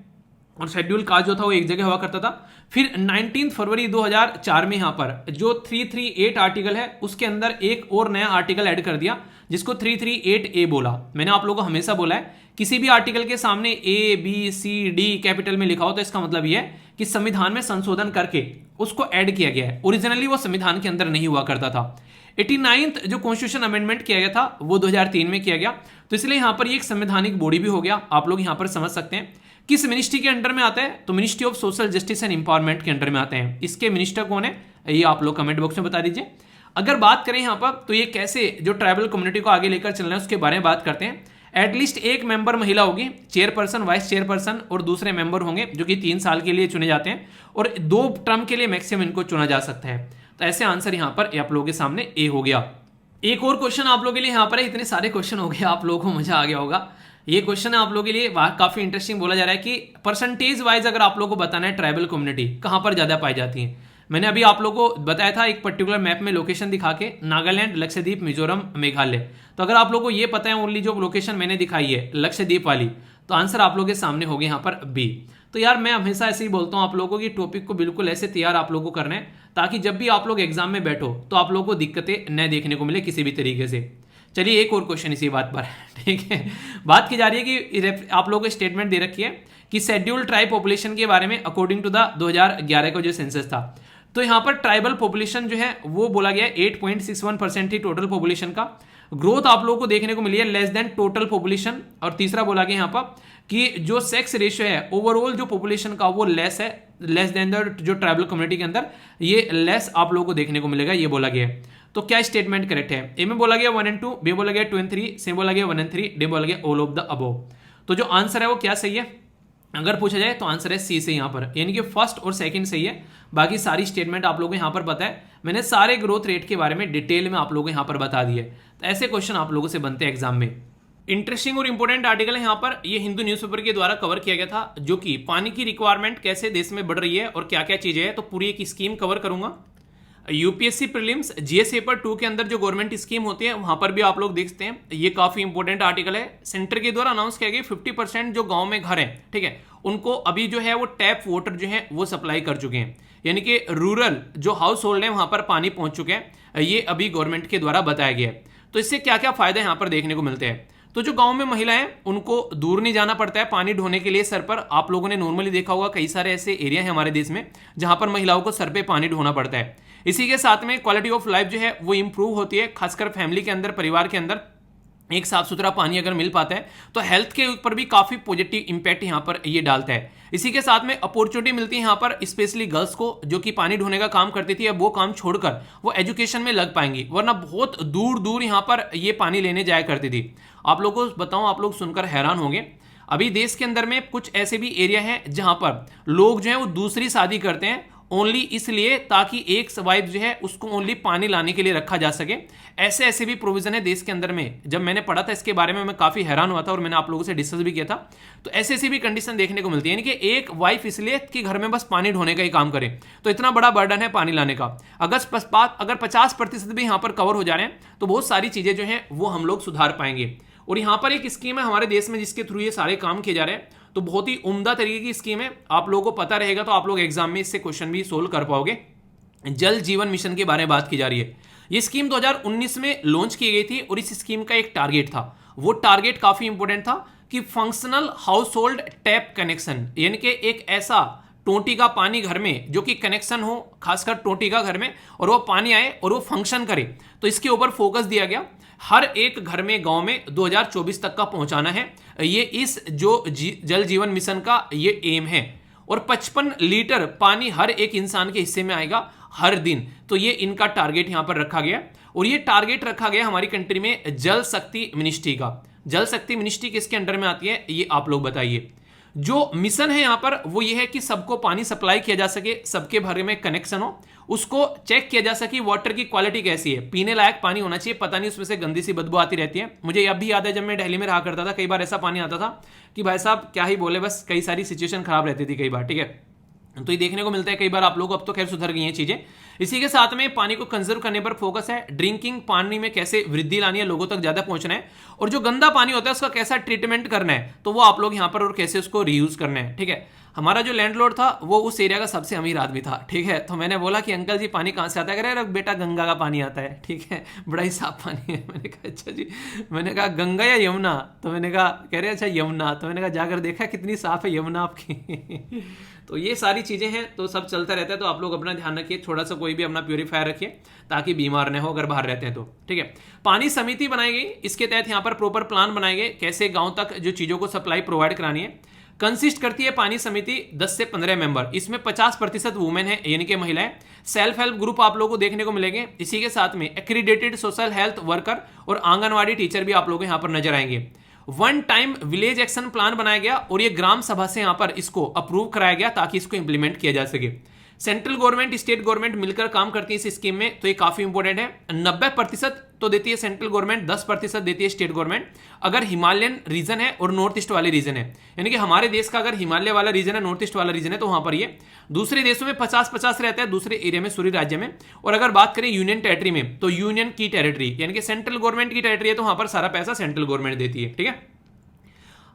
और शेड्यूल कास्ट जो था वो एक जगह हुआ करता था, फिर 19 फरवरी 2004 में यहाँ पर जो 338 आर्टिकल है उसके अंदर एक और नया आर्टिकल ऐड कर दिया जिसको 338A बोला। मैंने आप लोगों को हमेशा बोला है किसी भी आर्टिकल के सामने A, B, C, D capital में लिखा हो तो इसका मतलब यह है कि संविधान में संशोधन करके उसको ऐड किया गया है, ओरिजिनली वो संविधान के अंदर नहीं हुआ करता था। 89th जो कॉन्स्टिट्यूशन अमेंडमेंट किया गया था वो 2003 में किया गया, तो इसलिए यहां पर ये एक संवैधानिक बॉडी भी हो गया, आप लोग यहां पर समझ सकते हैं। किस मिनिस्ट्री के अंडर में आता है? तो ministry of social justice and empowerment के अंडर में आते हैं। इसके मिनिस्टर कौन है ये आप लोग कमेंट बॉक्स में बता दीजिए। अगर बात करें यहाँ पर तो ये कैसे जो ट्राइबल कम्युनिटी को आगे लेकर चलना है उसके बारे में बात करते हैं। एटलीस्ट एक मेंबर महिला होगी, चेयरपर्सन, वाइस चेयरपर्सन और दूसरे मेंबर होंगे जो कि 3 साल के लिए चुने जाते हैं और 2 टर्म के लिए मैक्सिमम इनको चुना जा सकता है। तो ऐसे आंसर यहाँ पर आप लोगों के सामने ए हो गया। एक और क्वेश्चन आप लोगों के लिए यहाँ पर है, इतने सारे क्वेश्चन हो गए आप लोगों को मजा आ गया होगा। ये क्वेश्चन है आप लोगों के लिए काफी इंटरेस्टिंग, बोला जा रहा है कि परसेंटेज वाइज अगर आप लोगों को बताना है ट्राइबल कम्युनिटी कहां पर ज्यादा पाई जाती है। मैंने अभी आप लोगों को बताया था एक पर्टिकुलर मैप में लोकेशन दिखा के, नागालैंड, लक्षद्वीप, मिजोरम, मेघालय। तो अगर आप लोगों को ये पता है ओनली जो लोकेशन मैंने दिखाई है लक्षद्वीप वाली, तो आंसर आप लोगों के सामने होगा यहाँ पर बी। तो यार मैं हमेशा ऐसे ही बोलता हूँ आप लोगों को कि टॉपिक को बिल्कुल ऐसे तैयार आप लोगों को करना है ताकि जब भी आप लोग एग्जाम में बैठो तो आप लोगों को दिक्कतें न देखने को मिले किसी भी तरीके से। चलिए एक और क्वेश्चन इसी बात पर, ठीक है। बात की जा रही है कि आप लोगों को स्टेटमेंट दे रखी है कि शेड्यूल्ड ट्राइब पॉपुलेशन के बारे में अकॉर्डिंग टू द 2011 का जो सेंसस था, तो यहाँ पर ट्राइबल पॉपुलेशन जो है वो बोला गया 8.61% थी टोटल पॉपुलेशन का। ग्रोथ आप लोगों को देखने को मिली है लेस देन टोटल पॉपुलेशन। और तीसरा बोला गया यहाँ पर कि जो सेक्स रेशियो है ओवरऑल जो पॉपुलेशन का वो लेस है, लेस देन द जो ट्राइबल कम्युनिटी के अंदर ये लेस आप लोगों को देखने को मिलेगा, ये बोला गया है। तो क्या स्टेटमेंट करेक्ट है? ए में बोला गया 1 and 2, बी बोला गया 2 and 3, सी बोला गया 1 and 3, डी बोला गया ऑल ऑफ द अबव। तो जो आंसर है वो क्या सही है अगर पूछा जाए तो आंसर है सी से यहाँ पर, यानी कि फर्स्ट और सेकंड सही है। बाकी सारी स्टेटमेंट आप लोगों को यहाँ पर पता है, मैंने सारे ग्रोथ रेट के बारे में डिटेल में आप लोगों को यहाँ पर बता दिए। तो ऐसे क्वेश्चन आप लोगों से बनते हैं एग्जाम में। इंटरेस्टिंग और इंपॉर्टेंट आर्टिकल है यहाँ पर, ये हिंदू न्यूज़पेपर के द्वारा कवर किया गया था, जो कि पानी की रिक्वायरमेंट कैसे देश में बढ़ रही है और क्या क्या चीजें हैं, तो पूरी एक स्कीम कवर करूंगा। यूपीएससी प्रीलिम्स जीएस पेपर 2 के अंदर जो गवर्नमेंट स्कीम होती है वहां पर भी आप लोग देख सकते हैं, ये काफी इंपॉर्टेंट आर्टिकल है। सेंटर के द्वारा अनाउंस किया गया 50% जो गांव में घर है, ठीक है, उनको अभी जो है वो टैप वाटर जो है वो सप्लाई कर चुके हैं, यानी कि रूरल जो हाउस होल्ड है वहां पर पानी पहुंच चुके हैं, ये अभी गवर्नमेंट के द्वारा बताया गया है। तो इससे क्या क्या फायदे यहाँ पर देखने को मिलते हैं? तो जो गांव में महिलाएं हैं उनको दूर नहीं जाना पड़ता है पानी ढोने के लिए सर पर। आप लोगों ने नॉर्मली देखा होगा कई सारे ऐसे एरिया हैं हमारे देश में जहां पर महिलाओं को सर पे पानी ढोना पड़ता है। इसी के साथ में क्वालिटी ऑफ लाइफ जो है वो इंप्रूव होती है, खासकर फैमिली के अंदर, परिवार के अंदर एक साफ सुथरा पानी अगर मिल पाता है तो हेल्थ के ऊपर भी काफी पॉजिटिव इंपैक्ट यहाँ पर ये डालता है। इसी के साथ में अपॉर्चुनिटी मिलती है यहाँ पर स्पेशली गर्ल्स को, जो कि पानी ढोने का काम करती थी, अब वो काम छोड़कर वो एजुकेशन में लग पाएंगी, वरना बहुत दूर दूर यहाँ पर ये पानी लेने जाया करती थी। आप लोगों को बताऊं, आप लोग सुनकर हैरान होंगे, अभी देश के अंदर में कुछ ऐसे भी एरिया हैं जहां पर लोग जो है वो दूसरी शादी करते हैं ओनली इसलिए ताकि एक वाइफ जो है उसको ओनली पानी लाने के लिए रखा जा सके। ऐसे ऐसे भी प्रोविजन है देश के अंदर में। जब मैंने पढ़ा था इसके बारे में मैं काफी हैरान हुआ था और मैंने आप लोगों से डिस्कस भी किया था। तो ऐसे ऐसी भी कंडीशन देखने को मिलती है, यानी कि एक वाइफ इसलिए कि घर में बस पानी ढोने का ही काम करे, तो इतना बड़ा बर्डन है पानी लाने का। अगर 50% भी यहाँ पर कवर हो जा रहे हैं तो बहुत सारी चीजें जो है वो हम लोग सुधार पाएंगे। और यहाँ पर एक स्कीम है हमारे देश में जिसके थ्रू ये सारे काम किए जा रहे हैं, तो बहुत ही उम्दा तरीके की स्कीम है। आप लोगों को पता रहेगा तो आप लोग एग्जाम में इससे क्वेश्चन भी सोल्व कर पाओगे। जल जीवन मिशन के बारे में बात की जा रही है। ये स्कीम 2019 में लॉन्च की गई थी और इस स्कीम का एक टारगेट था। वो टारगेट काफी इंपॉर्टेंट था कि functional house hold tap connection, यानी कि एक ऐसा टोटी का पानी घर में जो कि कनेक्शन हो, खासकर टोटी का घर में, और वो पानी आए और वो फंक्शन करे, तो इसके ऊपर फोकस दिया गया। हर एक घर में गांव में 2024 तक का पहुंचाना है। ये इस जो जल जीवन मिशन का ये एम है। और 55 लीटर पानी हर एक इंसान के हिस्से में आएगा हर दिन, तो ये इनका टारगेट यहां पर रखा गया। और ये टारगेट रखा गया हमारी कंट्री में जल शक्ति मिनिस्ट्री का। जल शक्ति मिनिस्ट्री किसके अंडर में आती है ये आप लोग बताइए। जो मिशन है यहां पर वो ये है कि सबको पानी सप्लाई किया जा सके, सबके घर में कनेक्शन हो, उसको चेक किया जा सके वाटर की क्वालिटी कैसी है, पीने लायक पानी होना चाहिए। पता नहीं उसमें से गंदी सी बदबू आती रहती है। मुझे अब भी याद है जब मैं दिल्ली में रहा करता था, कई बार ऐसा पानी आता था कि भाई साहब क्या ही बोले, बस कई सारी सिचुएशन खराब रहती थी कई बार, ठीक है। तो ये देखने को मिलता है कई बार आप लोग, अब तो खैर सुधर गई हैं चीजें। इसी के साथ में पानी को कंजर्व करने पर फोकस है। ड्रिंकिंग पानी में कैसे वृद्धि लानी है, लोगों तक ज्यादा पहुंचना है। और जो गंदा पानी होता है उसका कैसा ट्रीटमेंट करना है, तो वो आप लोग यहां पर, और कैसे उसको रीयूज करना है, ठीक है। हमारा जो लैंडलॉर्ड था वो उस एरिया का सबसे अमीर आदमी था, ठीक है। तो मैंने बोला कि अंकल जी पानी कहाँ से आता है? कह रहे बेटा गंगा का पानी आता है, ठीक है, बड़ा ही साफ पानी है। मैंने कहा अच्छा जी। मैंने कहा गंगा या यमुना? तो मैंने कहा, कह रहे अच्छा यमुना। तो मैंने कहा जाकर देखा कितनी साफ है यमुना आपकी। तो ये सारी चीजें हैं, तो सब चलता रहता है। तो आप लोग अपना ध्यान रखिए, थोड़ा सा कोई भी अपना प्यूरीफायर रखिए ताकि बीमार न हो अगर बाहर रहते हैं तो, ठीक है। पानी समिति बनाई गई, इसके तहत यहाँ पर प्रॉपर प्लान बनाए गए कैसे गांव तक जो चीजों को सप्लाई प्रोवाइड करानी है। कंसिस्ट करती है पानी समिति 10 से 15 मेंबर, इसमें 50% वुमेन है यानी कि महिलाएं। सेल्फ हेल्प ग्रुप आप लोगों को देखने को मिलेंगे। इसी के साथ में एक्रीडेटेड सोशल हेल्थ वर्कर और आंगनवाड़ी टीचर भी आप लोग यहाँ पर नजर आएंगे। One time village action plan बनाया गया और ये ग्राम सभा से यहां पर इसको अप्रूव कराया गया ताकि इसको इंप्लीमेंट किया जा सके। सेंट्रल गवर्नमेंट स्टेट गवर्नमेंट मिलकर काम करती है इस स्कीम में, तो ये काफी इंपॉर्टेंट है। 90% तो देती है सेंट्रल गवर्नमेंट, 10% देती है स्टेट गवर्नमेंट। अगर हिमालयन रीजन है और नॉर्थ ईस्ट वाले रीजन है, यानी कि हमारे देश का अगर हिमालय वाला रीजन है, नॉर्थ ईस्ट वाला रीजन है, तो वहां पर ये। दूसरे देशों में 50-50 रहता है, दूसरे एरिया में सूर्य राज्य में। और अगर बात करें यूनियन टेरिटरी में, तो यूनियन की टेरिटरी यानी कि सेंट्रल गवर्नमेंट की टेरिटरी है, तो वहां पर सारा पैसा सेंट्रल गवर्नमेंट देती है, ठीक है।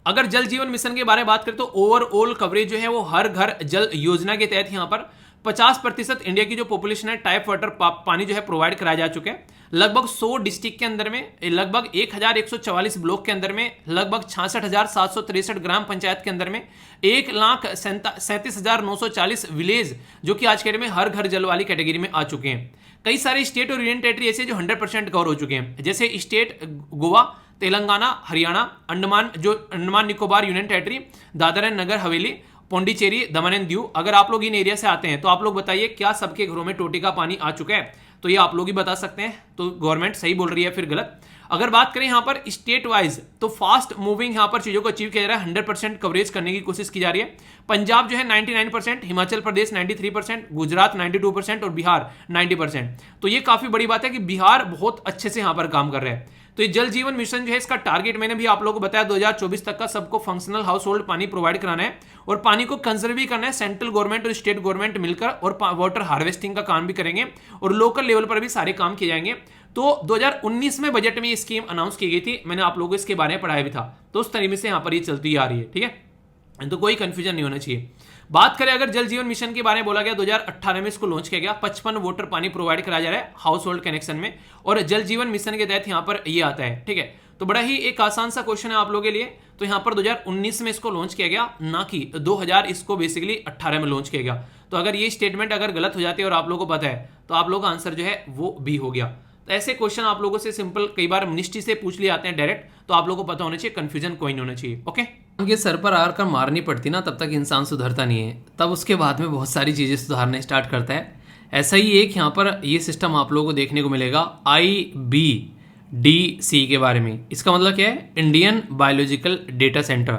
अगर जल जीवन मिशन के बारे में बात करें तो ओवरऑल कवरेज जो है वो हर घर जल योजना के तहत यहां पर 50% इंडिया की जो पॉपुलेशन है टाइप वाटर पानी जो है प्रोवाइड कराया जा चुका है। लगभग 100 डिस्ट्रिक्ट के अंदर में, लगभग 1144 ब्लॉक के अंदर में, लगभग 66,763 ग्राम पंचायत के अंदर में, 1,37,940 विलेज जो कि आज के डेट में हर घर जल वाली कैटेगरी में आ चुके हैं। कई सारे स्टेट और यूनियन टेरिटरी ऐसे जो 100% कवर हो चुके हैं, जैसे state Goa, Telangana, Haryana, Andaman Nicobar union territory, Dadra and Nagar Haveli, Pondicherry, Daman and Diu. अगर आप लोग इन एरिया से आते हैं तो आप लोग बताइए क्या सबके घरों में टोटी का पानी आ चुका है? तो ये आप लोग ही बता सकते हैं। तो गवर्नमेंट सही बोल रही है फिर गलत? अगर बात करें यहाँ पर स्टेट वाइज, तो फास्ट मूविंग यहाँ पर चीजों को अचीव किया जा रहा है। 100% कवरेज करने की कोशिश की जा रही है। पंजाब जो है 99%, हिमाचल प्रदेश 93%, गुजरात 92% और बिहार 90%। तो ये काफी बड़ी बात है कि बिहार बहुत अच्छे से यहाँ पर काम कर रहे हैं। तो ये जल जीवन मिशन जो है इसका टारगेट मैंने भी आप लोगों को बताया 2024 तक का सबको फंक्शनल हाउस होल्ड पानी प्रोवाइड कराना है और पानी को कंजर्व भी करना है। सेंट्रल गवर्नमेंट और स्टेट गवर्नमेंट मिलकर और वाटर हार्वेस्टिंग का काम भी करेंगे और लोकल लेवल पर भी सारे काम किए जाएंगे। तो 2019 में बजट में ये स्कीम अनाउंस की गई थी, मैंने आप लोगों को इसके बारे में पढ़ाया भी था। तो उस तरीके से यहां पर ये चलती आ रही है, ठीक है। तो कोई कंफ्यूजन नहीं होना चाहिए। बात करें अगर जल जीवन मिशन के बारे में बोला गया, 2018 में इसको लॉन्च किया गया। 55 वाटर पानी प्रोवाइड कराया जा रहा है हाउस होल्ड कनेक्शन में और जल जीवन मिशन के तहत यहां पर ये आता है, ठीक है। तो बड़ा ही एक आसान सा क्वेश्चन है आप लोगों के लिए। तो यहां पर 2019 में इसको लॉन्च किया गया, ना कि 2000 इसको बेसिकली 18 में लॉन्च किया गया। तो अगर ये स्टेटमेंट अगर गलत हो जाती है और आप लोगोों को पता है तो आप लोगों का आंसर जो है वो बी हो गया। तो ऐसे क्वेश्चन आप लोगों से सिंपल कई बार मिनिस्ट्री से पूछ लिए आते हैं डायरेक्ट, तो आप लोगों को पता होना चाहिए, कंफ्यूजन कोई नहीं होना चाहिए, ओके। उनके सर पर आकर मारनी पड़ती ना, तब तक इंसान सुधरता नहीं है, तब उसके बाद में बहुत सारी चीज़ें सुधारने स्टार्ट करता है। ऐसा ही एक यहाँ पर ये सिस्टम आप लोगों को देखने को मिलेगा IBDC के बारे में। इसका मतलब क्या है? Indian biological data centre.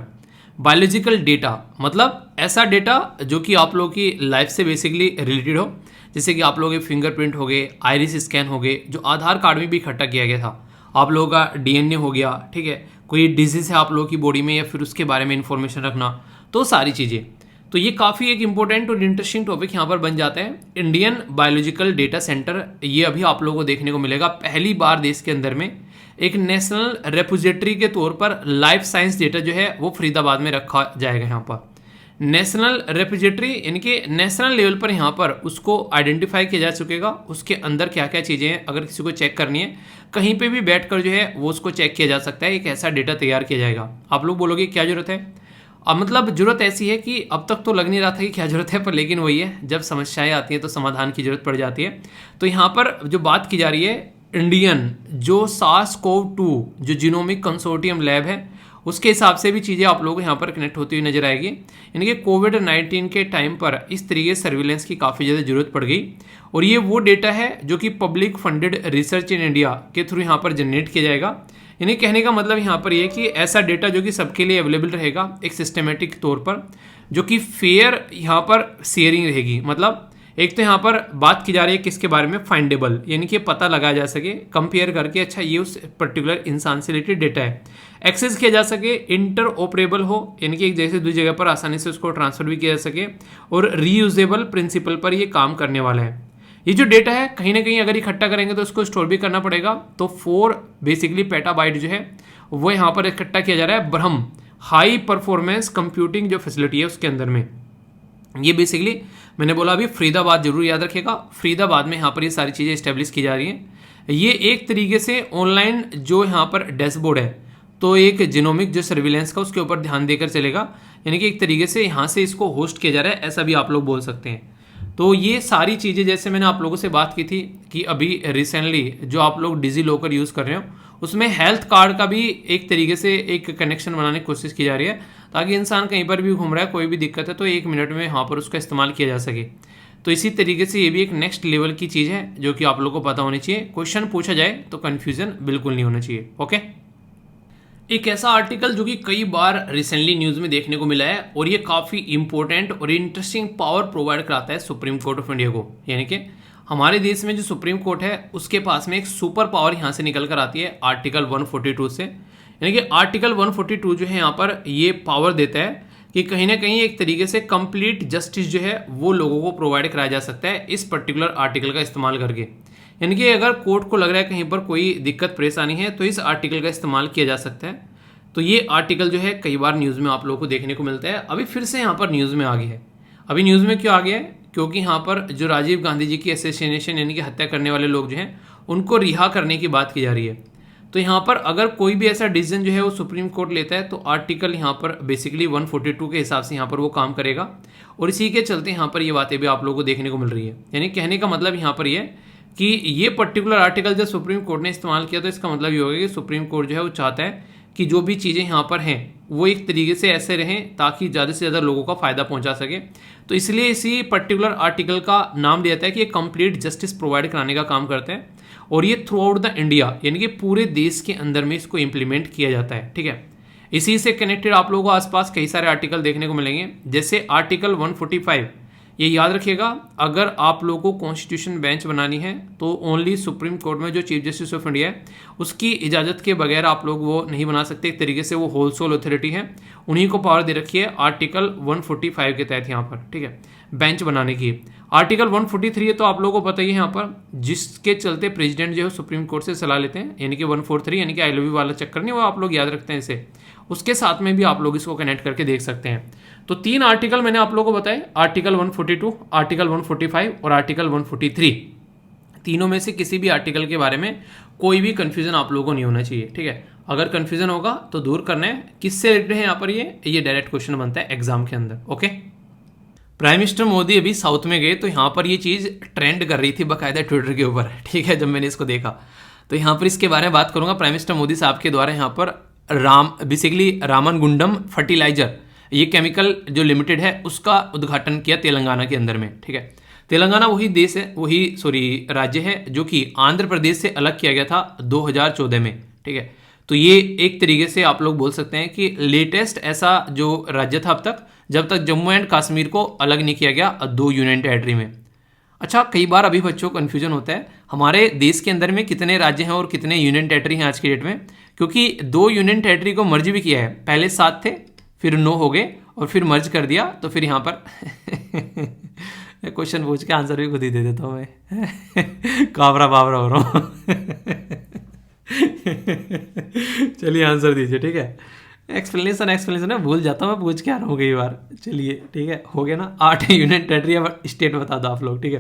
Biological data मतलब ऐसा डेटा जो कि आप लोगों की लाइफ से बेसिकली रिलेटेड हो, जैसे कि आप लोगों के फिंगरप्रिंट हो गए, आइरिस स्कैन हो गए, जो आधार कार्ड में भी इकट्ठा किया गया था, आप लोगों का डीएनए हो गया, ठीक है, कोई डिजीज़ है आप लोगों की बॉडी में या फिर उसके बारे में इंफॉर्मेशन रखना, तो सारी चीज़ें। तो ये काफ़ी एक इंपॉर्टेंट और इंटरेस्टिंग टॉपिक यहाँ पर बन जाता है। इंडियन बायोलॉजिकल डेटा सेंटर, ये अभी आप लोगों को देखने को मिलेगा पहली बार देश के अंदर में एक नेशनल रेपोजिटरी के तौर पर लाइफ साइंस डेटा जो है वो फरीदाबाद में रखा जाएगा। यहाँ पर नेशनल रेपोजिटरी यानी कि नेशनल लेवल पर यहाँ पर उसको आइडेंटिफाई किया जा चुकेगा, उसके अंदर क्या क्या चीज़ें हैं, अगर किसी को चेक करनी है कहीं पे भी बैठकर जो है वो उसको चेक किया जा सकता है, एक ऐसा डेटा तैयार किया जाएगा। आप लोग बोलोगे क्या जरूरत है? अब मतलब जरूरत ऐसी है कि अब तक तो लग नहीं रहा था कि क्या जरूरत है, पर लेकिन वही है, जब समस्याएं आती हैं तो समाधान की जरूरत पड़ जाती है। तो यहाँ पर जो बात की जा रही है, इंडियन जो SARS-CoV-2 जो जीनोमिक कंसोर्टियम लैब है उसके हिसाब से भी चीज़ें आप लोगों को यहाँ पर कनेक्ट होती हुई नजर आएगी। यानी कि कोविड-19 के टाइम पर इस तरीके से सर्विलेंस की काफ़ी ज़्यादा जरूरत पड़ गई, और ये वो डेटा है जो कि public funded research in India के थ्रू यहाँ पर जनरेट किया जाएगा। यानी कहने का मतलब यहाँ पर ये कि ऐसा डेटा जो कि सबके लिए अवेलेबल रहेगा एक सिस्टमेटिक तौर पर, जो कि फेयर यहाँ पर शेयरिंग रहेगी। मतलब एक तो यहाँ पर बात की जा रही है किसके बारे में, फाइंडेबल, यानी कि पता लगाया जा सके कंपेयर करके, अच्छा ये उस पर्टिकुलर इंसान से रिलेटेड डेटा है, एक्सेस किया जा सके, इंटर ऑपरेबल हो, यानी कि एक जगह से दूसरी जगह पर आसानी से उसको ट्रांसफर भी किया जा सके, और रीयूजेबल प्रिंसिपल पर ये काम करने वाला है। ये जो डेटा है कहीं ना कहीं अगर इकट्ठा करेंगे तो उसको स्टोर भी करना पड़ेगा, तो 4 बेसिकली पेटाबाइट जो है वो यहाँ पर इकट्ठा किया जा रहा है ब्रह्म हाई परफॉर्मेंस कंप्यूटिंग जो फैसिलिटी है उसके अंदर में। ये बेसिकली मैंने बोला अभी फरीदाबाद जरूर याद रखेगा, फरीदाबाद में यहाँ पर ये सारी चीज़ें इस्टेब्लिश की जा रही हैं। ये एक तरीके से ऑनलाइन जो यहाँ पर डैशबोर्ड है, तो एक जीनोमिक जो सर्विलेंस का उसके ऊपर ध्यान देकर चलेगा, यानी कि एक तरीके से यहाँ से इसको होस्ट किया जा रहा है, ऐसा भी आप लोग बोल सकते हैं। तो ये सारी चीज़ें जैसे मैंने आप लोगों से बात की थी कि अभी रिसेंटली जो आप लोग डिजी लॉकर यूज़ कर रहे हो उसमें हेल्थ कार्ड का भी एक तरीके से एक कनेक्शन बनाने की कोशिश की जा रही है, ताकि इंसान कहीं पर भी घूम रहा है, कोई भी दिक्कत है तो 1 मिनट में यहाँ पर उसका इस्तेमाल किया जा सके। तो इसी तरीके से ये भी एक नेक्स्ट लेवल की चीज़ है जो कि आप लोगों को पता होनी चाहिए। क्वेश्चन पूछा जाए तो कन्फ्यूजन बिल्कुल नहीं होना चाहिए। ओके, एक ऐसा आर्टिकल जो कि कई बार रिसेंटली न्यूज़ में देखने को मिला है, और ये काफ़ी इंपॉर्टेंट और इंटरेस्टिंग पावर प्रोवाइड कराता है सुप्रीम कोर्ट ऑफ इंडिया को। यानी कि हमारे देश में जो सुप्रीम कोर्ट है उसके पास में एक सुपर पावर यहाँ से निकल कर आती है आर्टिकल 142 से। यानी कि आर्टिकल 142 जो है यहाँ पर ये पावर देता है कि कहीं ना कहीं एक तरीके से कंप्लीट जस्टिस जो है वो लोगों को प्रोवाइड कराया जा सकता है इस पर्टिकुलर आर्टिकल का इस्तेमाल करके। यानी कि अगर कोर्ट को लग रहा है कहीं पर कोई दिक्कत परेशानी है तो इस आर्टिकल का इस्तेमाल किया जा सकता है। तो ये आर्टिकल जो है कई बार न्यूज़ में आप लोगों को देखने को मिलता है, अभी फिर से यहाँ पर न्यूज़ में आ गया है। अभी न्यूज़ में क्यों आ गया है? क्योंकि यहाँ पर जो राजीव गांधी जी की असैसिनेशन यानी कि हत्या करने वाले लोग जो हैं उनको रिहा करने की बात की जा रही है। तो यहाँ पर अगर कोई भी ऐसा डिसीजन जो है वो सुप्रीम कोर्ट लेता है तो आर्टिकल यहाँ पर बेसिकली 142 के हिसाब से यहाँ पर वो काम करेगा, और इसी के चलते यहाँ पर ये बातें भी आप लोगों को देखने को मिल रही है। यानी कहने का मतलब यहाँ पर ये कि ये पर्टिकुलर आर्टिकल जब सुप्रीम कोर्ट ने इस्तेमाल किया तो इसका मतलब ये होगा कि सुप्रीम कोर्ट जो है वो चाहता है कि जो भी चीज़ें यहाँ पर हैं वो एक तरीके से ऐसे रहें ताकि ज़्यादा से ज़्यादा लोगों का फ़ायदा पहुँचा सके। तो इसलिए इसी पर्टिकुलर आर्टिकल का नाम दिया जाता है कि ये कंप्लीट जस्टिस प्रोवाइड कराने का काम करते हैं, और ये थ्रू आउट द इंडिया यानी कि पूरे देश के अंदर में इसको इम्प्लीमेंट किया जाता है। ठीक है, इसी से कनेक्टेड आप लोगों को आसपास कई सारे आर्टिकल देखने को मिलेंगे, जैसे आर्टिकल 145। ये याद रखिएगा, अगर आप लोगों को कॉन्स्टिट्यूशन बेंच बनानी है तो ओनली सुप्रीम कोर्ट में जो चीफ जस्टिस ऑफ इंडिया है उसकी इजाज़त के बगैर आप लोग वो नहीं बना सकते। एक तरीके से वो होल सोल अथॉरिटी है, उन्हीं को पावर दे रखी है आर्टिकल 145 के तहत यहाँ पर, ठीक है, बेंच बनाने की। आर्टिकल 143 है तो आप लोगों को पता ही है यहाँ पर, जिसके चलते प्रेसिडेंट जो है सुप्रीम कोर्ट से सलाह लेते हैं, यानी कि 143 यानी कि आई लव यू वाला चक्कर नहीं, वो आप लोग याद रखते हैं इसे, उसके साथ में भी आप लोग इसको कनेक्ट करके देख सकते हैं। तो 3 आर्टिकल मैंने आप लोगों को बताए, आर्टिकल 142, आर्टिकल 145 और आर्टिकल 143। तीनों में से किसी भी आर्टिकल के बारे में कोई भी कंफ्यूजन आप लोगों को नहीं होना चाहिए। ठीक है, अगर कंफ्यूजन होगा तो दूर करना है। किससे रिलेटेड है यहाँ पर ये डायरेक्ट क्वेश्चन बनता है एग्जाम के अंदर। ओके, प्राइम मिनिस्टर मोदी अभी साउथ में गए तो यहाँ पर ये चीज़ ट्रेंड कर रही थी बाकायदा ट्विटर के ऊपर। ठीक है, जब मैंने इसको देखा तो यहाँ पर इसके बारे में बात करूंगा। प्राइम मिनिस्टर मोदी साहब के द्वारा यहाँ पर बेसिकली रामनगुंडम फर्टिलाइजर, ये केमिकल जो लिमिटेड है उसका उद्घाटन किया तेलंगाना के अंदर में। ठीक है, तेलंगाना वही देश है, राज्य है जो कि आंध्र प्रदेश से अलग किया गया था 2014 में। ठीक है, तो ये एक तरीके से आप लोग बोल सकते हैं कि लेटेस्ट ऐसा जो राज्य था अब तक, जब तक जम्मू एंड कश्मीर को अलग नहीं किया गया 2 यूनियन टेरिटरी में। अच्छा, कई बार अभी बच्चों को कन्फ्यूजन होता है हमारे देश के अंदर में कितने राज्य हैं और कितने यूनियन टेरिटरी हैं आज की डेट में, क्योंकि 2 यूनियन टेरिटरी को मर्ज भी किया है। पहले 7 थे, फिर 9 हो गए और फिर मर्ज कर दिया। तो फिर यहाँ पर क्वेश्चन पूछ के आंसर भी खुद ही दे देता हूँ मैं। काबरा बाबरा हो रहा हूँ। चलिए आंसर दीजिए, ठीक है। एक्सप्लेनेशन है, भूल जाता हूँ मैं, पूछ के आ रहा हूँ कई बार। चलिए ठीक है, हो गया ना। 8 यूनियन टेरिटरी। अब स्टेट बता दो आप लोग, ठीक है।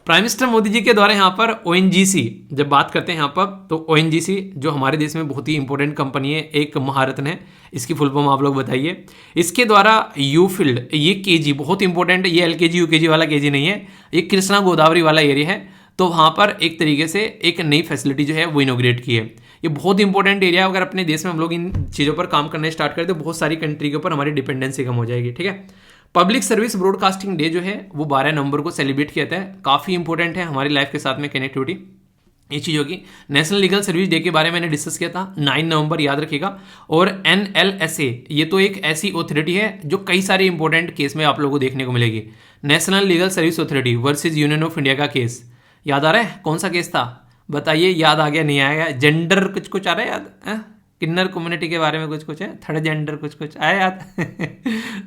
प्राइम मिनिस्टर मोदी जी के द्वारा यहाँ पर ONGC जब बात करते हैं यहाँ पर, तो ONGC जो हमारे देश में बहुत ही इंपॉर्टेंट कंपनी है, एक महारत्न है, इसकी फुल फॉर्म आप लोग बताइए। इसके द्वारा यूफील्ड, ये KG बहुत इंपॉर्टेंट है, ये LKG UKG वाला KG नहीं है, ये कृष्णा गोदावरी वाला एरिया है। तो वहाँ पर एक तरीके से एक नई फैसिलिटी जो है वो इनोग्रेट की है। ये बहुत इंपॉर्टेंट एरिया है। अगर अपने देश में हम लोग इन चीज़ों पर काम करना स्टार्ट करें तो बहुत सारी कंट्री के ऊपर हमारी डिपेंडेंसी कम हो जाएगी, ठीक है। पब्लिक सर्विस ब्रॉडकास्टिंग डे जो है वो 12 नवंबर को सेलिब्रेट किया जाता है। काफ़ी इंपॉर्टेंट है हमारी लाइफ के साथ में कनेक्टिविटी ये चीज़ होगी। नेशनल लीगल सर्विस डे के बारे में मैंने डिस्कस किया था, 9 नवंबर याद रखिएगा। और NLSA ये तो एक ऐसी ऑथोरिटी है जो कई सारे इंपॉर्टेंट केस में आप लोगों को देखने को मिलेगी। National legal service authority versus union of India का केस याद आ रहा है? कौन सा केस था बताइए, याद आ गया नहीं आएगा? जेंडर कुछ आ रहा है याद? किन्नर कम्युनिटी के बारे में कुछ है, थर्ड जेंडर कुछ आया याद?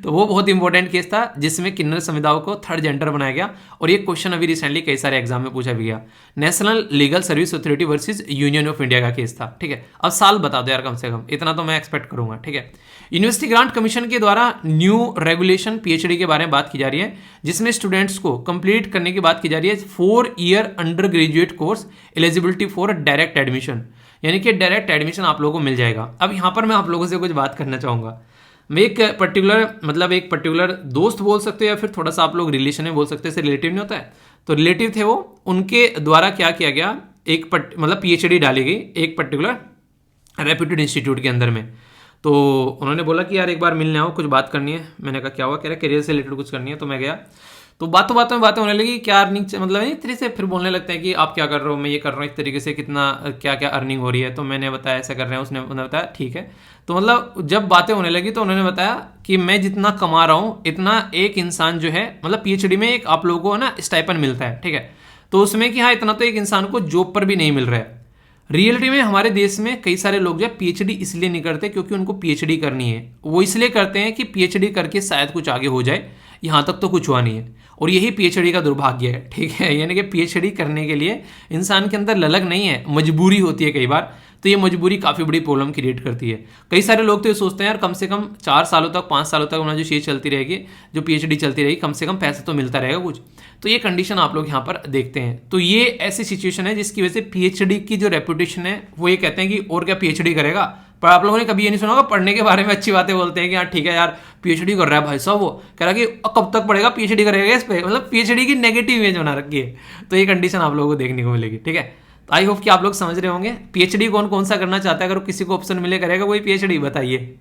तो वो बहुत इंपॉर्टेंट केस था जिसमें किन्नर समुदाय को थर्ड जेंडर बनाया गया। और ये क्वेश्चन अभी रिसेंटली कई सारे एग्जाम में पूछा भी गया। National legal service authority versus union of India का केस था, ठीक है। अब साल बता दो यार कम से कम, इतना तो मैं एक्सपेक्ट करूंगा, ठीक है। यूनिवर्सिटी ग्रांट कमीशन के द्वारा न्यू रेगुलेशन PhD के बारे में बात की जा रही है, जिसमें स्टूडेंट्स को कंप्लीट करने की बात की जा रही है 4 year under graduate course eligibility for direct admission, यानी कि डायरेक्ट एडमिशन आप लोगों को मिल जाएगा। अब यहाँ पर मैं आप लोगों से कुछ बात करना चाहूँगा। मैं एक पर्टिकुलर दोस्त बोल सकते हो या फिर थोड़ा सा आप लोग रिलेशन में बोल सकते हैं, रिलेटिव नहीं होता है, तो रिलेटिव थे वो, उनके द्वारा क्या किया गया, एक PhD डाली गई एक पर्टिकुलर रेप्यूटेड इंस्टीट्यूट के अंदर में। तो उन्होंने बोला कि यार एक बार मिलने आओ, कुछ बात करनी है। मैंने कहा क्या हुआ? कह रहा करियर से रिलेटेड कुछ करनी है। तो मैं गया, तो बातों में बातें होने लगी, क्या अर्निंग मतलब इस तरह से फिर बोलने लगते हैं कि आप क्या कर रहे हो, मैं ये कर रहा हूँ, इस तरीके से कितना क्या क्या अर्निंग हो रही है। तो मैंने बताया ऐसा कर रहे हैं, उन्होंने बताया ठीक है। तो मतलब जब बातें होने लगी तो उन्होंने बताया कि मैं जितना कमा रहा हूँ इतना एक इंसान जो है, मतलब PhD में एक आप लोगों को ना स्टाइपेंड मिलता है, ठीक है। तो उसमें कि हाँ इतना तो एक इंसान को जॉब पर भी नहीं मिल रहा है। रियलिटी में हमारे देश में कई सारे लोग जो PhD इसलिए नहीं करते क्योंकि उनको PhD करनी है, वो इसलिए करते हैं कि PhD करके शायद कुछ आगे हो जाए, यहाँ तक तो कुछ हुआ नहीं है। और यही PhD का दुर्भाग्य है, ठीक है। यानी कि PhD करने के लिए इंसान के अंदर ललक नहीं है, मजबूरी होती है कई बार। तो ये मजबूरी काफ़ी बड़ी प्रॉब्लम क्रिएट करती है। कई सारे लोग तो ये सोचते हैं यार कम से कम 4 सालों तक 5 सालों तक उन्हें जो चीज़ चलती रहेगी, जो PhD चलती रहेगी, कम से कम पैसा तो मिलता रहेगा कुछ। तो ये कंडीशन आप लोग यहाँ पर देखते हैं। तो ये ऐसी सिचुएशन है जिसकी वजह से PhD की जो रेपुटेशन है वो ये कहते हैं कि और क्या PhD करेगा। पर आप लोगों ने कभी ये नहीं सुना होगा, पढ़ने के बारे में अच्छी बातें बोलते हैं कि हाँ ठीक है यार PhD कर रहा है भाई साहब, वो कह रहा है कि कब तक पढ़ेगा, PhD करेगा इस पे, मतलब PhD की नेगेटिव इमेज बना रखी है। तो ये कंडीशन आप लोगों को देखने को मिलेगी, ठीक है। तो आई होप कि आप लोग समझ रहे होंगे PhD कौन कौन सा करना चाहता है, अगर किसी को ऑप्शन मिले करेगा वही PhD, बताइए।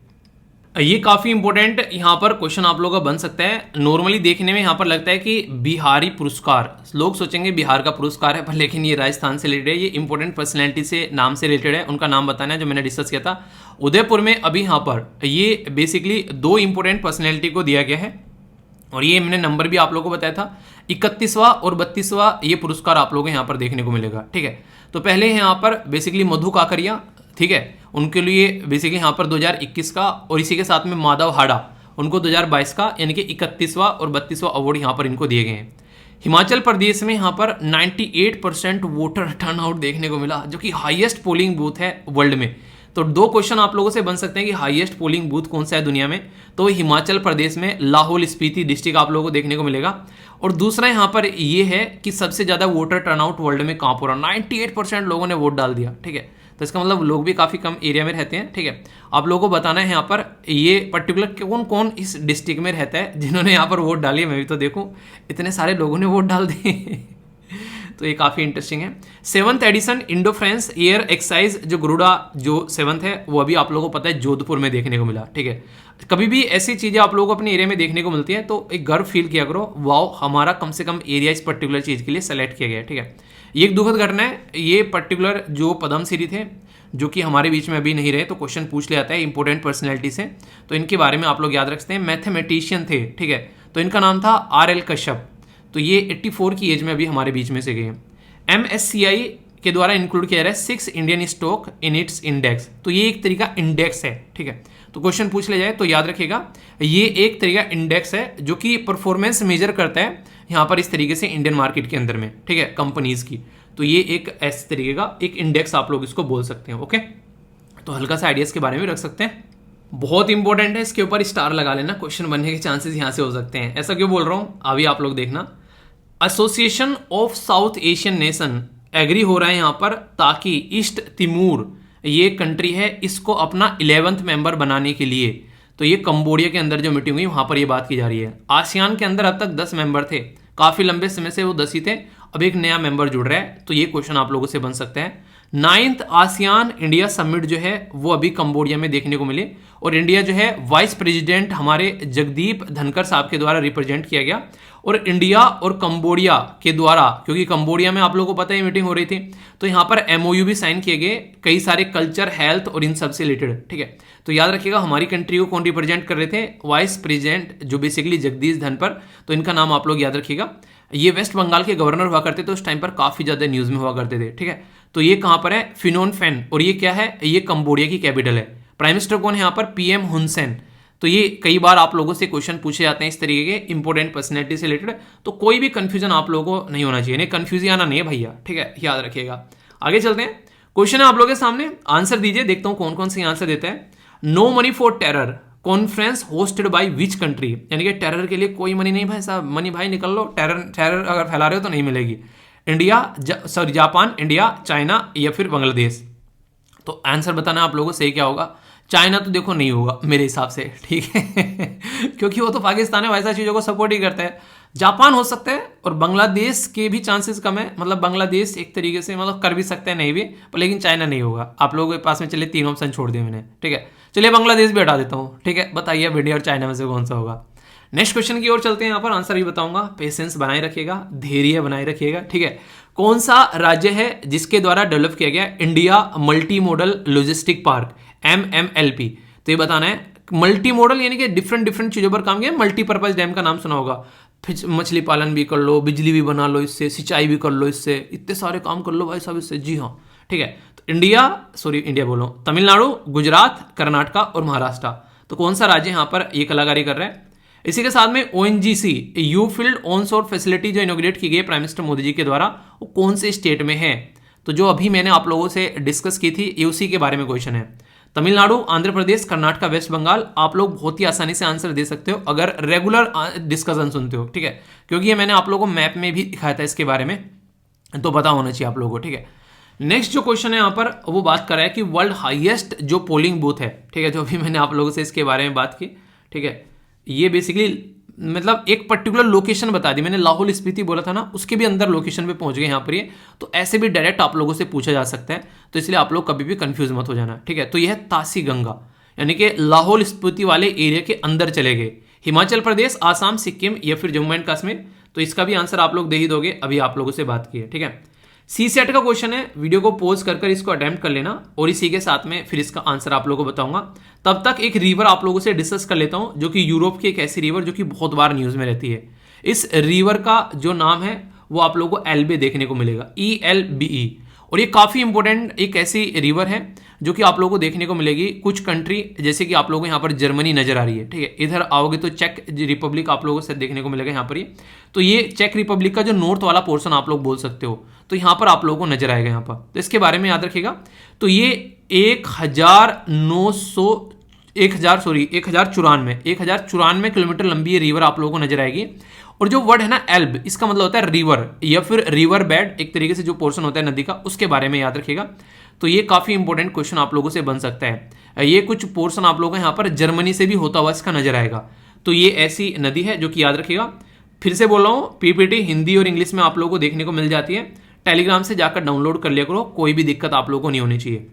ये काफ़ी इंपॉर्टेंट यहाँ पर क्वेश्चन आप लोगों का बन सकता है। नॉर्मली देखने में यहाँ पर लगता है कि बिहारी पुरस्कार, लोग सोचेंगे बिहार का पुरस्कार है, पर लेकिन ये राजस्थान से रिलेटेड है। ये इंपॉर्टेंट पर्सनैलिटी से नाम से रिलेटेड है, उनका नाम बताना है जो मैंने डिस्कस किया था उदयपुर में। अभी यहाँ पर ये बेसिकली 2 इंपॉर्टेंट पर्सनैलिटी को दिया गया है और ये मैंने नंबर भी आप लोगों को बताया था, 31वां और 32वां ये पुरस्कार आप लोगों को यहाँ पर देखने को मिलेगा, ठीक है। तो पहले यहाँ पर बेसिकली मधु काकरिया, ठीक है, उनके लिए बेसिकली यहाँ पर 2021 का, और इसी के साथ में माधव हाड़ा उनको 2022 का, यानी कि 31वां और 32वां अवार्ड यहाँ पर इनको दिए गए हैं। हिमाचल प्रदेश में यहाँ पर 98% वोटर टर्नआउट देखने को मिला, जो कि हाईएस्ट पोलिंग बूथ है वर्ल्ड में। तो 2 क्वेश्चन आप लोगों से बन सकते हैं कि हाईएस्ट पोलिंग बूथ कौन सा है दुनिया में, तो हिमाचल प्रदेश में लाहौल स्पीति डिस्ट्रिक्ट आप लोगों को देखने को मिलेगा। और दूसरा यहाँ पर ये है कि सबसे ज़्यादा वोटर टर्नआउट वर्ल्ड में कहाँ पर, 98% लोगों ने वोट डाल दिया, ठीक है। तो इसका मतलब लोग भी काफ़ी कम एरिया में रहते हैं, ठीक है। आप लोगों को बताना है यहाँ पर ये पर्टिकुलर कौन कौन इस डिस्ट्रिक्ट में रहता है जिन्होंने यहाँ पर वोट डाली है। मैं भी तो देखूँ, इतने सारे लोगों ने वोट डाल दिए। तो ये काफ़ी इंटरेस्टिंग है। 7th edition Indo France air exercise जो गरुड़ा जो 7th है वो अभी आप लोगों को पता है जोधपुर में देखने को मिला, ठीक है। कभी भी ऐसी चीज़ें आप लोगों को अपने एरिया में देखने को मिलती है तो एक गर्व फील किया करो, वाओ हमारा कम से कम एरिया इस पर्टिकुलर चीज़ के लिए सेलेक्ट किया गया, ठीक है। ये एक दुखद घटना है। ये पर्टिकुलर जो पद्मश्री थे जो कि हमारे बीच में अभी नहीं रहे, तो क्वेश्चन पूछ लिया जाता है इंपॉर्टेंट पर्सनैलिटी से, तो इनके बारे में आप लोग याद रखते हैं। मैथमेटिशियन थे, ठीक है, तो इनका नाम था RL कश्यप, तो ये 84 की एज में अभी हमारे बीच में से गए हैं। MSCI के द्वारा इंक्लूड किया जा रहा है 6 Indian stock in its index, तो ये एक तरीका इंडेक्स है, ठीक है। तो क्वेश्चन पूछ लिया जाए तो याद रखिएगा ये एक तरीका इंडेक्स है जो कि परफॉर्मेंस मेजर करता है यहाँ पर इस तरीके से इंडियन मार्केट के अंदर में, ठीक है, कंपनीज की। तो ये एक ऐसे तरीके का एक इंडेक्स आप लोग इसको बोल सकते हैं, ओके। तो हल्का सा आइडियाज के बारे में रख सकते हैं, बहुत इंपॉर्टेंट है, इसके ऊपर स्टार लगा लेना, क्वेश्चन बनने के चांसेस यहाँ से हो सकते हैं। ऐसा क्यों बोल रहा हूँ अभी आप लोग देखना। Association of South Asian nation agree हो रहा है यहाँ पर ताकि ईस्ट तिमूर ये कंट्री है इसको अपना 11th मेंबर बनाने के लिए, तो ये कंबोडिया के अंदर जो मीटिंग हुई वहां पर ये बात की जा रही है। आसियान के अंदर अब तक 10 मेंबर थे, काफी लंबे समय से वो 10 ही थे, अब एक नया मेंबर जुड़ रहा है, तो ये क्वेश्चन आप लोगों से बन सकता है। 9th आसियान इंडिया समिट जो है वो अभी कंबोडिया में देखने को मिले और इंडिया जो है वाइस प्रेसिडेंट हमारे जगदीप धनखड़ साहब के द्वारा रिप्रेजेंट किया गया और इंडिया और कंबोडिया के द्वारा, क्योंकि कंबोडिया में आप लोगों को पता है मीटिंग हो रही थी, तो यहाँ पर MOU भी साइन किए गए कई सारे कल्चर, हेल्थ और इन सब से रिलेटेड, ठीक है। तो याद रखिएगा हमारी कंट्री को कौन रिप्रेजेंट कर रहे थे, वाइस प्रेसिडेंट जो बेसिकली जगदीश धनखड़, तो इनका नाम आप लोग याद रखिएगा। ये वेस्ट बंगाल के गवर्नर हुआ करते थे उस टाइम पर, काफी ज्यादा न्यूज में हुआ करते थे, ठीक है। तो ये कहां पर है, फिनोन फैन, और ये क्या है, ये कंबोडिया की कैपिटल है। प्राइम मिनिस्टर कौन है यहाँ पर, PM हुन सेन। तो ये कई बार आप लोगों से क्वेश्चन पूछे जाते हैं इस तरीके के इंपॉर्टेंट पर्सनैलिटी से रिलेटेड, तो कोई भी कंफ्यूजन आप लोगों को नहीं होना चाहिए, नहीं कंफ्यूजन आना नहीं है भैया, ठीक है, याद रखिएगा। आगे चलते हैं, क्वेश्चन है आप लोगों के सामने, आंसर दीजिए, देखता हूं कौन कौन से आंसर देता है। No money for terror conference hosted by which country, यानी कि टेरर के लिए कोई मनी नहीं भाई साहब, मनी भाई निकल लो, टेरर अगर फैला रहे हो तो नहीं मिलेगी। India sorry Japan, India, China या फिर बांग्लादेश। तो आंसर बताना आप लोगों से सही क्या होगा। चाइना तो देखो नहीं होगा मेरे हिसाब से, ठीक है क्योंकि वो तो पाकिस्तान है, वैसा चीज़ों को सपोर्ट ही करता है। जापान हो सकता है और बांग्लादेश के भी चांसेस कम है, मतलब बांग्लादेश एक तरीके से मतलब कर भी सकते हैं नहीं भी, पर लेकिन चाइना नहीं होगा। आप लोगों के पास में चलिए 3 ऑप्शन छोड़ दिए मैंने, ठीक है, चलिए बांग्लादेश भी हटा देता हूँ, ठीक है। बताइए अब इंडिया और चाइना में से कौन सा होगा। नेक्स्ट क्वेश्चन की ओर चलते हैं, यहाँ पर आंसर भी बताऊंगा, पेशेंस बनाए रखिएगा, धैर्य बनाए रखिएगा, ठीक है। कौन सा राज्य है जिसके द्वारा डेवलप किया गया India multi modal logistic park, MMLP। तो ये बताना है, मल्टी मॉडल यानी कि डिफरेंट चीजों पर काम किया। मल्टीपर्पज डैम का नाम सुना होगा, फिर मछली पालन भी कर लो, बिजली भी बना लो इससे, सिंचाई भी कर लो इससे, इतने सारे काम कर लो भाई साहब इससे, जी हाँ, ठीक है। तो इंडिया बोलो, तमिलनाडु, गुजरात, कर्नाटका और महाराष्ट्र। तो कौन सा राज्य यहाँ पर ये कलाकारी कर रहा है। इसी के साथ में ONGC you field onshore facility जो इनोग्रेट की गई प्राइम मिनिस्टर मोदी जी के द्वारा, वो कौन से स्टेट में है। तो जो अभी मैंने आप लोगों से डिस्कस की थी ये उसी के बारे में क्वेश्चन है। तमिलनाडु, आंध्र प्रदेश, कर्नाटका, वेस्ट बंगाल। आप लोग बहुत ही आसानी से आंसर दे सकते हो अगर रेगुलर डिस्कशन सुनते हो, ठीक है, क्योंकि ये मैंने आप लोगों को मैप में भी दिखाया था इसके बारे में, तो पता होना चाहिए आप लोगों को, ठीक है। नेक्स्ट जो क्वेश्चन है यहाँ पर वो बात कर रहा है कि वर्ल्ड हाईएस्ट जो पोलिंग बूथ है, ठीक है, जो अभी मैंने आप लोगों से इसके बारे में बात की, ठीक है। ये बेसिकली मतलब एक पर्टिकुलर लोकेशन बता दी मैंने, लाहौल स्पीति बोला था ना, उसके भी अंदर लोकेशन पे पहुंच गए यहाँ पर ये, तो ऐसे भी डायरेक्ट आप लोगों से पूछा जा सकता है, तो इसलिए आप लोग कभी भी कंफ्यूज मत हो जाना, ठीक है। तो यह है तासी गंगा, यानी कि लाहौल स्पीति वाले एरिया के अंदर चले गए। हिमाचल प्रदेश, आसाम, सिक्किम या फिर जम्मू एंड कश्मीर, तो इसका भी आंसर आप लोग दे ही दोगे, अभी आप लोगों से बात की है, ठीक है। CSET का क्वेश्चन है, वीडियो को पॉज कर इसको अटेम्प्ट कर लेना और इसी के साथ में फिर इसका आंसर आप लोगों को बताऊंगा। तब तक एक रिवर आप लोगों से डिस्कस कर लेता हूं, जो कि यूरोप की एक ऐसी रिवर जो कि बहुत बार न्यूज में रहती है। इस रिवर का जो नाम है वो आप लोगों को एल्बे देखने को मिलेगा, ELBE, और ये काफी इंपॉर्टेंट एक ऐसी रिवर है जो कि आप लोगों को देखने को मिलेगी कुछ कंट्री, जैसे कि आप लोगों को यहाँ पर जर्मनी नजर आ रही है, ठीक है। इधर आओगे तो चेक रिपब्लिक आप लोगों से देखने को मिलेगा यहाँ पर ही, तो ये चेक रिपब्लिक का जो नॉर्थ वाला पोर्शन आप लोग बोल सकते हो, तो यहाँ पर आप लोगों को नजर आएगा यहाँ पर, तो इसके बारे में याद रखिएगा। तो ये 1094 किलोमीटर लंबी ये रिवर आप लोगों को नजर आएगी। और जो वर्ड है ना एल्ब, इसका मतलब होता है रिवर या फिर रिवर बेड, एक तरीके से जो पोर्शन होता है नदी का, उसके बारे में याद रखिएगा। तो ये काफी इंपॉर्टेंट क्वेश्चन आप लोगों से बन सकता है। ये कुछ पोर्शन आप लोगों को यहाँ पर जर्मनी से भी होता हुआ इसका नजर आएगा, तो ये ऐसी नदी है जो कि याद रखिएगा। फिर से बोल रहा हूँ, PPT हिंदी और इंग्लिश में आप लोगों को देखने को मिल जाती है, टेलीग्राम से जाकर डाउनलोड कर लिया करो, कोई भी दिक्कत आप लोगों को नहीं होनी चाहिए।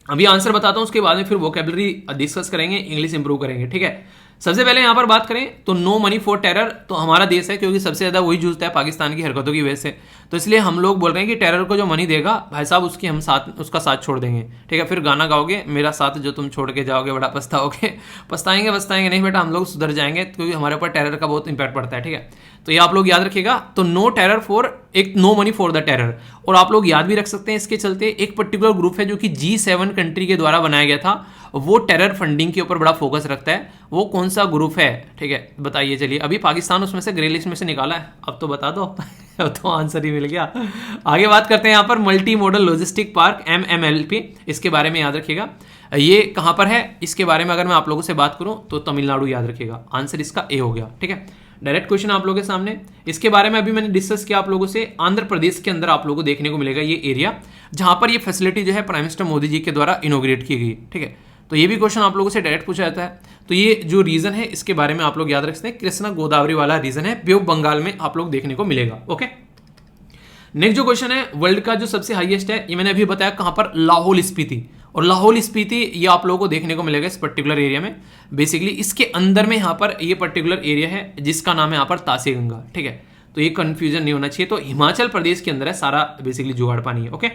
अभी आंसर बताता हूं, उसके बाद में फिर वोकेबलरी डिस्कस करेंगे, इंग्लिश इंप्रूव करेंगे, ठीक है। सबसे पहले यहां पर बात करें तो नो मनी फॉर टेरर, तो हमारा देश है, क्योंकि सबसे ज्यादा वही जूझता है पाकिस्तान की हरकतों की वजह से, तो इसलिए हम लोग बोल रहे हैं कि टेरर को जो मनी देगा भाई साहब उसका साथ छोड़ देंगे, ठीक है। फिर गाना गाओगे, मेरा साथ जो तुम छोड़ के जाओगे बड़ा पछताओगे, पछताएंगे नहीं बेटा, हम लोग सुधर जाएंगे, क्योंकि हमारे ऊपर टेरर का बहुत इंपैक्ट पड़ता है, ठीक है। तो ये आप लोग याद रखिएगा। तो नो टेरर फॉर, एक no money for the terror. और आप लोग याद भी रख सकते हैं इसके चलते, एक पर्टिकुलर ग्रुप है जो कि G7 कंट्री के द्वारा बनाया गया था, वो टेरर फंडिंग के ऊपर बड़ा फोकस रखता है। वो कौन सा ग्रुप है, ठीक है, बताइए। चलिए, अभी पाकिस्तान उसमें से ग्रे लिस्ट में से निकाला है, अब तो बता दो अब तो आंसर ही मिल गया। आगे बात करते हैं यहाँ पर multi modal logistic park MMLP, इसके बारे में याद रखिएगा। ये कहाँ पर है, इसके बारे में अगर मैं आप लोगों से बात करूँ तो तमिलनाडु याद रखिएगा, आंसर इसका ए हो गया, ठीक है। डायरेक्ट क्वेश्चन आप लोगों के सामने, इसके बारे में अभी मैंने डिस्कस किया आप लोगों से। आंध्र प्रदेश के अंदर आप लोगों को देखने को मिलेगा ये एरिया, जहां पर ये फैसिलिटी जो है प्राइम मिनिस्टर मोदी जी के द्वारा इनोग्रेट की गई, ठीक है। तो ये भी क्वेश्चन आप लोगों से डायरेक्ट पूछा जाता है। तो ये जो रीजन है इसके बारे में आप लोग याद रख सकते हैं, कृष्णा गोदावरी वाला रीजन है, बे ऑफ बंगाल में आप लोग देखने को मिलेगा, ओके। नेक्स्ट जो क्वेश्चन है, वर्ल्ड का जो सबसे हाईएस्ट है, ये मैंने अभी बताया कहां पर, लाहौल स्पीति। और लाहौल स्पीति ये आप लोगों को देखने को मिलेगा इस पर्टिकुलर एरिया में। बेसिकली इसके अंदर में यहाँ पर ये पर्टिकुलर एरिया है जिसका नाम है यहाँ पर तासी गंगा, ठीक है। तो ये कंफ्यूजन नहीं होना चाहिए। तो हिमाचल प्रदेश के अंदर है सारा बेसिकली जुगाड़ पानी है, ओके।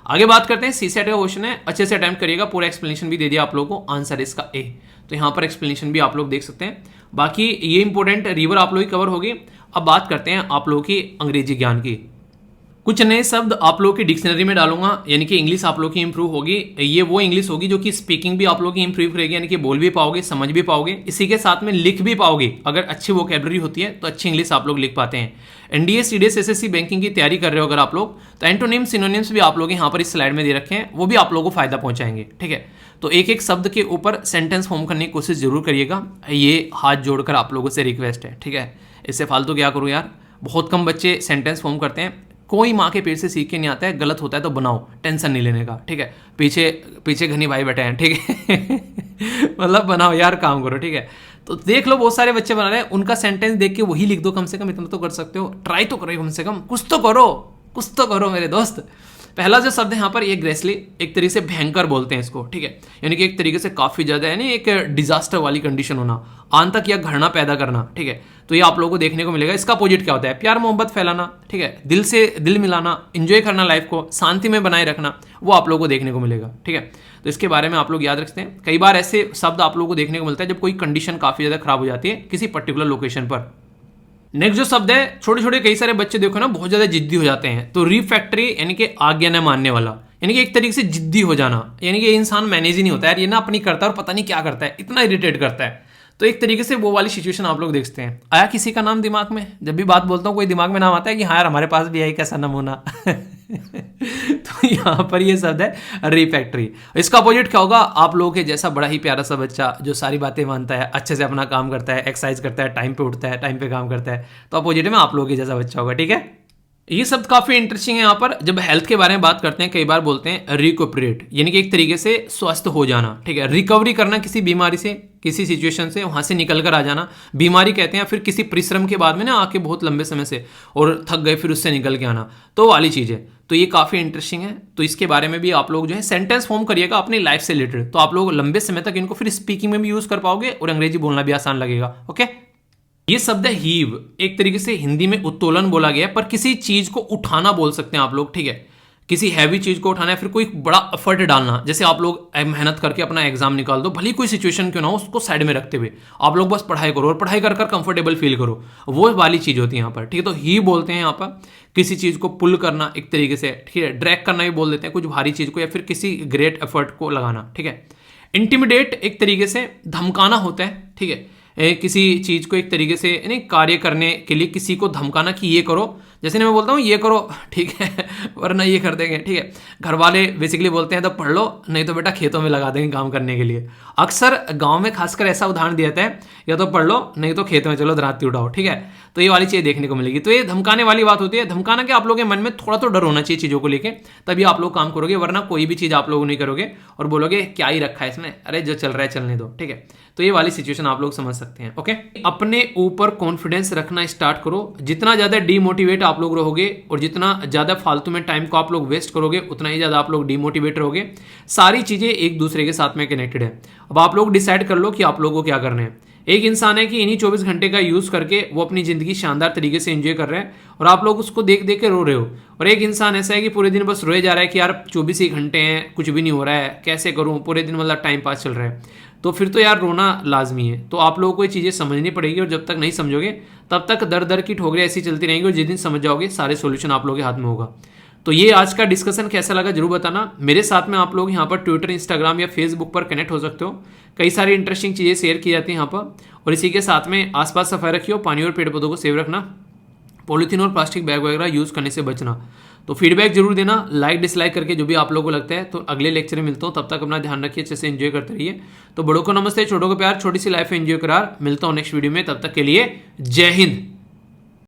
आगे बात करते हैं, सीसेट का क्वेश्चन है, अच्छे से अटेम्प्ट करिएगा, पूरा एक्सप्लेनेशन भी दे दिया आप लोगों को, आंसर इसका ए। तो यहाँ पर एक्सप्लेनेशन भी आप लोग देख सकते हैं। बाकी ये इंपॉर्टेंट रिवर आप लोग की कवर होगी। अब बात करते हैं आप लोगों की अंग्रेजी ज्ञान की। कुछ नए शब्द आप लोगों की डिक्शनरी में डालूंगा, यानी कि इंग्लिश आप लोग की इंप्रूव होगी। ये वो इंग्लिश होगी जो कि स्पीकिंग भी आप लोग की इंप्रूव करेगी, यानी कि बोल भी पाओगे, समझ भी पाओगे, इसी के साथ में लिख भी पाओगे। अगर अच्छी वोकैबुलरी होती है तो अच्छी इंग्लिश आप लोग लिख पाते हैं। एनडीए सीडीएस एसएससी बैंकिंग की तैयारी कर रहे हो अगर आप लोग, तो एंटोनिम्स सिनोनिम्स भी आप लोग यहाँ पर इस स्लाइड में दे रखे हैं, वो भी आप लोगों को फायदा पहुंचाएंगे, ठीक है। तो एक एक शब्द के ऊपर सेंटेंस फॉर्म करने की कोशिश जरूर करिएगा, ये हाथ जोड़कर आप लोगों से रिक्वेस्ट है, ठीक है। इससे फालतू क्या करूँ यार, बहुत कम बच्चे सेंटेंस फॉर्म करते हैं। कोई माँ के पेट से सीख के नहीं आता है, गलत होता है तो बनाओ, टेंशन नहीं लेने का, ठीक है। पीछे घनी भाई बैठे हैं, ठीक है मतलब बनाओ यार, काम करो, ठीक है। तो देख लो बहुत सारे बच्चे बना रहे हैं, उनका सेंटेंस देख के वही लिख दो, कम से कम इतना तो कर सकते हो, ट्राई तो करो, कम से कम कुछ तो करो मेरे दोस्त। पहला जो शब्द है यहाँ पर, ये ग्रेसली, एक तरीके से भयंकर बोलते हैं इसको, ठीक है। यानी कि एक तरीके से काफी ज्यादा, यानी एक डिजास्टर वाली कंडीशन होना, आतंक या घृणा पैदा करना, ठीक है। तो ये आप लोगों को देखने को मिलेगा। इसका अपोजिट क्या होता है, प्यार मोहब्बत फैलाना, ठीक है, दिल से दिल मिलाना, एंजॉय करना, लाइफ को शांति में बनाए रखना, वो आप लोगों को देखने को मिलेगा, ठीक है। तो इसके बारे में आप लोग याद रखते हैं। कई बार ऐसे शब्द आप लोगों को देखने को मिलता है जब कोई कंडीशन काफी ज्यादा खराब हो जाती है किसी पर्टिकुलर लोकेशन पर। नेक्स्ट जो शब्द है, छोटे छोटे कई सारे बच्चे देखो ना बहुत ज्यादा जिद्दी हो जाते हैं, तो रिफैक्टरी यानी कि आज्ञा न मानने वाला, यानी कि एक तरीके से जिद्दी हो जाना, यानी कि इंसान मैनेज ही नहीं होता है, ये ना अपनी करता है और पता नहीं क्या करता है, इतना इरिटेट करता है। तो एक तरीके से वो वाली सिचुएशन आप लोग देखते हैं। आया किसी का नाम दिमाग में, जब भी बात बोलता हूँ कोई दिमाग में नाम आता है कि हाँ यार हमारे पास भी आई कैसा नमूना तो यहाँ पर ये शब्द है रिफैक्टरी। इसका अपोजिट क्या होगा, आप लोगों के जैसा बड़ा ही प्यारा सा बच्चा जो सारी बातें मानता है, अच्छे से अपना काम करता है, एक्सरसाइज करता है, टाइम पे उठता है, टाइम पे काम करता है, तो अपोजिट में आप लोगों के जैसा बच्चा होगा, ठीक है। ये शब्द काफी इंटरेस्टिंग है। यहाँ पर जब हेल्थ के बारे में बात करते हैं कई बार बोलते हैं रिकूपरेट, यानी कि एक तरीके से स्वस्थ हो जाना, ठीक है, रिकवरी करना किसी बीमारी से, किसी सिचुएशन से, वहां से निकल कर आ जाना, बीमारी कहते हैं, फिर किसी परिश्रम के बाद में ना आके बहुत लंबे समय से और थक गए फिर उससे निकल के आना, तो वाली चीज है। तो ये काफी इंटरेस्टिंग है, तो इसके बारे में भी आप लोग जो है सेंटेंस फॉर्म करिएगा अपनी लाइफ से रिलेटेड, तो आप लोग लंबे समय तक इनको फिर स्पीकिंग में भी यूज कर पाओगे और अंग्रेजी बोलना भी आसान लगेगा, ओके। ये शब्द है हीव, एक तरीके से हिंदी में उत्तोलन बोला गया है, पर किसी चीज को उठाना बोल सकते हैं आप लोग, ठीक है। किसी हैवी चीज को उठाना है, फिर कोई बड़ा एफर्ट डालना, जैसे आप लोग मेहनत करके अपना एग्जाम निकाल दो, भले कोई सिचुएशन क्यों ना हो उसको साइड में रखते हुए आप लोग बस पढ़ाई करो और पढ़ाई कर कंफर्टेबल फील करो, वो वाली चीज होती है यहाँ पर, ठीक है। तो ही बोलते हैं यहाँ पर किसी चीज को पुल करना एक तरीके से, ठीक है, ड्रैग करना भी बोल देते हैं कुछ भारी चीज को, या फिर किसी ग्रेट एफर्ट को लगाना, ठीक है। इंटिमिडेट एक तरीके से धमकाना होता है, ठीक है, किसी चीज को एक तरीके से यानी कार्य करने के लिए किसी को धमकाना कि ये करो, जैसे मैं बोलता हूँ ये करो, ठीक है, वरना ये कर देंगे, ठीक है। घर वाले बेसिकली बोलते हैं तो पढ़ लो, नहीं तो बेटा खेतों में लगा देंगे काम करने के लिए। अक्सर गांव में खासकर ऐसा उदाहरण दिया जाता है, या तो पढ़ लो नहीं तो खेत में चलो दराती उठाओ, ठीक है। तो ये वाली चीज देखने को मिलेगी। तो ये धमकाने वाली बात होती है। धमकाना के आप लोगों के मन में थोड़ा तो डर होना चाहिए चीजों को लेके, तभी आप लोग काम करोगे, वरना कोई भी चीज आप लोग नहीं करोगे और बोलोगे क्या ही रखा है इसमें, अरे जो चल रहा है चलने दो, ठीक है। तो ये वाली सिचुएशन आप लोग समझ सकते हैं। ओके, अपने ऊपर कॉन्फिडेंस रखना स्टार्ट करो। जितना ज़्यादा डीमोटिवेट आप लोग रहोगे और जितना ज़्यादा फालतू में टाइम को आप लोग वेस्ट करोगे, उतना ही ज़्यादा आप लोग डीमोटिवेट रहोगे। सारी चीज़ें एक दूसरे के साथ में कनेक्टेड है। अब आप लोग डिसाइड कर लो कि आप लोगों को क्या करना है। एक इंसान है कि इन्हीं 24 घंटे का यूज़ करके वो अपनी ज़िंदगी शानदार तरीके से एंजॉय कर रहे हैं और आप लोग उसको देख देख के रो रहे हो। और एक इंसान ऐसा है कि पूरे दिन बस रोए जा रहा है कि यार 24 ही घंटे हैं, कुछ भी नहीं हो रहा है, कैसे करूँ, पूरे दिन मतलब टाइम पास चल रहा है। तो फिर तो यार रोना लाजमी है। तो आप लोगों को ये चीज़ें समझनी पड़ेगी और जब तक नहीं समझोगे तब तक दर दर की ठोकरें ऐसी चलती रहेंगी और जिस दिन समझ जाओगे सारे सोल्यूशन आप लोगों के हाथ में होगा। तो ये आज का डिस्कशन कैसा लगा जरूर बताना। मेरे साथ में आप लोग यहाँ पर ट्विटर, इंस्टाग्राम या फेसबुक पर कनेक्ट हो सकते हो। कई सारी इंटरेस्टिंग चीज़ें शेयर की जाती हैं यहाँ पर। और इसी के साथ में आसपास सफाई रखियो, पानी और पेड़ पौधों को सेव रखना, पॉलीथीन और प्लास्टिक बैग वगैरह यूज़ करने से बचना। तो फीडबैक जरूर देना, लाइक डिसलाइक करके जो भी आप लोगों को लगता है। तो अगले लेक्चर में मिलता हूँ, तब तक अपना ध्यान रखिए, अच्छे से एंजॉय करते रहिए। तो बड़ों को नमस्ते, छोटों को प्यार, छोटी सी लाइफ एंजॉय करार। मिलता हूँ नेक्स्ट वीडियो में, तब तक के लिए जय हिंद।